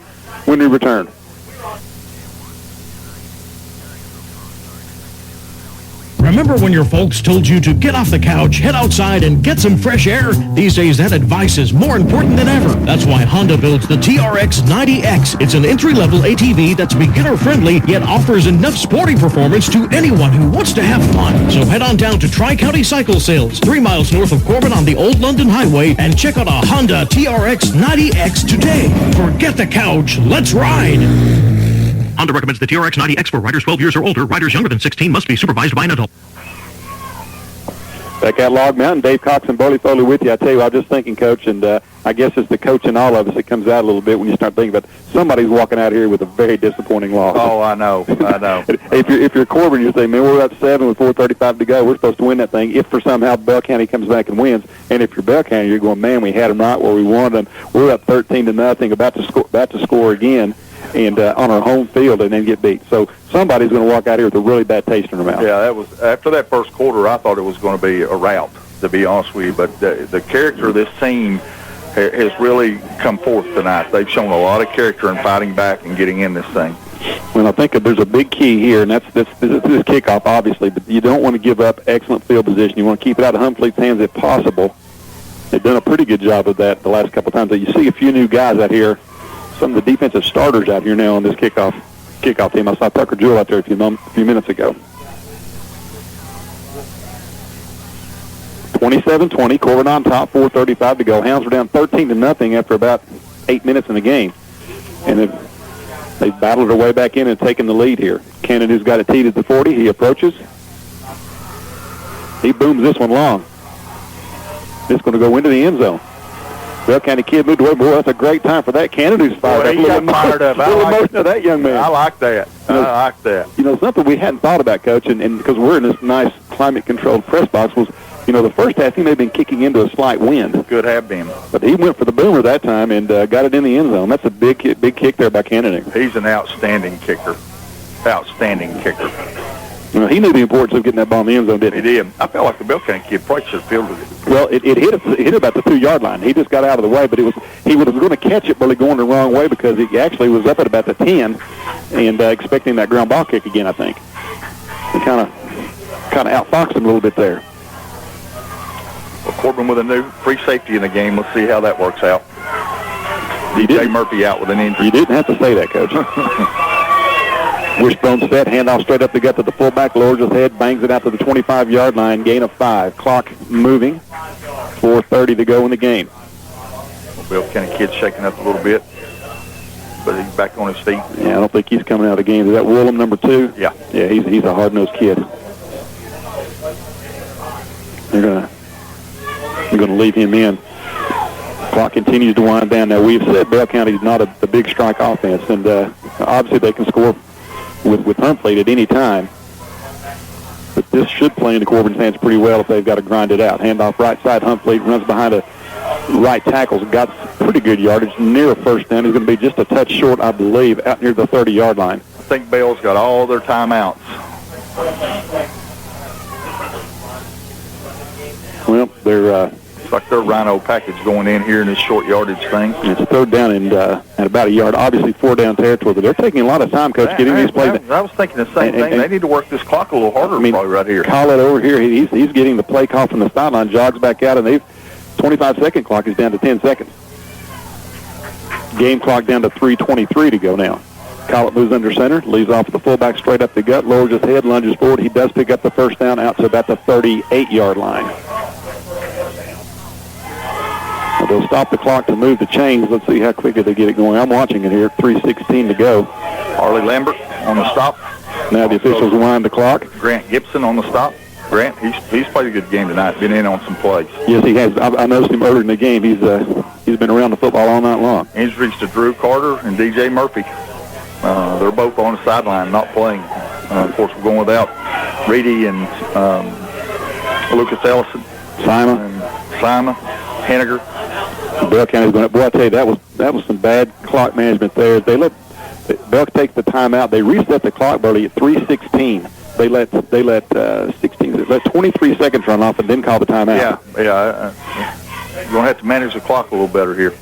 when we return. Remember when your folks told you to get off the couch, head outside, and get some fresh air? These days, that advice is more important than ever. That's why Honda builds the TRX 90X. It's an entry-level ATV that's beginner-friendly, yet offers enough sporting performance to anyone who wants to have fun. So head on down to Tri-County Cycle Sales, 3 miles north of Corbin on the Old London Highway, and check out a Honda TRX 90X today. Forget the couch. Let's ride. Honda recommends the TRX 90X for riders 12 years or older. Riders younger than 16 must be supervised by an adult. Back at Log Mountain, Dave Cox and Burley Foley with you. I tell you, I was just thinking, Coach, and I guess it's the coach in all of us that comes out a little bit when you start thinking about somebody's walking out here with a very disappointing loss. Oh, I know. If you're Corbin, you're saying, man, we're up 7 with 4:35 to go. We're supposed to win that thing. If for somehow Bell County comes back and wins, and if you're Bell County, you're going, man, we had them right where we wanted them. We're up 13-0, about to score again. And on our home field, and then get beat. So somebody's going to walk out here with a really bad taste in their mouth. Yeah, that was after that first quarter. I thought it was going to be a rout, to be honest with you. But the character of this team has really come forth tonight. They've shown a lot of character in fighting back and getting in this thing. Well, I think that there's a big key here, and that's this kickoff, obviously. But you don't want to give up excellent field position. You want to keep it out of Humfleet's hands if possible. They've done a pretty good job of that the last couple of times. You see a few new guys out here. Some of the defensive starters out here now on this kickoff team. I saw Tucker Jewell out there a few minutes ago. 27-20, Corbin on top, 4:35 to go. Hounds were down 13-0 after about 8 minutes in the game. And they've battled their way back in and taken the lead here. Cannonu's got it teed at the 40. He approaches. He booms this one long. It's going to go into the end zone. Bell County kid moved away. Boy, that's a great time for that. Kennedy's fired up. He got fired up. A little emotion of that young man. I like that. I like that. You know, something we hadn't thought about, Coach, and because we're in this nice climate-controlled press box, was, you know, the first half he may have been kicking into a slight wind. Could have been. But he went for the boomer that time and got it in the end zone. That's a big kick there by Kennedy. He's an outstanding kicker. Outstanding kicker. You know, he knew the importance of getting that ball in the end zone, didn't he? He did. I felt like the Bell County kid probably should have fielded it. Well, it hit about the 2-yard line. He just got out of the way, but he was going to catch it, really going the wrong way because he actually was up at about the 10 and expecting that ground ball kick again, I think. He kind of outfoxed him a little bit there. Well, Corbin with a new free safety in the game. Let's see how that works out. DJ Murphy out with an injury. You didn't have to say that, Coach. Wishbone set, handoff straight up the gut to the fullback, lowers his head, bangs it out to the 25-yard line, gain of 5. Clock moving, 4:30 to go in the game. Well, Bell County kid shaking up a little bit, but he's back on his feet. Yeah, I don't think he's coming out of the game. Is that Willem, number 2? Yeah. Yeah, he's a hard-nosed kid. They're gonna leave him in. Clock continues to wind down. Now, we've said Bell County is not a big strike offense, and obviously they can score with Humphrey at any time. But this should play into Corbin's hands pretty well if they've got to grind it out. Handoff right side. Humphrey runs behind a right tackle. Got pretty good yardage near a first down. He's going to be just a touch short, I believe, out near the 30-yard line. I think Bell's got all their timeouts. Well, they're... It's like their Rhino package going in here in this short yardage thing. It's a 3rd down and at about a yard. Obviously 4-down territory, but they're taking a lot of time, Coach, getting these plays. I was thinking the same thing. They need to work this clock a little harder probably right here. Call it over here. He's getting the play call from the sideline, jogs back out, and 25-second clock is down to 10 seconds. Game clock down to 3:23 to go now. Collett moves under center, leaves off the fullback straight up the gut, lowers his head, lunges forward. He does pick up the first down out to about the 38-yard line. They'll stop the clock to move the chains. Let's see how quickly they get it going. I'm watching it here. 3:16 to go. Harley Lambert on the stop. Now the officials wind the clock. Grant Gibson on the stop. Grant, he's played a good game tonight. Been in on some plays. Yes, he has. I noticed him earlier in the game. He's been around the football all night long. Injuries to Drew Carter and DJ Murphy. They're both on the sideline, not playing. Of course, we're going without Reedy and Lucas Ellison. Simon. Henniger. Bell County's going up. Boy, I tell you, that was some bad clock management there. They let Bell take the timeout. They reset the clock, Burley, at 3:16. They let 23 seconds run off and then call the timeout. Yeah. You're going to have to manage the clock a little better here.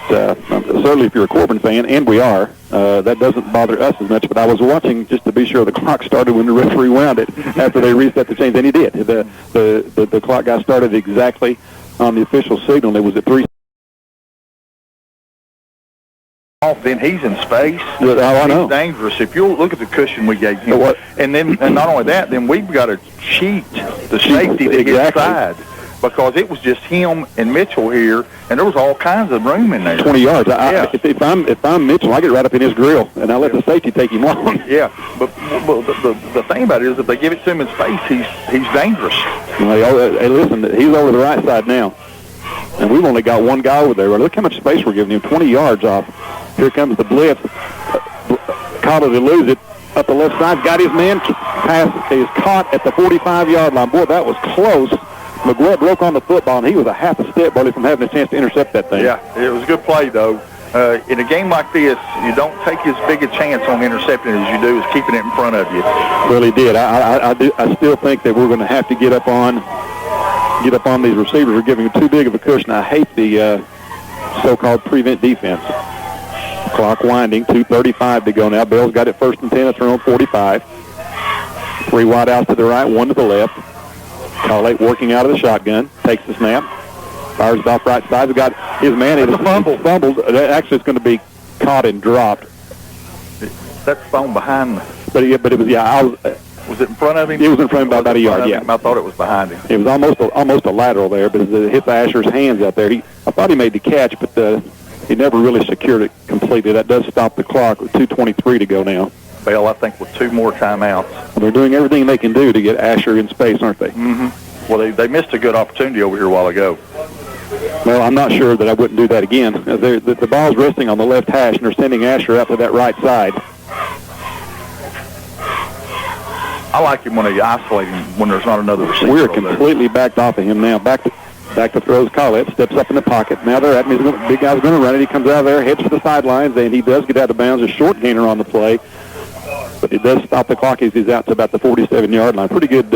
Certainly, if you're a Corbin fan, and we are, that doesn't bother us as much. But I was watching just to be sure the clock started when the referee wound it after they reset the chains, and he did. The clock got started exactly on the official signal. It was at 3. Then he's in space. I know. He's dangerous. If you'll look at the cushion we gave him, and not only that, then we've got to cheat the safety to his side because it was just him and Mitchell here, and there was all kinds of room in there. 20 yards. If I'm Mitchell, I get right up in his grill, and I let the safety take him on. Yeah, but the thing about it is if they give it to him in space, he's dangerous. Hey, listen, he's over the right side now, and we've only got one guy over there. Look how much space we're giving him, 20 yards off. Here comes the blitz. Collett to lose it. Up the left side, got his man. Pass is caught at the 45-yard line. Boy, that was close. McGuire broke on the football, and he was a half a step, Burley, from having a chance to intercept that thing. Yeah, it was a good play, though. In a game like this, you don't take as big a chance on intercepting as you do as keeping it in front of you. Well, he did. I still think that we're going to have to get up on these receivers. We're giving them too big of a cushion. I hate the so-called prevent defense. Clock winding, 2:35 to go now. Bell's got it 1st and 10 at their own 45. 3 wide outs to the right, 1 to the left. Collett working out of the shotgun, takes the snap, fires it off right side. We've got his man. It's a fumble. Fumbled. Actually, it's going to be caught and dropped. That's thrown behind. But it was was it in front of him? It was in front of him by about a yard. Yeah, I thought it was behind him. It was almost a lateral there, but it hit Asher's hands out there. I thought he made the catch, but he never really secured it completely. That does stop the clock with 2:23 to go now. Bell, I think, with 2 more timeouts. Well, they're doing everything they can do to get Asher in space, aren't they? Mm-hmm. Well, they missed a good opportunity over here a while ago. Well, I'm not sure that I wouldn't do that again. The ball's resting on the left hash, and they're sending Asher out to that right side. I like him when they isolate him when there's not another receiver. We're completely backed off of him now. Back to throws. Collette steps up in the pocket. Now they're at him. Big guy's going to run it. He comes out of there, heads to the sidelines, and he does get out of bounds. A short gainer on the play, but it does stop the clock as he's out to about the 47-yard line. Pretty good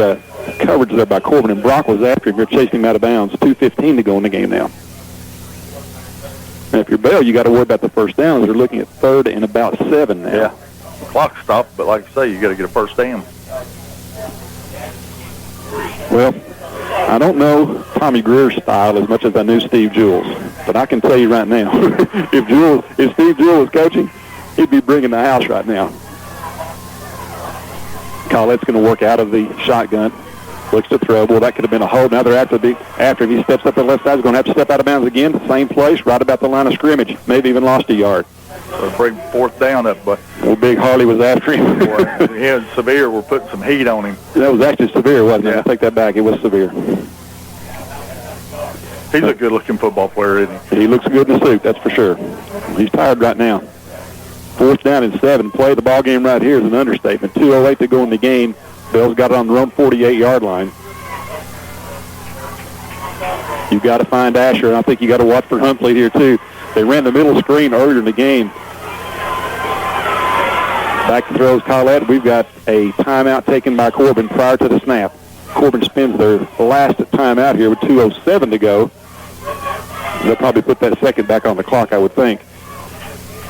coverage there by Corbin, and Brock was after him. They're chasing him out of bounds. 2:15 to go in the game now. And if you're Bell, you got to worry about the first down. They're looking at 3rd and about 7 now. Yeah, the clock stopped, but like I say, you got to get a first down. Well, I don't know Tommy Greer's style as much as I knew Steve Jewell's, but I can tell you right now, if Steve Jewell was coaching, he'd be bringing the house right now. Collette's going to work out of the shotgun. Looks to throw. Well, that could have been a hold. Now they're after him. He steps up the left side. He's going to have to step out of bounds again. Same place, right about the line of scrimmage. Maybe even lost a yard. Bring 4th down up, but Big Harley was after him. He and Severe were putting some heat on him. That was actually Severe, wasn't it? Yeah. I take that back. It was Severe. He's a good-looking football player, isn't he? He looks good in the suit, that's for sure. He's tired right now. 4th down and 7. Play the ball game right here is an understatement. 2:08 to go in the game. Bell's got it on their own 48-yard line. You've got to find Asher, and I think you got to watch for Huntley here too. They ran the middle screen earlier in the game. Back to throws Collette. We've got a timeout taken by Corbin prior to the snap. Corbin spends their last timeout here with 2:07 to go. They'll probably put that second back on the clock, I would think.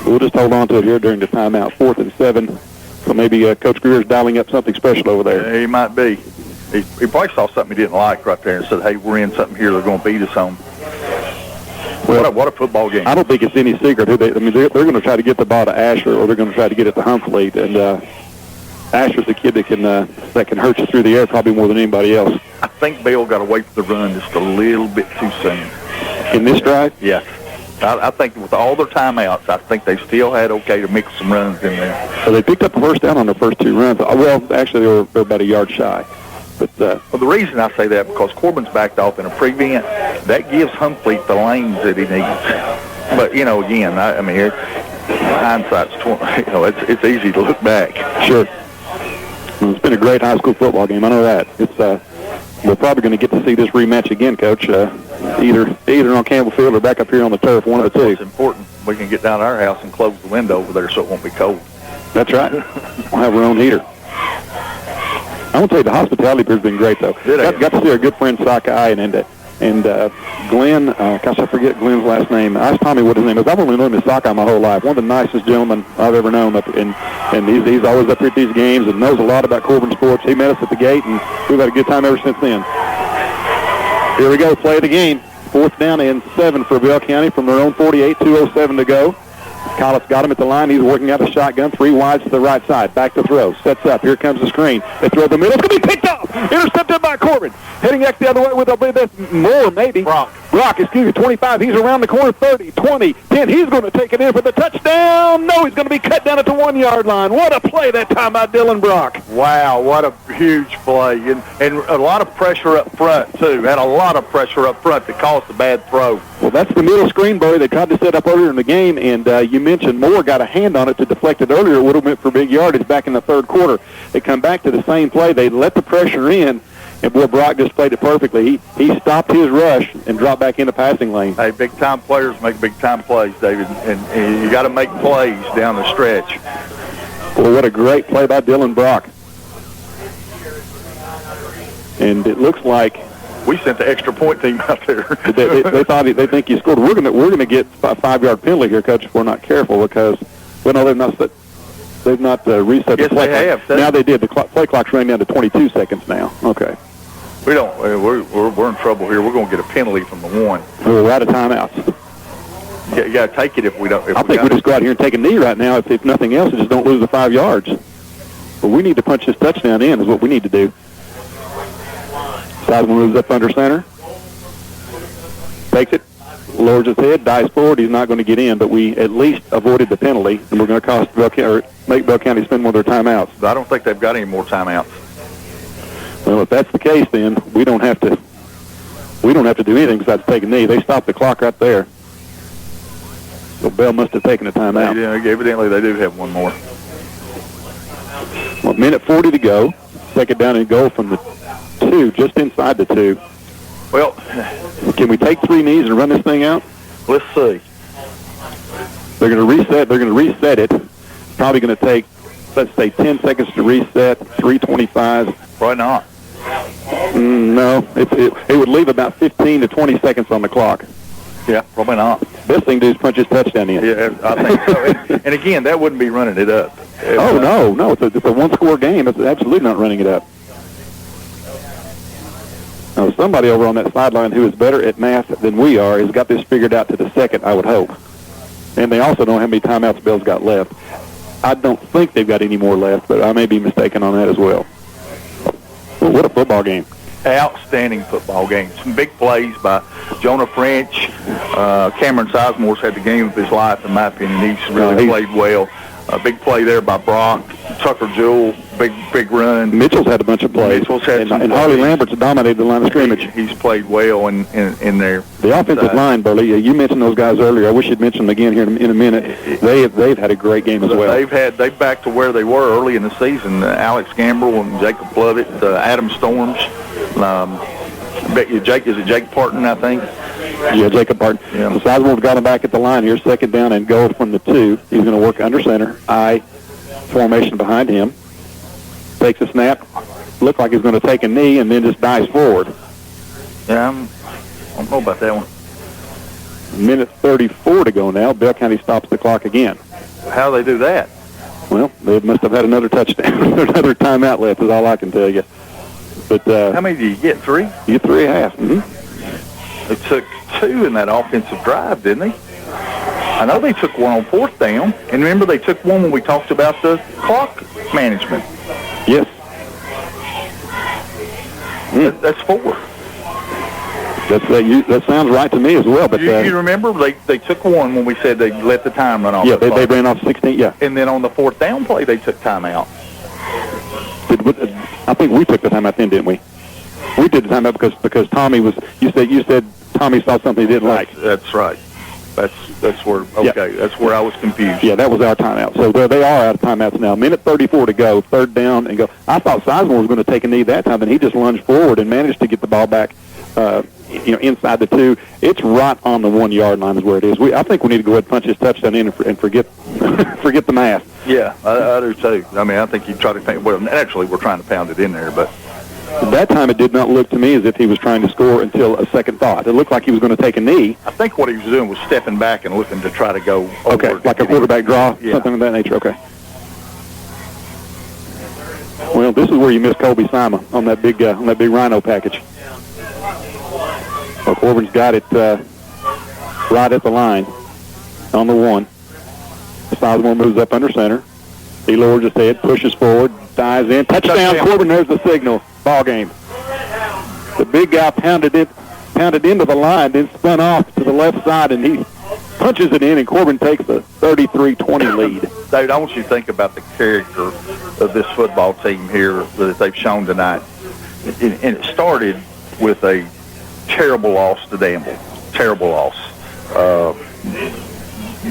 We'll just hold on to it here during the timeout. 4th and 7. So maybe Coach Greer's dialing up something special over there. Yeah, he might be. He probably saw something he didn't like right there and said, hey, we're in something here they're going to beat us on. Well, what a football game. I don't think it's any secret who they're going to try to get the ball to Asher, or they're going to try to get it to Humphrey. And Asher's the kid that can hurt you through the air probably more than anybody else. I think Bell got away from the run just a little bit too soon. In this drive? Yes. I think with all their timeouts, I think they still had okay to mix some runs in there. So they picked up the first down on their first 2 runs. Well, actually, they were about a yard shy. But well, the reason I say that, because Corbin's backed off in a prevent, that gives Humphrey the lanes that he needs. But, again, I mean, hindsight's, it's easy to look back. Sure. Well, it's been a great high school football game. I know that. We're probably going to get to see this rematch again, Coach, either on Campbell Field or back up here on the turf, one of the two. It's important. We can get down to our house and close the window over there so it won't be cold. That's right. We'll have our own heater. I want to tell you, the hospitality here has been great, though. Got to see our good friend Sakai and Glenn. Gosh, I forget Glenn's last name. Ask Tommy what his name is. I've only known him as Sakai my whole life. One of the nicest gentlemen I've ever known. And he's always up here at these games and knows a lot about Corbin sports. He met us at the gate, and we've had a good time ever since then. Here we go. Play of the game. 4th down and 7 for Bell County from their own 48. 2:07 to go. Collett's got him at the line. He's working out a shotgun. 3 wides to the right side. Back to throw. Sets up. Here comes the screen. They throw the middle. It's going to be picked up. Intercepted by Corbin. Heading back the other way with, I believe that's more, maybe. Brock, 25. He's around the corner. 30, 20, 10. He's going to take it in for the touchdown. No, he's going to be cut down at the 1-yard line. What a play that time by Dylan Brock. Wow, what a huge play. And a lot of pressure up front, too. Had a lot of pressure up front that caused a bad throw. Well, that's the middle screen, Barry. They tried to set up earlier in the game, and you mentioned Moore got a hand on it to deflect it earlier. It would have went for big yardage back in the 3rd quarter. They come back to the same play. They let the pressure in, and boy, Brock just played it perfectly. He stopped his rush and dropped back in the passing lane. Hey, big-time players make big-time plays, David, and you got to make plays down the stretch. Well, what a great play by Dylan Brock. And it looks like we sent the extra point team out there. they think he scored. We're gonna get a 5-yard penalty here, Coach, if we're not careful, because they've not reset the play. Yes, they have. Now they did. The play clock's running down to 22 seconds now. Okay. We're in trouble here. We're going to get a penalty from the 1. We're out of timeouts. You got to take it if we don't. I think we just go out here and take a knee right now. If nothing else, and just don't lose the 5 yards. But we need to punch this touchdown in. Is what we need to do. Sideman moves up under center. Takes it. Lowers his head. Dives forward. He's not going to get in, but we at least avoided the penalty, and we're going to make Bell County spend more of their timeouts. I don't think they've got any more timeouts. Well, if that's the case, then we don't have to we don't have to do anything besides take a knee. They stopped the clock right there. So Bell must have taken a timeout. Yeah, evidently they do have one more. Well, minute 40 to go. Second down and goal from the 2, just inside the 2. Well, can we take 3 knees and run this thing out? Let's see. They're going to reset. They're going to reset it. Probably going to take, let's say, 10 seconds to reset. 3:25. Why not? No, it would leave about 15 to 20 seconds on the clock. Yeah, probably not. Best thing to do is punch his touchdown in. Yeah, I think so. And again, that wouldn't be running it up. No. It's a one-score game. It's absolutely not running it up. Now, somebody over on that sideline who is better at math than we are has got this figured out to the second, I would hope. And they also know how many timeouts Bell's got left. I don't think they've got any more left, but I may be mistaken on that as well. Well, what a football game. Outstanding football game. Some big plays by Jonah French. Cameron Sizemore's had the game of his life, in my opinion. He's really played well. A big play there by Brock. Tucker Jewell, big run. Mitchell's had a bunch of plays. Mitchell's had and Harley Lambert's dominated the line of scrimmage. He's played well in there. The offensive line, Burley, you mentioned those guys earlier. I wish you'd mention them again here in a minute. They've had a great game as well. They've back to where they were early in the season. Alex Gambrell and Jacob Lovett, Adam Storms. Jake Parton, I think? Yeah, Jacob Parton. Yeah. So Sizemore's got him back at the line here, second down and goal from the 2. He's going to work under center. I formation behind him. Takes a snap. Looked like he's going to take a knee and then just dives forward. Yeah, I don't know about that one. Minute 34 to go now. Bell County stops the clock again. How do they do that? Well, they must have had another touchdown, another timeout left is all I can tell you. But how many do you get? 3? You get 3.5. They took 2 in that offensive drive, didn't they? I know they took one on 4th down, and remember they took one when we talked about the clock management. Yes. That's 4. That sounds right to me as well. But you remember they took one when we said they let the time run off. Yeah, they ran off 16. Yeah. And then on the 4th down play, they took timeout. I think we took the timeout then, didn't we? We did the timeout because Tommy was. You said Tommy saw something he didn't like. That's right. That's where. Okay, yeah. That's where I was confused. Yeah, that was our timeout. So they are out of timeouts now. Minute 34 to go. Third down and go. I thought Sizemore was going to take a knee that time, and he just lunged forward and managed to get the ball back. Inside the 2. It's right on the 1 yard line is where it is. I think we need to go ahead and punch his touchdown in and forget the math. Yeah, I do too. I mean, I think you try to think. Well, naturally, we're trying to pound it in there, but that time it did not look to me as if he was trying to score until a second thought. It looked like he was going to take a knee. I think what he was doing was stepping back and looking to try to go over. Okay, like a quarterback draw, something of that nature. Okay. Well, this is where you miss Colby Simon on that big Rhino package. Well, Corbin's got it right at the line on the 1. Sizemore moves up under center. He lowers his head, pushes forward, dives in. Touchdown, Corbin. There's the signal. Ball game. The big guy pounded into the line, then spun off to the left side, and he punches it in, and Corbin takes a 33-20 lead. David, I want you to think about the character of this football team here that they've shown tonight. And it started with a terrible loss to Danville. Terrible loss.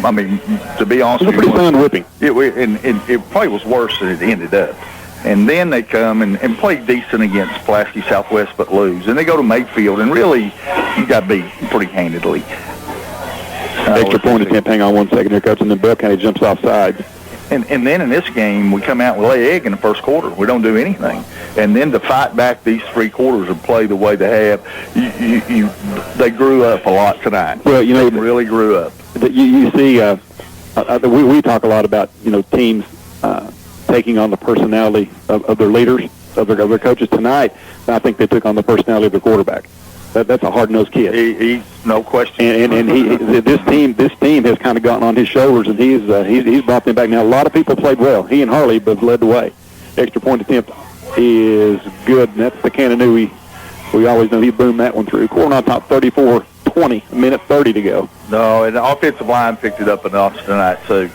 I mean, to be honest with you, it was a pretty sound whipping. It probably was worse than it ended up. And then they come and play decent against Pulaski Southwest but lose. And they go to Mayfield, and really, you got beat pretty handedly. Extra point attempt. Hang on 1 second here, Coach, and then Bell County jumps offside. And then in this game, we come out and lay egg in the first quarter. We don't do anything. And then to fight back these 3 quarters and play the way they have, they grew up a lot tonight. Well, they really grew up. You see, we talk a lot about teams taking on the personality of their leaders, of their coaches tonight. I think they took on the personality of their quarterback. That's a hard-nosed kid. He's no question. And this team has kind of gotten on his shoulders, and he's brought them back. Now, a lot of people played well. He and Harley have led the way. Extra point attempt is good, and that's the Cananoo. We always know he boomed that one through. Corbin on top, 34-20, minute 30 to go. No, and the offensive line picked it up a notch tonight, too.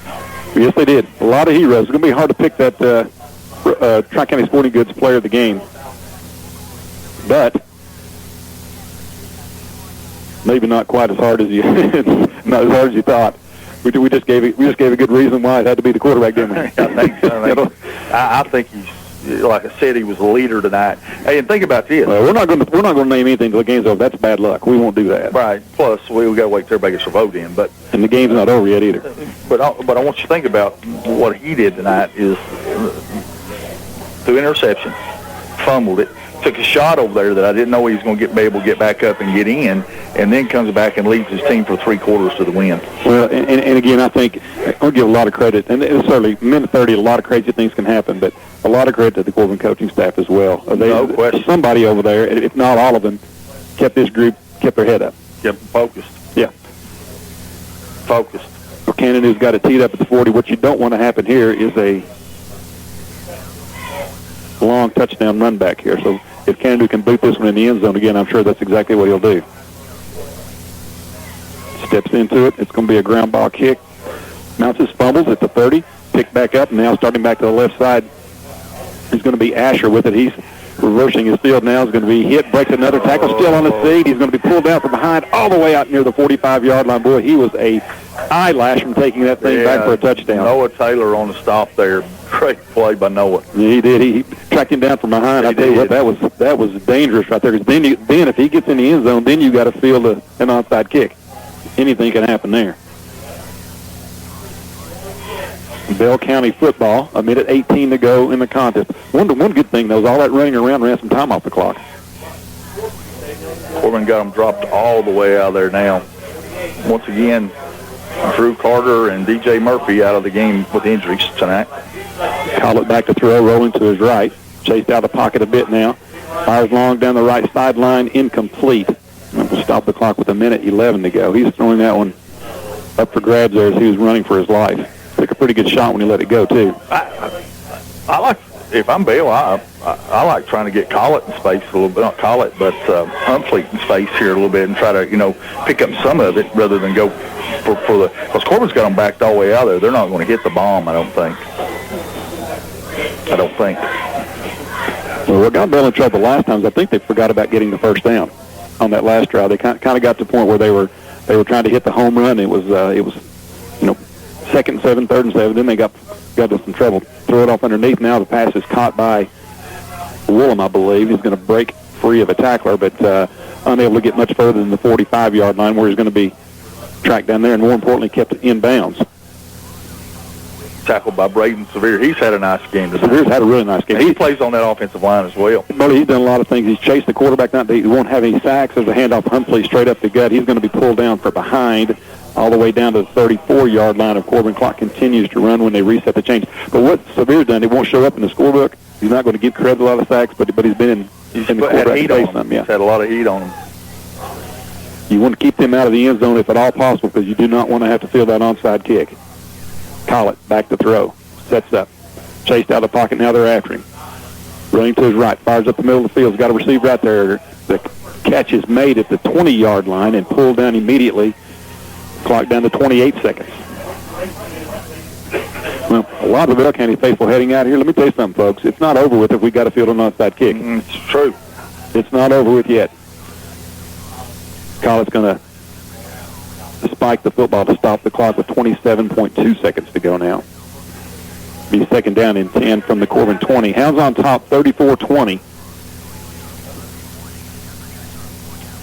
Yes, they did. A lot of heroes. It's going to be hard to pick that Tri-County Sporting Goods player of the game. But maybe not quite as hard as you not as hard as you thought. We just gave a good reason why it had to be the quarterback, didn't we? I think so. I think he's, like I said, he was the leader tonight. Hey, and think about this. Well, we're not going to name anything until the game's over. That's bad luck. We won't do that. Right. Plus, we got to wait till everybody gets their vote in. And the game's not over yet either. But I want you to think about what he did tonight is threw interception, fumbled it, took a shot over there that I didn't know he was going to be able to get back up and get in, and then comes back and leads his team for 3/4 to the win. Well, and again, I think I'll give a lot of credit, and it's certainly minute 30, a lot of crazy things can happen, but a lot of credit to the Corbin coaching staff as well. No question. Somebody over there, if not all of them, kept their head up. Kept focused. Yeah. Focused. So Canada's got it teed up at the 40. What you don't want to happen here is a long touchdown run back here. So if Canada can boot this one in the end zone again, I'm sure that's exactly what he'll do. Steps into it. It's going to be a ground ball kick. Mounts his fumbles at the 30. Picked back up. Now starting back to the left side. He's going to be Asher with it. He's reversing his field now. He's going to be hit. Breaks another tackle. Still on his feet. He's going to be pulled down from behind all the way out near the 45-yard line. Boy, he was a eyelash from taking that thing back for a touchdown. Noah Taylor on the stop there. Great play by Noah. He did. He tracked him down from behind. I tell you what, that was dangerous right there. Because then if he gets in the end zone, then you got to field an onside kick. Anything can happen there. Bell County football, a minute 18 to go in the contest. One good thing, though, is all that running around ran some time off the clock. Corbin got them dropped all the way out of there now. Once again, Drew Carter and DJ Murphy out of the game with injuries tonight. Call it back to throw, rolling to his right. Chased out of the pocket a bit now. Fires long down the right sideline, incomplete. And we'll stop the clock with a minute 11 to go. He's throwing that one up for grabs there as he was running for his life. Took a pretty good shot when he let it go, too. I like, if I'm Bill, I like trying to get Collett in space a little bit. Not Collett, but Humphrey in space here a little bit and try to, pick up some of it rather than go for the, because Corbin's got them backed all the way out there. They're not going to hit the bomb, I don't think. Well, what got Bell in trouble last time is I think they forgot about getting the first down on that last drive. They kind of got to the point where they were trying to hit the home run. It was 2nd and 7, 3rd and 7. Then they got into some trouble. Throw it off underneath. Now the pass is caught by Woolham, I believe. He's going to break free of a tackler, but unable to get much further than the 45-yard line where he's going to be tracked down there and, more importantly, kept in bounds. Tackled by Braden Severe. He's had a nice game tonight. Severe's had a really nice game. He plays on that offensive line as well. Well, he's done a lot of things. He's chased the quarterback. He won't have any sacks. There's a handoff Humphrey straight up the gut. He's going to be pulled down for behind all the way down to the 34-yard line of Corbin. Clock continues to run when they reset the change. But what Severe's done, it won't show up in the scorebook. He's not going to give credit a lot of sacks, but he's been in the quarterback space on them. Yeah. He's had a lot of heat on him. You want to keep them out of the end zone if at all possible because you do not want to have to field that onside kick. Collett back to throw. Sets up. Chased out of the pocket. Now they're after him. Running to his right. Fires up the middle of the field. He's got a receiver right there. The catch is made at the 20-yard line and pulled down immediately. Clock down to 28 seconds. Well, a lot of the Bell County faithful heading out here. Let me tell you something, folks. It's not over with if we got to field an onside kick. It's true. It's not over with yet. Collett's going to spike the football to stop the clock with 27.2 seconds to go now. Be second down and 10 from the Corbin 20. Hounds on top, 34-20.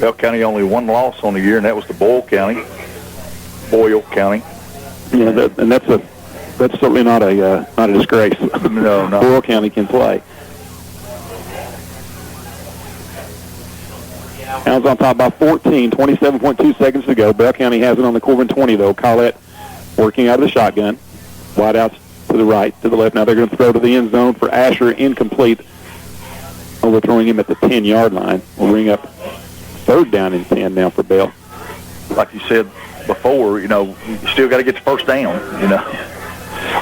Bell County only one loss on the year, and that was to Boyle County. Yeah, and that's certainly not a disgrace. No. Boyle County can play. Hounds on top by 14, 27.2 seconds to go. Bell County has it on the Corbin 20, though. Collett working out of the shotgun. Wide outs to the right, to the left. Now they're going to throw to the end zone for Asher, incomplete. Overthrowing him at the 10-yard line. We'll bring up third down and 10 now for Bell. Like you said before, you still got to get the first down,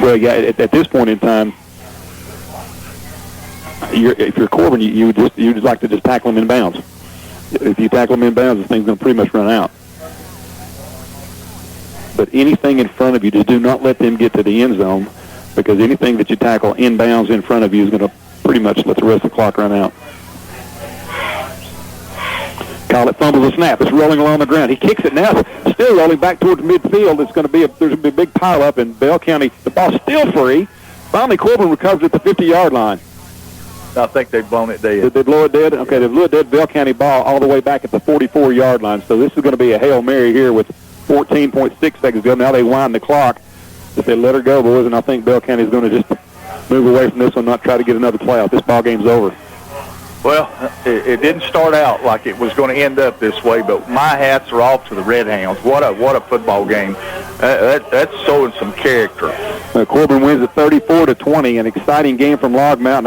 Well, yeah, at this point in time, if you're Corbin, you just like to just tackle him in bounds. If you tackle him in bounds, the thing's going to pretty much run out. But anything in front of you, just do not let them get to the end zone, because anything that you tackle in bounds in front of you is going to pretty much let the rest of the clock run out. call it, fumbles the snap. It's rolling along the ground. He kicks it now, still rolling back towards midfield. It's going to be there's going to be a big pile up in Bell County. The ball's still free. Finally, Corbin recovers at the 50-yard line. I think they've blown it dead. Did they blow it dead? Okay, they blew it dead. Bell County ball all the way back at the 44-yard line. So this is going to be a Hail Mary here with 14.6 seconds to go. Now they wind the clock. If they let her go, boys, and I think Bell County is going to just move away from this one, not try to get another play out. This ball game's over. Well, it didn't start out like it was going to end up this way, but my hats are off to the Redhounds. What a football game. That's showing some character. Corbin wins at 34-20, an exciting game from Log Mountain.